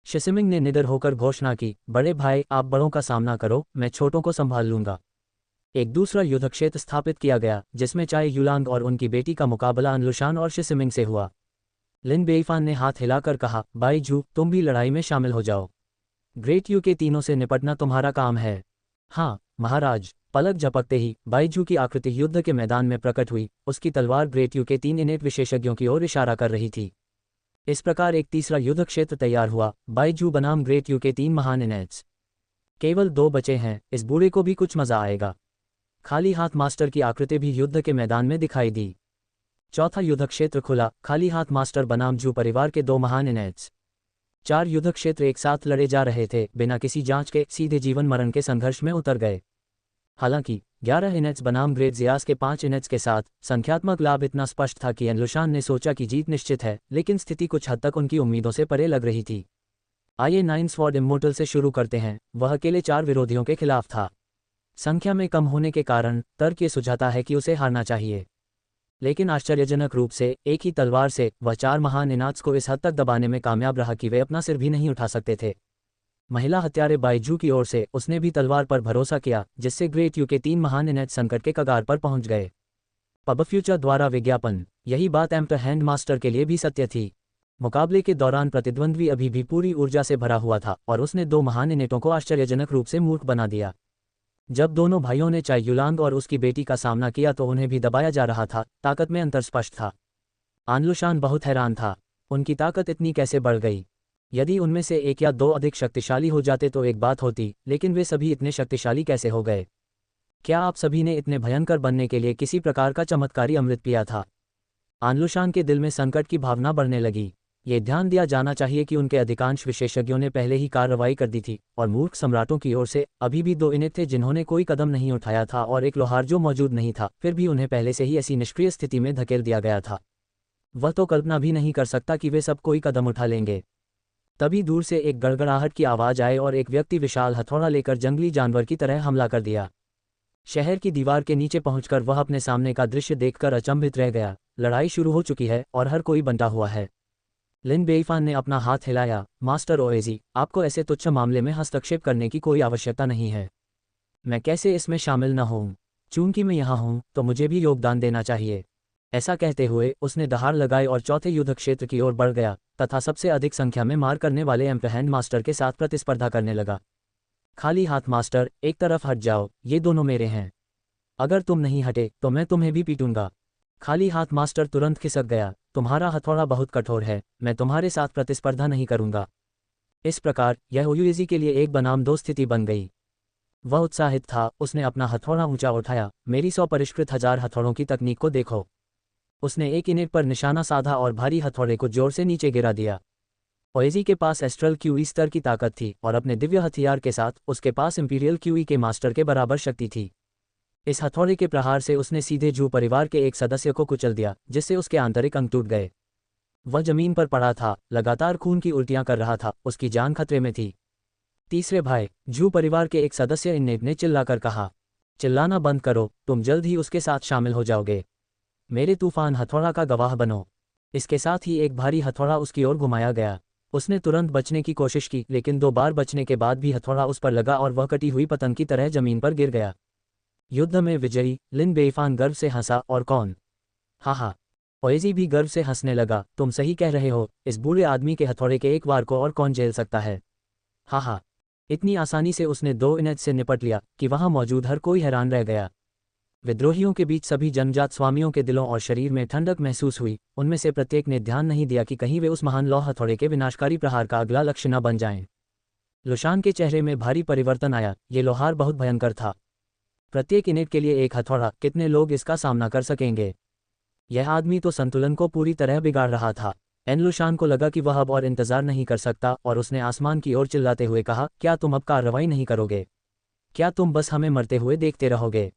शिसिमिंग ने निडर होकर घोषणा की, बड़े भाई, आप बड़ों का सामना करो, मैं छोटों को संभाल लूंगा। एक दूसरा युद्ध क्षेत्र स्थापित किया गया, जिसमें चाय युलांग और उनकी बेटी का मुकाबला अनलुशान और शिसिमिंग से हुआ। लिन बेईफान ने हाथ हिलाकर कहा, बाई जू, तुम भी लड़ाई में शामिल हो जाओ। ग्रेट यू के तीनों से निपटना तुम्हारा काम है। हाँ महाराज। पलक झपकते ही बाईजू की आकृति युद्ध के मैदान में प्रकट हुई, उसकी तलवार ग्रेट यू के 3 इनेट विशेषज्ञों की ओर इशारा कर रही थी। इस प्रकार एक तीसरा युद्ध क्षेत्र तैयार हुआ, बाईजू बनाम ग्रेट यू के 3 महान इनेट्स। केवल 2 बचे हैं, इस बूढ़े को भी कुछ मजा आएगा। खाली हाथ मास्टर की आकृति भी युद्ध के मैदान में दिखाई दी। चौथा युद्ध क्षेत्र खुला, खाली हाथ मास्टर बनाम जू परिवार के 2 महान इनेट्स। 4 युद्ध क्षेत्र एक साथ लड़े जा रहे थे, बिना किसी जांच के सीधे जीवन मरण के संघर्ष में उतर गए। हालांकि 11 इनेट्स बनाम ग्रेट जियास के 5 इनेट्स के साथ संख्यात्मक लाभ इतना स्पष्ट था कि एनलुशान ने सोचा कि जीत निश्चित है, लेकिन स्थिति कुछ हद तक उनकी उम्मीदों से परे लग रही थी। आइए नाइन स्वॉर्ड इम्मोर्टल से शुरू करते हैं। वह अकेले 4 विरोधियों के खिलाफ था। संख्या में कम होने के कारण तर्क ये सुझाता है कि उसे हारना चाहिए, लेकिन आश्चर्यजनक रूप से एक ही तलवार से वह 4 महान इनात्स को इस हद तक दबाने में कामयाब रहा कि वे अपना सिर भी नहीं उठा सकते थे। महिला हत्यारे बाइजू की ओर से उसने भी तलवार पर भरोसा किया, जिससे ग्रेट यू के 3 महान इनेट संकट के कगार पर पहुंच गए। पब फ्यूचर द्वारा विज्ञापन। यही बात एम्पर हैंड मास्टर के लिए भी सत्य थी। मुकाबले के दौरान प्रतिद्वंद्वी अभी भी पूरी ऊर्जा से भरा हुआ था और उसने 2 महान इनेटों को आश्चर्यजनक रूप से मूर्ख बना दिया। जब दोनों भाइयों ने चाय युलांग और उसकी बेटी का सामना किया तो उन्हें भी दबाया जा रहा था। ताकत में अंतर स्पष्ट था। आनलुशान बहुत हैरान था। उनकी ताकत इतनी कैसे बढ़ गई? यदि उनमें से एक या 2 अधिक शक्तिशाली हो जाते तो एक बात होती, लेकिन वे सभी इतने शक्तिशाली कैसे हो गए? क्या आप सभी ने इतने भयंकर बनने के लिए किसी प्रकार का चमत्कारी अमृत पिया था? आनलुशान के दिल में संकट की भावना बढ़ने लगी। ये ध्यान दिया जाना चाहिए कि उनके अधिकांश विशेषज्ञों ने पहले ही कार्रवाई कर दी थी और मूर्ख सम्राटों की ओर से अभी भी 2 इनेट थे जिन्होंने कोई कदम नहीं उठाया था और एक लोहार जो मौजूद नहीं था। फिर भी उन्हें पहले से ही ऐसी निष्क्रिय स्थिति में धकेल दिया गया था। वह तो कल्पना भी नहीं कर सकता कि वे सब कोई कदम उठा लेंगे। तभी दूर से एक गड़गड़ाहट की आवाज़ आए और एक व्यक्ति विशाल हथौड़ा लेकर जंगली जानवर की तरह हमला कर दिया। शहर की दीवार के नीचे पहुंचकर वह अपने सामने का दृश्य देखकर अचंभित रह गया। लड़ाई शुरू हो चुकी है और हर कोई बंटा हुआ है। लिन बेईफान ने अपना हाथ हिलाया। मास्टर ओएजी, आपको ऐसे तुच्छ मामले में हस्तक्षेप करने की कोई आवश्यकता नहीं है। मैं कैसे इसमें शामिल न हूँ? चूंकि मैं यहाँ हूँ तो मुझे भी योगदान देना चाहिए। ऐसा कहते हुए उसने दहाड़ लगाई और चौथे युद्ध क्षेत्र की ओर बढ़ गया तथा सबसे अधिक संख्या में मार करने वाले एम्पर हैंड मास्टर के साथ प्रतिस्पर्धा करने लगा। खाली हाथ मास्टर, एक तरफ हट जाओ, ये दोनों मेरे हैं। अगर तुम नहीं हटे तो मैं तुम्हें भी पीटूंगा। खाली हाथ मास्टर तुरंत खिसक गया। तुम्हारा हथौड़ा बहुत कठोर है, मैं तुम्हारे साथ प्रतिस्पर्धा नहीं करूंगा। इस प्रकार यह ओयूएजी के लिए एक बनाम 2 स्थिति बन गई। वह उत्साहित था। उसने अपना हथौड़ा ऊंचा उठाया। मेरी 100 परिष्कृत 1000 हथौड़ों की तकनीक को देखो। उसने एक इनेट पर निशाना साधा और भारी हथौड़े को जोर से नीचे गिरा दिया। ओएजी के पास एस्ट्रल क्यूई स्तर की ताकत थी और अपने दिव्य हथियार के साथ उसके पास इंपीरियल क्यूई के मास्टर के बराबर शक्ति थी। इस हथौड़े के प्रहार से उसने सीधे जू परिवार के एक सदस्य को कुचल दिया, जिससे उसके आंतरिक अंग टूट गए। वह जमीन पर पड़ा था, लगातार खून की उल्टियां कर रहा था। उसकी जान खतरे में थी। तीसरे भाई, जू परिवार के एक सदस्य इन्नेट ने चिल्लाकर कहा, चिल्लाना बंद करो, तुम जल्द ही उसके साथ शामिल हो जाओगे। मेरे तूफान हथौड़ा का गवाह बनो। इसके साथ ही एक भारी हथौड़ा उसकी ओर घुमाया गया। उसने तुरंत बचने की कोशिश की, लेकिन 2 बार बचने के बाद भी हथौड़ा उस पर लगा और वह कटी हुई पतंग की तरह जमीन पर गिर गया। युद्ध में विजयी लिन बेईफान गर्व से हंसा। और कौन? हा। ओएजी भी गर्व से हंसने लगा। तुम सही कह रहे हो, इस बूढ़े आदमी के हथौड़े के एक वार को और कौन झेल सकता है? हा। इतनी आसानी से उसने 2 इनेट से निपट लिया कि वहां मौजूद हर कोई हैरान रह गया। विद्रोहियों के बीच सभी जनजात स्वामियों के दिलों और शरीर में ठंडक महसूस हुई। उनमें से प्रत्येक ने ध्यान नहीं दिया कि कहीं वे उस महान लौह हथौड़े के विनाशकारी प्रहार का अगला लक्ष्य न बन जाएं। लुशान के चेहरे में भारी परिवर्तन आया। ये लोहार बहुत भयंकर था। प्रत्येक इनेट के लिए एक हथौड़ा, कितने लोग इसका सामना कर सकेंगे? यह आदमी तो संतुलन को पूरी तरह बिगाड़ रहा था। लुशान को लगा कि वह अब और इंतजार नहीं कर सकता और उसने आसमान की ओर चिल्लाते हुए कहा, क्या तुम अब कार्रवाई नहीं करोगे? क्या तुम बस हमें मरते हुए देखते रहोगे?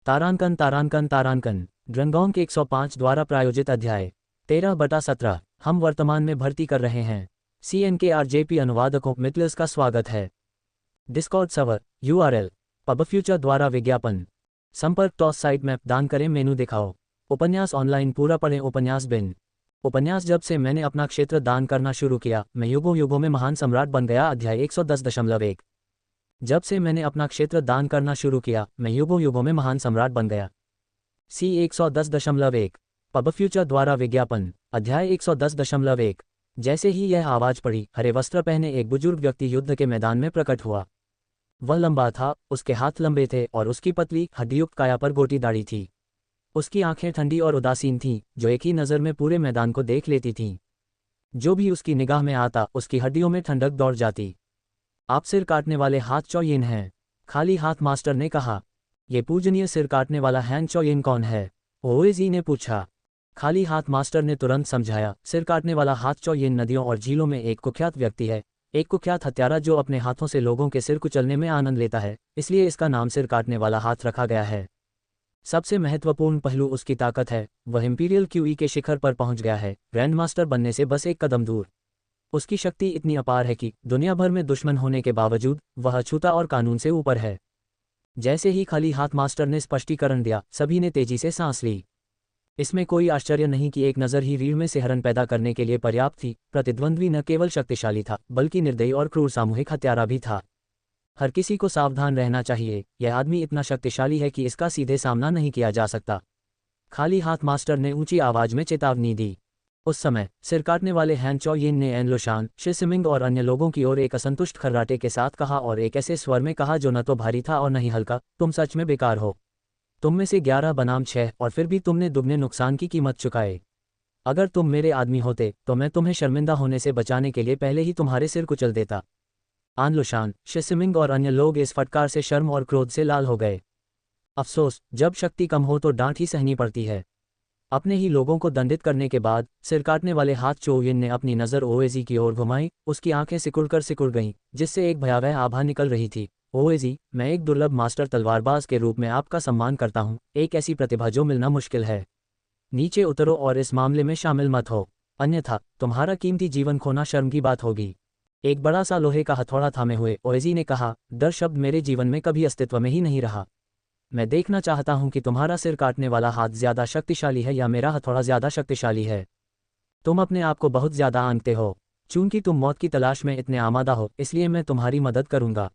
तारांकन तारांकन तारांकन। ड्रंगोंग के 105 द्वारा प्रायोजित अध्याय 13/17 हम वर्तमान में भर्ती कर रहे हैं। CNKRJP अनुवादकों मितलस का स्वागत है। Discord server URL pub future द्वारा विज्ञापन। संपर्क टॉस साइट मैप दान करें मेनू दिखाओ। उपन्यास ऑनलाइन पूरा पढ़ें। उपन्यास बिन। उपन्यास जब से मैंने अपना क्षेत्र दान करना शुरू किया मैं युगों युगों में महान सम्राट बन गया। अध्याय 110.1 जब से मैंने अपना क्षेत्र दान करना शुरू किया मैं युगों युगों में महान सम्राट बन गया। C 110.1 पब फ्यूचर द्वारा विज्ञापन। अध्याय 110.1 जैसे ही यह आवाज पड़ी, हरे वस्त्र पहने एक बुजुर्ग व्यक्ति युद्ध के मैदान में प्रकट हुआ। वह लंबा था, उसके हाथ लंबे थे और उसकी पतली हड्डीयुक्त काया पर गोटी दाढ़ी थी। उसकी आंखें ठंडी और उदासीन थीं, जो एक ही नज़र में पूरे मैदान को देख लेती थीं। जो भी उसकी निगाह में आता उसकी हड्डियों में ठंडक दौड़ जाती। आप सिर काटने वाले हाथ चौयिन हैं? खाली हाथ मास्टर ने कहा। ये पूजनीय सिर काटने वाला हैन चौयिन कौन है? ओएजी ने पूछा। खाली हाथ मास्टर ने तुरंत समझाया, सिर काटने वाला हाथ चौयिन नदियों और झीलों में एक कुख्यात व्यक्ति है, एक कुख्यात हत्यारा जो अपने हाथों से लोगों के सिर कुचलने में आनंद लेता है, इसलिए इसका नाम सिर काटने वाला हाथ रखा गया है। सबसे महत्वपूर्ण पहलू उसकी ताकत है। वह इंपीरियल क्यूई के शिखर पर पहुंच गया है, ग्रैंड मास्टर बनने से बस एक कदम दूर। उसकी शक्ति इतनी अपार है कि दुनिया भर में दुश्मन होने के बावजूद वह अछूता और कानून से ऊपर है। जैसे ही खाली हाथ मास्टर ने स्पष्टीकरण दिया, सभी ने तेजी से सांस ली। इसमें कोई आश्चर्य नहीं कि एक नज़र ही रीढ़ में सिहरन पैदा करने के लिए पर्याप्त थी। प्रतिद्वंद्वी न केवल शक्तिशाली था, बल्कि निर्दयी और क्रूर सामूहिक हत्यारा भी था। हर किसी को सावधान रहना चाहिए, यह आदमी इतना शक्तिशाली है कि इसका सीधे सामना नहीं किया जा सकता। खाली हाथ मास्टर ने ऊंची आवाज में चेतावनी दी। उस समय सिर काटने वाले हैन चौयिन ने एन लोशान, शी सिमिंग और अन्य लोगों की ओर एक असंतुष्ट खर्राटे के साथ कहा और एक ऐसे स्वर में कहा जो न तो भारी था और न ही हल्का, तुम सच में बेकार हो। तुम में से 11 बनाम 6 और फिर भी तुमने दुगने नुकसान की कीमत चुकाए। अगर तुम मेरे आदमी होते तो मैं तुम्हें शर्मिंदा होने से बचाने के लिए पहले ही तुम्हारे सिर कुचल देता। आन लोशान, शी सिमिंग और अन्य लोग इस फटकार से शर्म और क्रोध से लाल हो गए। अफसोस, जब शक्ति कम हो तो डांट ही सहनी पड़ती है। अपने ही लोगों को दंडित करने के बाद सिर काटने वाले हाथ चौयिन ने अपनी नज़र ओएजी की ओर घुमाई। उसकी आंखें सिकुड़ गईं, जिससे एक भयावह आभा निकल रही थी। ओएजी, मैं एक दुर्लभ मास्टर तलवारबाज के रूप में आपका सम्मान करता हूँ, एक ऐसी प्रतिभा जो मिलना मुश्किल है। नीचे उतरो और इस मामले में शामिल मत हो, अन्यथा तुम्हारा कीमती जीवन खोना शर्म की बात होगी। एक बड़ा सा लोहे का हथौड़ा थामे हुए ओएजी ने कहा, डर शब्द मेरे जीवन में कभी अस्तित्व में ही नहीं रहा। मैं देखना चाहता हूं कि तुम्हारा सिर काटने वाला हाथ ज्यादा शक्तिशाली है या मेरा हथौड़ा ज्यादा शक्तिशाली है। तुम अपने आप को बहुत ज्यादा आंकते हो। चूंकि तुम मौत की तलाश में इतने आमादा हो, इसलिए मैं तुम्हारी मदद करूंगा।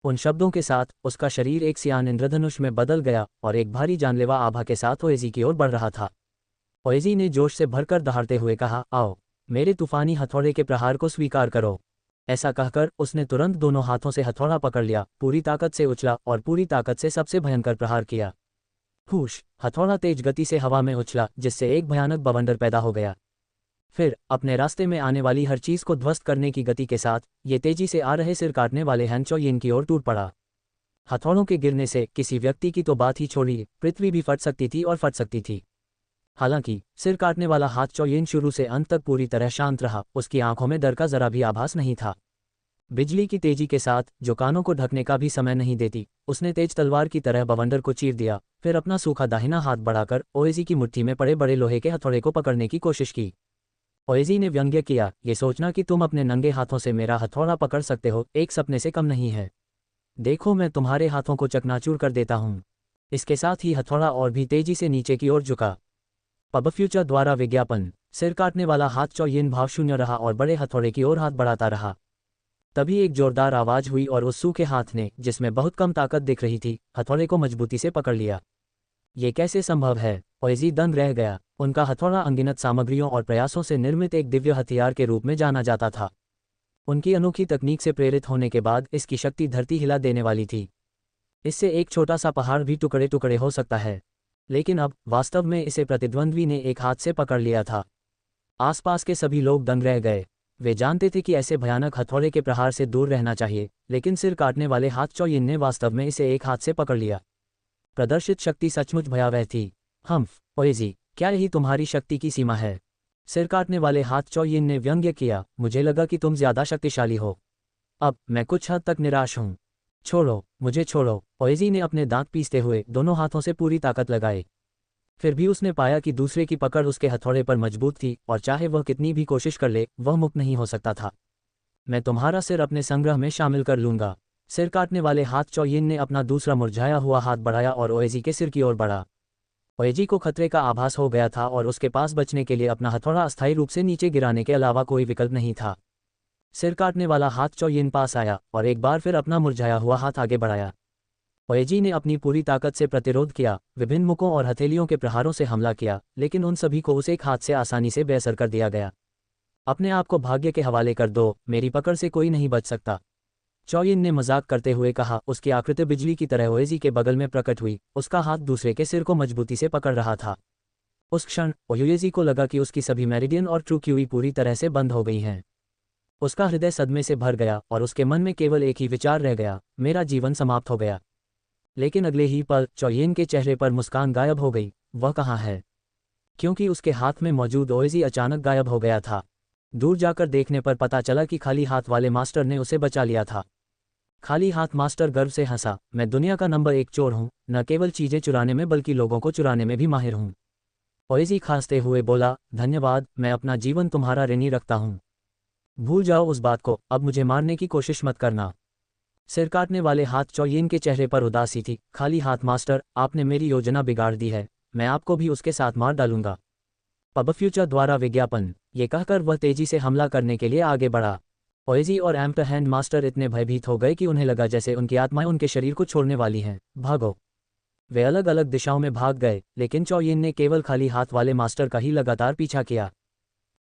उन शब्दों के साथ उसका शरीर एक सियान इंद्रधनुष में बदल गया और एक भारी जानलेवा आभा के साथ ओएजी की ओर बढ़ रहा था। ओएजी ने जोश से भरकर दहाड़ते हुए कहा, आओ, मेरे तूफानी हथौड़े के प्रहार को स्वीकार करो। ऐसा कहकर उसने तुरंत दोनों हाथों से हथौड़ा पकड़ लिया, पूरी ताकत से उछला और पूरी ताकत से सबसे भयंकर प्रहार किया। हुश, हथौड़ा तेज गति से हवा में उछला, जिससे एक भयानक बवंडर पैदा हो गया। फिर अपने रास्ते में आने वाली हर चीज को ध्वस्त करने की गति के साथ ये तेजी से आ रहे सिर काटने वाले हैन चौयिन की ओर टूट पड़ा। हथौड़ों के गिरने से किसी व्यक्ति की तो बात ही छोड़िए, पृथ्वी भी फट सकती थी और फट सकती थी। हालांकि सिर काटने वाला हाथ चौयिन शुरू से अंत तक पूरी तरह शांत रहा। उसकी आंखों में डर का जरा भी आभास नहीं था। बिजली की तेजी के साथ, जो कानों को ढकने का भी समय नहीं देती, उसने तेज तलवार की तरह बवंडर को चीर दिया। फिर अपना सूखा दाहिना हाथ बढ़ाकर ओएजी की मुट्ठी में पड़े बड़े लोहे के हथौड़े को पकड़ने की कोशिश की। ओएजी ने व्यंग्य किया, ये सोचना कि तुम अपने नंगे हाथों से मेरा हथौड़ा पकड़ सकते हो, एक सपने से कम नहीं है। देखो, मैं तुम्हारे हाथों को चकनाचूर कर देता हूँ। इसके साथ ही हथौड़ा और भी तेजी से नीचे की ओर झुका। पब फ्यूचर द्वारा विज्ञापन। सिर काटने वाला हाथ चौयिन भावशून्य रहा और बड़े हथौड़े की ओर हाथ बढ़ाता रहा। तभी एक जोरदार आवाज हुई और उस सूखे हाथ ने, जिसमें बहुत कम ताकत दिख रही थी, हथौड़े को मजबूती से पकड़ लिया। ये कैसे संभव है? ओएजी दंग रह गया। उनका हथौड़ा अनगिनत सामग्रियों और प्रयासों से निर्मित एक दिव्य हथियार के रूप में जाना जाता था। उनकी अनोखी तकनीक से प्रेरित होने के बाद इसकी शक्ति धरती हिला देने वाली थी। इससे एक छोटा सा पहाड़ भी टुकड़े टुकड़े हो सकता है। लेकिन अब वास्तव में इसे प्रतिद्वंद्वी ने एक हाथ से पकड़ लिया था। आसपास के सभी लोग दंग रह गए। वे जानते थे कि ऐसे भयानक हथौड़े के प्रहार से दूर रहना चाहिए, लेकिन सिर काटने वाले हाथ चौयिन ने वास्तव में इसे एक हाथ से पकड़ लिया। प्रदर्शित शक्ति सचमुच भयावह थी। ओएजी, क्या यही तुम्हारी शक्ति की सीमा है? सिर काटने वाले हाथ चौयिन ने व्यंग्य किया, मुझे लगा कि तुम ज्यादा शक्तिशाली हो। अब मैं कुछ हद तक निराश हूं। छोड़ो, मुझे छोड़ो। ओएजी ने अपने दांत पीसते हुए दोनों हाथों से पूरी ताकत लगाई। फिर भी उसने पाया कि दूसरे की पकड़ उसके हथौड़े पर मजबूत थी और चाहे वह कितनी भी कोशिश कर ले, वह मुक्त नहीं हो सकता था। मैं तुम्हारा सिर अपने संग्रह में शामिल कर लूंगा। सिर काटने वाले हाथ चौयिन ने अपना दूसरा मुरझाया हुआ हाथ बढ़ाया और ओएजी के सिर की ओर बढ़ा। ओएजी को खतरे का आभास हो गया था और उसके पास बचने के लिए अपना हथौड़ा अस्थायी रूप से नीचे गिराने के अलावा कोई विकल्प नहीं था। सिर काटने वाला हाथ चौयिन पास आया और एक बार फिर अपना मुरझाया हुआ हाथ आगे बढ़ाया। ओएजी ने अपनी पूरी ताकत से प्रतिरोध किया, विभिन्न मुक्कों और हथेलियों के प्रहारों से हमला किया, लेकिन उन सभी को उस एक हाथ से आसानी से बेअसर कर दिया गया। अपने आप को भाग्य के हवाले कर दो, मेरी पकड़ से कोई नहीं बच सकता, चौयिन ने मजाक करते हुए कहा। उसकी आकृति बिजली की तरह ओएजी के बगल में प्रकट हुई। उसका हाथ दूसरे के सिर को मजबूती से पकड़ रहा था। उस क्षण ओएजी को लगा कि उसकी सभी मेरिडियन और ट्रूक्यूई पूरी तरह से बंद हो गई हैं। उसका हृदय सदमे से भर गया और उसके मन में केवल एक ही विचार रह गया, मेरा जीवन समाप्त हो गया। लेकिन अगले ही पल चौयिन के चेहरे पर मुस्कान गायब हो गई। वह कहाँ है? क्योंकि उसके हाथ में मौजूद ओएजी अचानक गायब हो गया था। दूर जाकर देखने पर पता चला कि खाली हाथ वाले मास्टर ने उसे बचा लिया था। खाली हाथ मास्टर गर्व से हंसा, मैं दुनिया का नंबर 1 चोर हूँ, न केवल चीजें चुराने में बल्कि लोगों को चुराने में भी माहिर हूँ। ओएजी खांसते हुए बोला, धन्यवाद, मैं अपना जीवन तुम्हारा ऋणी रखता हूँ। भूल जाओ उस बात को, अब मुझे मारने की कोशिश मत करना। सिर काटने वाले हाथ चौयिन के चेहरे पर उदासी थी। खाली हाथ मास्टर, आपने मेरी योजना बिगाड़ दी है, मैं आपको भी उसके साथ मार डालूंगा। पब फ्यूचर द्वारा विज्ञापन। ये कहकर वह तेजी से हमला करने के लिए आगे बढ़ा। ओएजी और हैंड मास्टर इतने भयभीत हो गए कि उन्हें लगा जैसे उनकी आत्माएं उनके शरीर को छोड़ने वाली हैं। भागो। वे अलग अलग दिशाओं में भाग गए, लेकिन चौयिन ने केवल खाली हाथ वाले मास्टर का ही लगातार पीछा किया।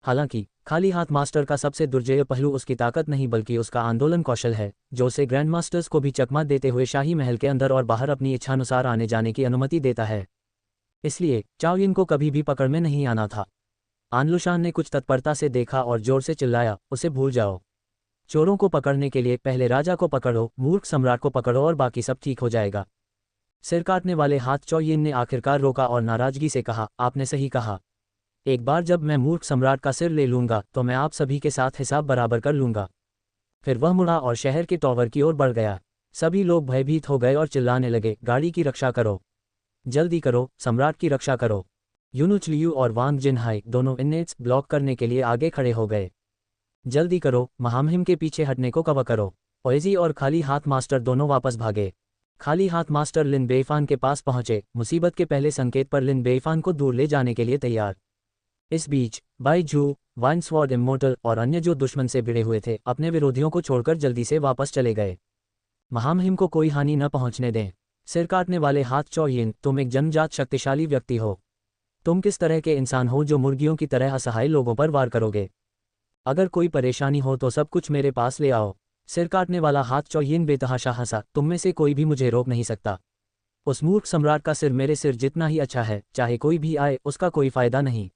हालांकि खाली हाथ मास्टर का सबसे दुर्जय पहलू उसकी ताकत नहीं बल्कि उसका आंदोलन कौशल है, जो उसे ग्रैंड मास्टर्स को भी चकमा देते हुए शाही महल के अंदर और बाहर अपनी इच्छानुसार आने जाने की अनुमति देता है। इसलिए चाओयिन को कभी भी पकड़ में नहीं आना था। आनलुशान ने कुछ तत्परता से देखा और जोर से चिल्लाया, उसे भूल जाओ। चोरों को पकड़ने के लिए पहले राजा को पकड़ो, मूर्ख सम्राट को पकड़ो और बाकी सब ठीक हो जाएगा। सिर काटने वाले हाथ चौयिन ने आखिरकार रोका और नाराजगी से कहा, आपने सही कहा। एक बार जब मैं मूर्ख सम्राट का सिर ले लूंगा तो मैं आप सभी के साथ हिसाब बराबर कर लूंगा। फिर वह मुड़ा और शहर के टॉवर की ओर बढ़ गया। सभी लोग भयभीत हो गए और चिल्लाने लगे, गाड़ी की रक्षा करो, जल्दी करो, सम्राट की रक्षा करो। यूनुच लियू और वांग जिनहाई दोनों इन्नेट्स ब्लॉक करने के लिए आगे खड़े हो गए। जल्दी करो, महामहिम के पीछे हटने को कवर करो। ओएजी और खाली हाथ मास्टर दोनों वापस भागे। खाली हाथ मास्टर लिन बेईफान के पास पहुंचे, मुसीबत के पहले संकेत पर लिन बेईफान को दूर ले जाने के लिए तैयार। इस बीच बाई जू, वाइनस्वॉर्ड इमोर्टल और अन्य जो दुश्मन से भिड़े हुए थे अपने विरोधियों को छोड़कर जल्दी से वापस चले गए। महामहिम को कोई हानि न पहुंचने दें। सिर काटने वाले हाथ चौयिन, तुम एक जन्मजात शक्तिशाली व्यक्ति हो। तुम किस तरह के इंसान हो जो मुर्गियों की तरह असहाय लोगों पर वार करोगे? अगर कोई परेशानी हो तो सब कुछ मेरे पास ले आओ। सिर काटने वाला हाथ चौयिन बेतहाशा हंसा, तुम में से कोई भी मुझे रोक नहीं सकता। उस मूर्ख सम्राट का सिर मेरे सिर जितना ही अच्छा है, चाहे कोई भी आए उसका कोई फायदा नहीं।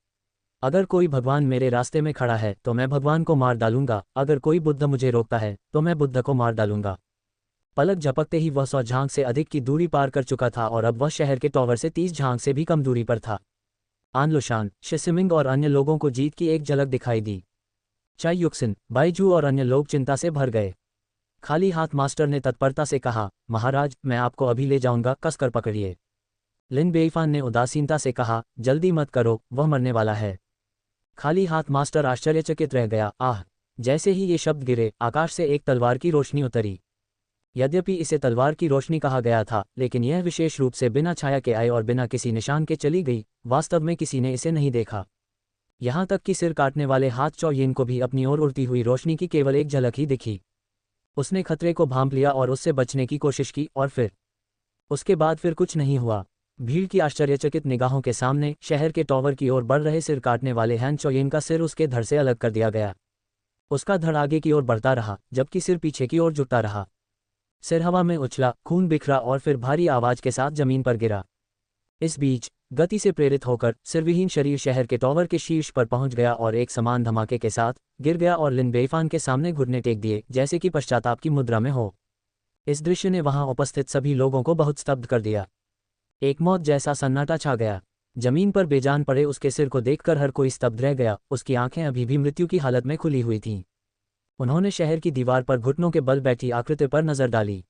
अगर कोई भगवान मेरे रास्ते में खड़ा है तो मैं भगवान को मार डालूंगा, अगर कोई बुद्ध मुझे रोकता है तो मैं बुद्ध को मार डालूंगा। पलक झपकते ही वह 100 झांक से अधिक की दूरी पार कर चुका था और अब वह शहर के टॉवर से 30 झांक से भी कम दूरी पर था। आनलुशान, शिसिमिंग और अन्य लोगों को जीत की एक झलक दिखाई दी। चाई युक्सिन, बाईजू और अन्य लोग चिंता से भर गए। खाली हाथ मास्टर ने तत्परता से कहा, महाराज मैं आपको अभी ले जाऊंगा, कसकर पकड़िए। लिन बेईफान ने उदासीनता से कहा, जल्दी मत करो, वह मरने वाला है। खाली हाथ मास्टर आश्चर्यचकित रह गया। आह! जैसे ही ये शब्द गिरे, आकाश से एक तलवार की रोशनी उतरी। यद्यपि इसे तलवार की रोशनी कहा गया था, लेकिन यह विशेष रूप से बिना छाया के आई और बिना किसी निशान के चली गई। वास्तव में किसी ने इसे नहीं देखा। यहाँ तक कि सिर काटने वाले हाथ चौयिन को भी अपनी ओर उड़ती हुई रोशनी की केवल एक झलक ही दिखी। उसने खतरे को भांप लिया और उससे बचने की कोशिश की, और फिर उसके बाद फिर कुछ नहीं हुआ। भीड़ की आश्चर्यचकित निगाहों के सामने शहर के टॉवर की ओर बढ़ रहे सिर काटने वाले हैन चौयिन का सिर उसके धड़ से अलग कर दिया गया। उसका धड़ आगे की ओर बढ़ता रहा, जबकि सिर पीछे की ओर झुकता रहा। सिर हवा में उछला, खून बिखरा और फिर भारी आवाज के साथ जमीन पर गिरा। इस बीच गति से प्रेरित होकर सिरविहीन शरीर शहर के टॉवर के शीर्ष पर पहुंच गया और एक समान धमाके के साथ गिर गया और लिन बेईफान के सामने घुटने टेक दिए, जैसे कि पश्चाताप की मुद्रा में हो। इस दृश्य ने वहां उपस्थित सभी लोगों को बहुत स्तब्ध कर दिया। एक मौत जैसा सन्नाटा छा गया। जमीन पर बेजान पड़े उसके सिर को देखकर हर कोई स्तब्ध रह गया। उसकी आंखें अभी भी मृत्यु की हालत में खुली हुई थीं। उन्होंने शहर की दीवार पर घुटनों के बल बैठी आकृति पर नजर डाली।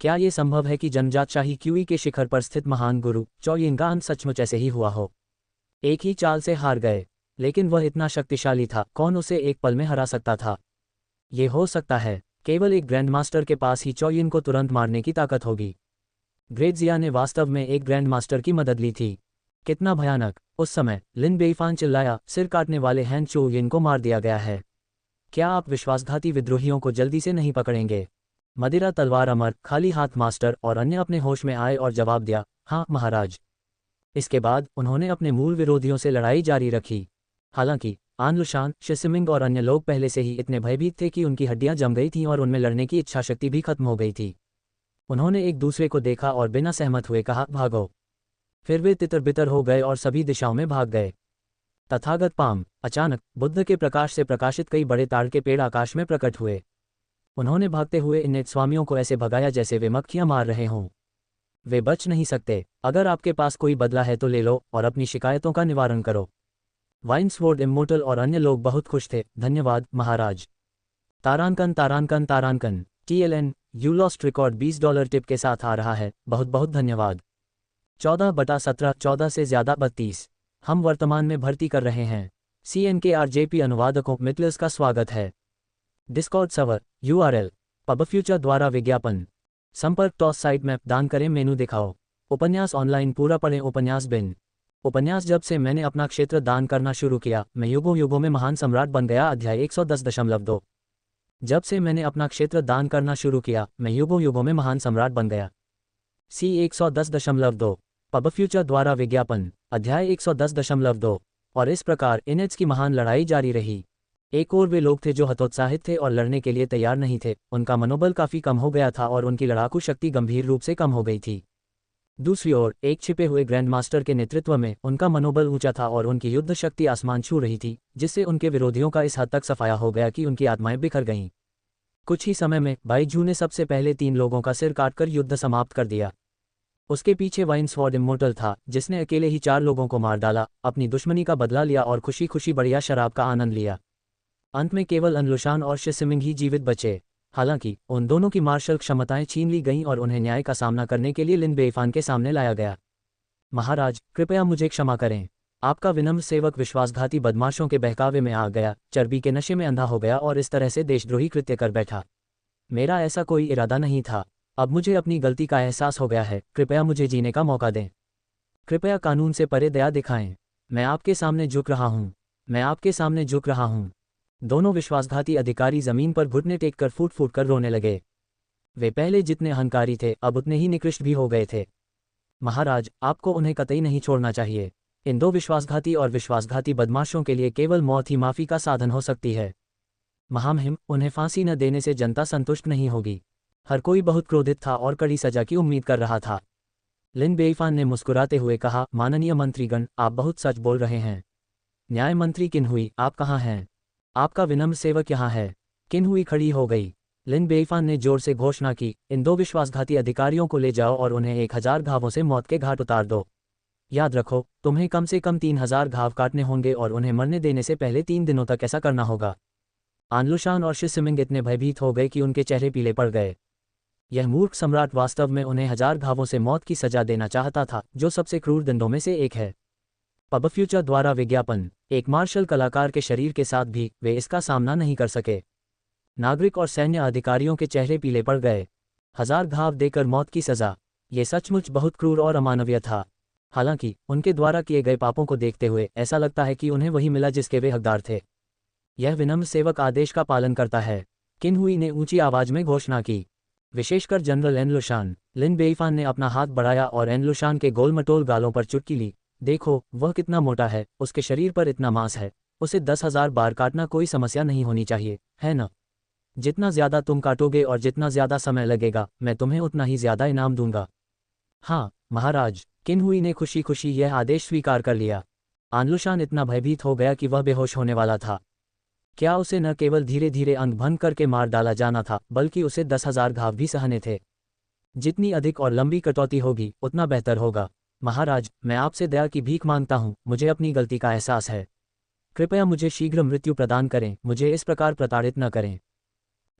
क्या ये संभव है कि जनजातशाही क्यूई के शिखर पर स्थित महान गुरु चौयिन का अंत सचमुच ऐसे ही हुआ हो? एक ही चाल से हार गए, लेकिन वह इतना शक्तिशाली था, कौन उसे एक पल में हरा सकता था? ये हो सकता है, केवल एक ग्रैंड मास्टर के पास ही चौयिन को तुरंत मारने की ताकत होगी। ग्रेट जिया ने वास्तव में एक ग्रैंड मास्टर की मदद ली थी। कितना भयानक! उस समय लिन बेईफान चिल्लाया, सिर काटने वाले हैन चौयिन को मार दिया गया है। क्या आप विश्वासघाती विद्रोहियों को जल्दी से नहीं पकड़ेंगे? मदिरा तलवार अमर, खाली हाथ मास्टर और अन्य अपने होश में आए और जवाब दिया, हाँ महाराज। इसके बाद उन्होंने अपने मूल विरोधियों से लड़ाई जारी रखी। हालांकि आनलुशान, शिसिमिंग और अन्य लोग पहले से ही इतने भयभीत थे कि उनकी हड्डियां जम गई थीं और उनमें लड़ने की इच्छाशक्ति भी खत्म हो गई थी। उन्होंने एक दूसरे को देखा और बिना सहमत हुए कहा, भागो। फिर वे तितर बितर हो गए और सभी दिशाओं में भाग गए। तथागत पाम। अचानक बुद्ध के प्रकाश से प्रकाशित कई बड़े ताड़ के पेड़ आकाश में प्रकट हुए। उन्होंने भागते हुए इन स्वामियों को ऐसे भगाया जैसे वे मक्खियां मार रहे हों। वे बच नहीं सकते। अगर आपके पास कोई बदला है तो ले लो और अपनी शिकायतों का निवारण करो। वाइन्सवोर्ड इमोर्टल और अन्य लोग बहुत खुश थे। धन्यवाद महाराज। तारांकन तारांकन तारांकन। TLN you lost record $20 tip के साथ आ रहा है, बहुत बहुत धन्यवाद। 14/17 14 से ज्यादा 32। हम वर्तमान में भर्ती कर रहे हैं। CNKRJP अनुवादकों मितलस का स्वागत है। Discord server URL pub future द्वारा विज्ञापन संपर्क टॉस साइट मैप दान करें मेनू दिखाओ उपन्यास ऑनलाइन पूरा पढ़ें उपन्यास बिन उपन्यास जब से मैंने अपना क्षेत्र दान करना शुरू किया मैं युगों युगों में महान सम्राट बन गया अध्याय 110.2 जब से मैंने अपना क्षेत्र दान करना शुरू किया मैं युगों युगों में महान सम्राट बन गया C 110.2 पब फ्यूचर द्वारा विज्ञापन अध्याय 110.2 और इस प्रकार इनेट्स की महान लड़ाई जारी रही। एक और वे लोग थे जो हतोत्साहित थे और लड़ने के लिए तैयार नहीं थे, उनका मनोबल काफी कम हो गया था और उनकी लड़ाकू शक्ति गंभीर रूप से कम हो गई थी। दूसरी ओर एक छिपे हुए ग्रैंड मास्टर के नेतृत्व में उनका मनोबल ऊंचा था और उनकी युद्ध शक्ति आसमान छू रही थी, जिससे उनके विरोधियों का इस हद तक सफाया हो गया कि उनकी आत्माएं बिखर गईं। कुछ ही समय में बाइजू ने सबसे पहले 3 लोगों का सिर काटकर युद्ध समाप्त कर दिया। उसके पीछे वाइन्सवॉर्ड इमोर्टल था, जिसने अकेले ही 4 लोगों को मार डाला, अपनी दुश्मनी का बदला लिया और खुशी खुशी बढ़िया शराब का आनंद लिया। अंत में केवल अनलुशान और शिसिमिंग ही जीवित बचे। हालांकि उन दोनों की मार्शल क्षमताएं छीन ली गईं और उन्हें न्याय का सामना करने के लिए लिन बेईफान के सामने लाया गया। महाराज, कृपया मुझे क्षमा करें। आपका विनम्र सेवक विश्वासघाती बदमाशों के बहकावे में आ गया, चर्बी के नशे में अंधा हो गया और इस तरह से देशद्रोही कृत्य कर बैठा। मेरा ऐसा कोई इरादा नहीं था। अब मुझे अपनी गलती का एहसास हो गया है। कृपया मुझे जीने का मौका दें। कृपया कानून से परे दया दिखाएं। मैं आपके सामने झुक रहा हूं। मैं आपके सामने झुक रहा हूं। दोनों विश्वासघाती अधिकारी जमीन पर घुटने टेककर फूट फूट कर रोने लगे। वे पहले जितने अहंकारी थे अब उतने ही निकृष्ट भी हो गए थे। महाराज, आपको उन्हें कतई नहीं छोड़ना चाहिए। इन 2 विश्वासघाती और विश्वासघाती बदमाशों के लिए केवल मौत ही माफी का साधन हो सकती है। महामहिम, उन्हें फांसी न देने से जनता संतुष्ट नहीं होगी। हर कोई बहुत क्रोधित था और कड़ी सजा की उम्मीद कर रहा था। लिन बेईफान ने मुस्कुराते हुए कहा, माननीय मंत्रीगण, आप बहुत सच बोल रहे हैं। न्याय मंत्री किन्हुई, आप कहाँ हैं? आपका विनम्र सेवक यहाँ है। किन्हुई खड़ी हो गई। लिन बेईफान ने जोर से घोषणा की, इन 2 विश्वासघाती अधिकारियों को ले जाओ और उन्हें 1000 घावों से मौत के घाट उतार दो। याद रखो, तुम्हें कम से कम 3000 घाव काटने होंगे और उन्हें मरने देने से पहले 3 दिनों तक ऐसा करना होगा। आनलुशान और शिसिमिंग इतने भयभीत हो गए कि उनके चेहरे पीले पड़ गए। यह मूर्ख सम्राट वास्तव में उन्हें 1000 घावों से मौत की सजा देना चाहता था, जो सबसे क्रूर दंडों में से एक है। पब फ्यूचर द्वारा विज्ञापन एक मार्शल कलाकार के शरीर के साथ भी वे इसका सामना नहीं कर सके। नागरिक और सैन्य अधिकारियों के चेहरे पीले पड़ गए। 1000 घाव देकर मौत की सजा, ये सचमुच बहुत क्रूर और अमानवीय था। हालांकि उनके द्वारा किए गए पापों को देखते हुए ऐसा लगता है कि उन्हें वही मिला जिसके वे हकदार थे। यह विनम्र सेवक आदेश का पालन करता है। किन्हुई ने ऊंची आवाज में घोषणा की। विशेषकर जनरल एनलुशान। लिन बेईफान ने अपना हाथ बढ़ाया और एनलुशान के गोलमटोल गालों पर चुटकी ली। देखो, वह कितना मोटा है, उसके शरीर पर इतना मांस है। उसे 10,000 बार काटना कोई समस्या नहीं होनी चाहिए, है न? जितना ज्यादा तुम काटोगे और जितना ज्यादा समय लगेगा, मैं तुम्हें उतना ही ज्यादा इनाम दूंगा। हाँ महाराज। किन्हुई ने खुशी खुशी यह आदेश स्वीकार कर लिया। आनलुशान इतना भयभीत हो गया कि वह बेहोश होने वाला था। क्या उसे न केवल धीरे धीरे अंग भंग करके मार डाला जाना था, बल्कि उसे 10,000 घाव भी सहने थे। जितनी अधिक और लंबी कटौती होगी उतना बेहतर होगा। महाराज, मैं आपसे दया की भीख मांगता हूँ। मुझे अपनी गलती का एहसास है। कृपया मुझे शीघ्र मृत्यु प्रदान करें। मुझे इस प्रकार प्रताड़ित न करें।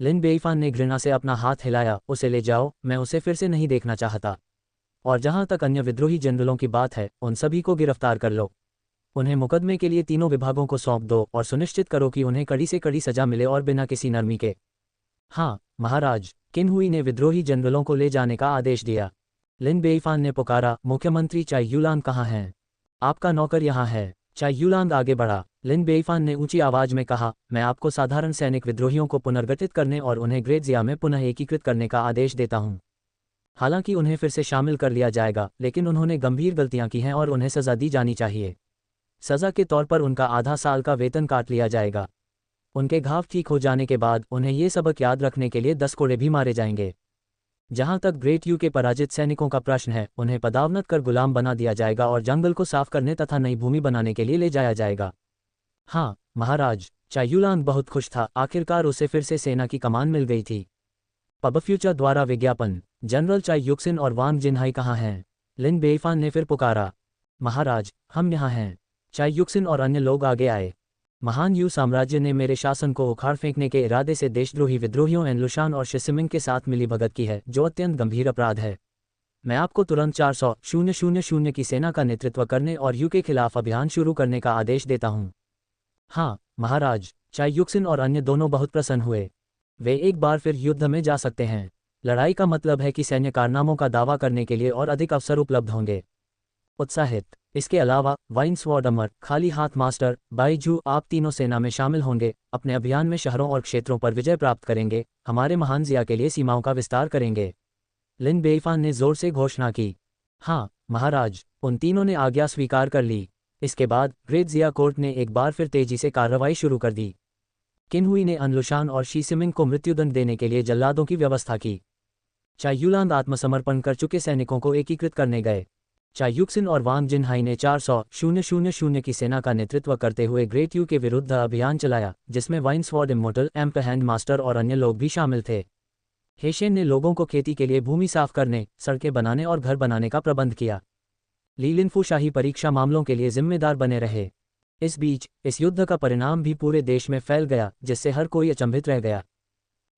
लिन बेईफान ने घृणा से अपना हाथ हिलाया। उसे ले जाओ, मैं उसे फिर से नहीं देखना चाहता। और जहां तक अन्य विद्रोही जनरलों की बात है, उन सभी को गिरफ्तार कर लो। उन्हें मुकदमे के लिए तीनों विभागों को सौंप दो और सुनिश्चित करो कि उन्हें कड़ी से कड़ी सजा मिले और बिना किसी नरमी के। हाँ महाराज। किन्हुई ने विद्रोही जनरलों को ले जाने का आदेश दिया। लिन बेईफान ने पुकारा, मुख्यमंत्री चाई युलांग कहाँ हैं? आपका नौकर यहाँ है। चाई युलांग आगे बढ़ा। लिन बेईफान ने ऊंची आवाज में कहा, मैं आपको साधारण सैनिक विद्रोहियों को पुनर्गठित करने और उन्हें ग्रेट जिया में पुनः एकीकृत करने का आदेश देता हूँ। हालांकि उन्हें फिर से शामिल कर लिया जाएगा, लेकिन उन्होंने गंभीर गलतियां की हैं और उन्हें सजा दी जानी चाहिए। सजा के तौर पर उनका आधा साल का वेतन काट लिया जाएगा। उनके घाव ठीक हो जाने के बाद उन्हें ये सबक याद रखने के लिए 10 कोड़े भी मारे जाएंगे। जहां तक ग्रेट यू के पराजित सैनिकों का प्रश्न है, उन्हें पदावनत कर गुलाम बना दिया जाएगा और जंगल को साफ करने तथा नई भूमि बनाने के लिए ले जाया जाएगा। हाँ महाराज। चाई युलांग बहुत खुश था। आखिरकार उसे फिर से सेना की कमान मिल गई थी। पब फ्यूचर द्वारा विज्ञापन जनरल चाई युक्सिन और वांग जिनहाई कहाँ हैं? लिन बेईफान ने फिर पुकारा। महाराज, हम यहाँ हैं। चाई युक्सिन और अन्य लोग आगे आए। महान यू साम्राज्य ने मेरे शासन को उखाड़ फेंकने के इरादे से देशद्रोही विद्रोहियों एनलुशान और शिसिमिंग के साथ मिलीभगत की है, जो अत्यंत गंभीर अपराध है। मैं आपको तुरंत 400,000 की सेना का नेतृत्व करने और यू के खिलाफ अभियान शुरू करने का आदेश देता हूँ। हाँ महाराज, चाय युक्सिन और अन्य दोनों बहुत प्रसन्न हुए। वे एक बार फिर युद्ध में जा सकते हैं। लड़ाई का मतलब है कि सैन्य कारनामों का दावा करने के लिए और अधिक अवसर उपलब्ध होंगे। उत्साहित। इसके अलावा वाइन्सवॉर्ड अमर, खाली हाथ मास्टर, बाईजू, आप तीनों सेना में शामिल होंगे, अपने अभियान में शहरों और क्षेत्रों पर विजय प्राप्त करेंगे, हमारे महान जिया के लिए सीमाओं का विस्तार करेंगे। लिन बेईफान ने जोर से घोषणा की। हाँ महाराज, उन तीनों ने आज्ञा स्वीकार कर ली। इसके बाद ग्रेट जिया कोर्ट ने एक बार फिर तेजी से कार्रवाई शुरू कर दी। किन्हुई ने अनलुशान और शीसिमिंग को मृत्युदंड देने के लिए जल्लादों की व्यवस्था की। चायुलांद आत्मसमर्पण कर चुके सैनिकों को एकीकृत करने गए। चायुक्सिन और वांग जिनहाई ने 400,000 की सेना का नेतृत्व करते हुए ग्रेट यू के विरुद्ध अभियान चलाया, जिसमें वाइन्सवॉर्ड इमोर्टल, एम्प हैंड मास्टर और अन्य लोग भी शामिल थे। हेशेन ने लोगों को खेती के लिए भूमि साफ करने, सड़कें बनाने और घर बनाने का प्रबंध किया। लीलिनफू शाही परीक्षा मामलों के लिए जिम्मेदार बने रहे। इस बीच इस युद्ध का परिणाम भी पूरे देश में फैल गया, जिससे हर कोई अचंभित रह गया।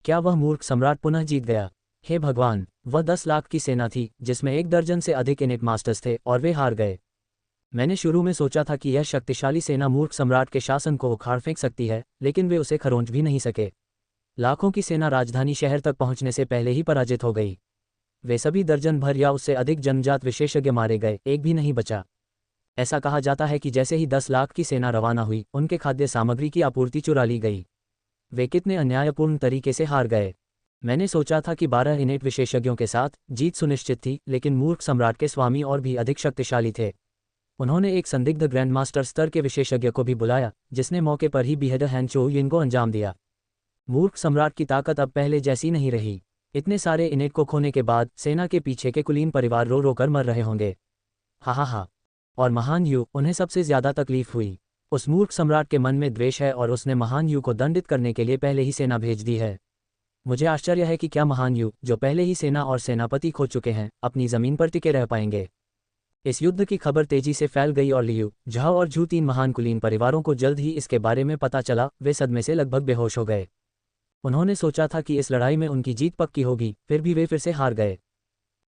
क्या वह मूर्ख सम्राट पुनः जीत गया? हे भगवान, वह 10 लाख की सेना थी जिसमें 1 दर्जन से अधिक इनेट मास्टर्स थे और वे हार गए। मैंने शुरू में सोचा था कि यह शक्तिशाली सेना मूर्ख सम्राट के शासन को उखाड़ फेंक सकती है, लेकिन वे उसे खरोंच भी नहीं सके। लाखों की सेना राजधानी शहर तक पहुंचने से पहले ही पराजित हो गई। वे सभी दर्जन भर या उससे अधिक जन्मजात विशेषज्ञ मारे गए, एक भी नहीं बचा। ऐसा कहा जाता है कि जैसे ही 10 लाख की सेना रवाना हुई, उनके खाद्य सामग्री की आपूर्ति चुरा ली गई। वे कितने अन्यायपूर्ण तरीके से हार गए। मैंने सोचा था कि 12 इनेट विशेषज्ञों के साथ जीत सुनिश्चित थी, लेकिन मूर्ख सम्राट के स्वामी और भी अधिक शक्तिशाली थे। उन्होंने एक संदिग्ध ग्रैंडमास्टर स्तर के विशेषज्ञ को भी बुलाया, जिसने मौके पर ही बिहेड हैन चो यिन को अंजाम दिया। मूर्ख सम्राट की ताकत अब पहले जैसी नहीं रही। इतने सारे इनेट को खोने के बाद सेना के पीछे के कुलीन परिवार रो रो कर मर रहे होंगे। हा। और महान यू, उन्हें सबसे ज्यादा तकलीफ हुई। उस मूर्ख सम्राट के मन में द्वेष है और उसने महान यू को दंडित करने के लिए पहले ही सेना भेज दी है। मुझे आश्चर्य है कि क्या महान यू, जो पहले ही सेना और सेनापति खो चुके हैं, अपनी जमीन पर टिके रह पाएंगे। इस युद्ध की खबर तेजी से फैल गई और लियू, झाओ और झू, 3 महान कुलीन परिवारों को जल्द ही इसके बारे में पता चला। वे सदमे से लगभग बेहोश हो गए। उन्होंने सोचा था कि इस लड़ाई में उनकी जीत पक्की होगी, फिर भी वे फिर से हार गए।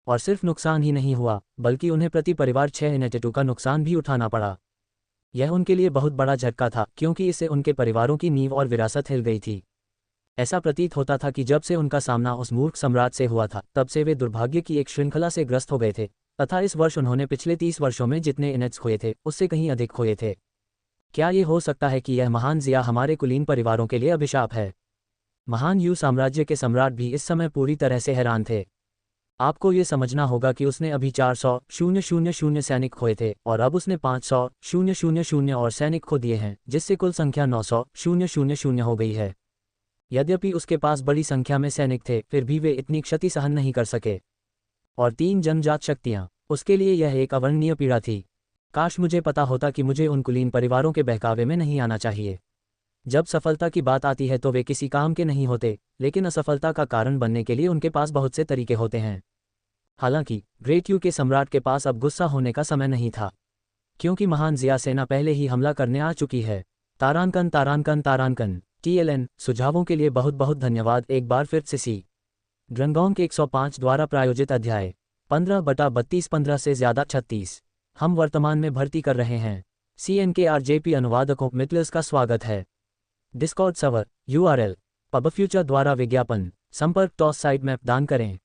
और सिर्फ नुकसान ही नहीं हुआ, बल्कि उन्हें प्रति परिवार 6 इनेटेटू का नुकसान भी उठाना पड़ा। यह उनके लिए बहुत बड़ा झटका था, क्योंकि इससे उनके परिवारों की नींव और विरासत हिल गई थी। ऐसा प्रतीत होता था कि जब से उनका सामना उस मूर्ख सम्राट से हुआ था, तब से वे दुर्भाग्य की एक श्रृंखला से ग्रस्त हो गए थे, तथा इस वर्ष उन्होंने पिछले 30 वर्षों में जितने इनेट्स खोए थे, उससे कहीं अधिक खोए थे। क्या ये हो सकता है कि यह महान जिया हमारे कुलीन परिवारों के लिए अभिशाप है? महान यू साम्राज्य के सम्राट भी इस समय पूरी तरह से हैरान थे। आपको ये समझना होगा कि उसने अभी 400,000 सैनिक खोए थे और अब उसने 500,000 और सैनिक खो दिए हैं, जिससे कुल संख्या 900,000 हो गई है। यद्यपि उसके पास बड़ी संख्या में सैनिक थे, फिर भी वे इतनी क्षति सहन नहीं कर सके। और 3 जन्मजात शक्तियाँ, उसके लिए यह एक अवर्णनीय पीड़ा थी। काश मुझे पता होता कि मुझे उन कुलीन परिवारों के बहकावे में नहीं आना चाहिए। जब सफलता की बात आती है तो वे किसी काम के नहीं होते, लेकिन असफलता का कारण बनने के लिए उनके पास बहुत से तरीके होते हैं। हालांकि ग्रेट यू के सम्राट के पास अब गुस्सा होने का समय नहीं था, क्योंकि महान जिया सेना पहले ही हमला करने आ चुकी है। तारानकन TLN सुझावों के लिए बहुत बहुत धन्यवाद। एक बार फिर से सी ड्रंगोंग के 105 द्वारा प्रायोजित अध्याय 15/32 15 से ज्यादा 36 हम वर्तमान में भर्ती कर रहे हैं। CNKRJP अनुवादकों मित्लर्स का स्वागत है। डिस्कॉर्ड सर्वर URL पबफ्यूचर द्वारा विज्ञापन संपर्क टॉस साइट मैप दान करें।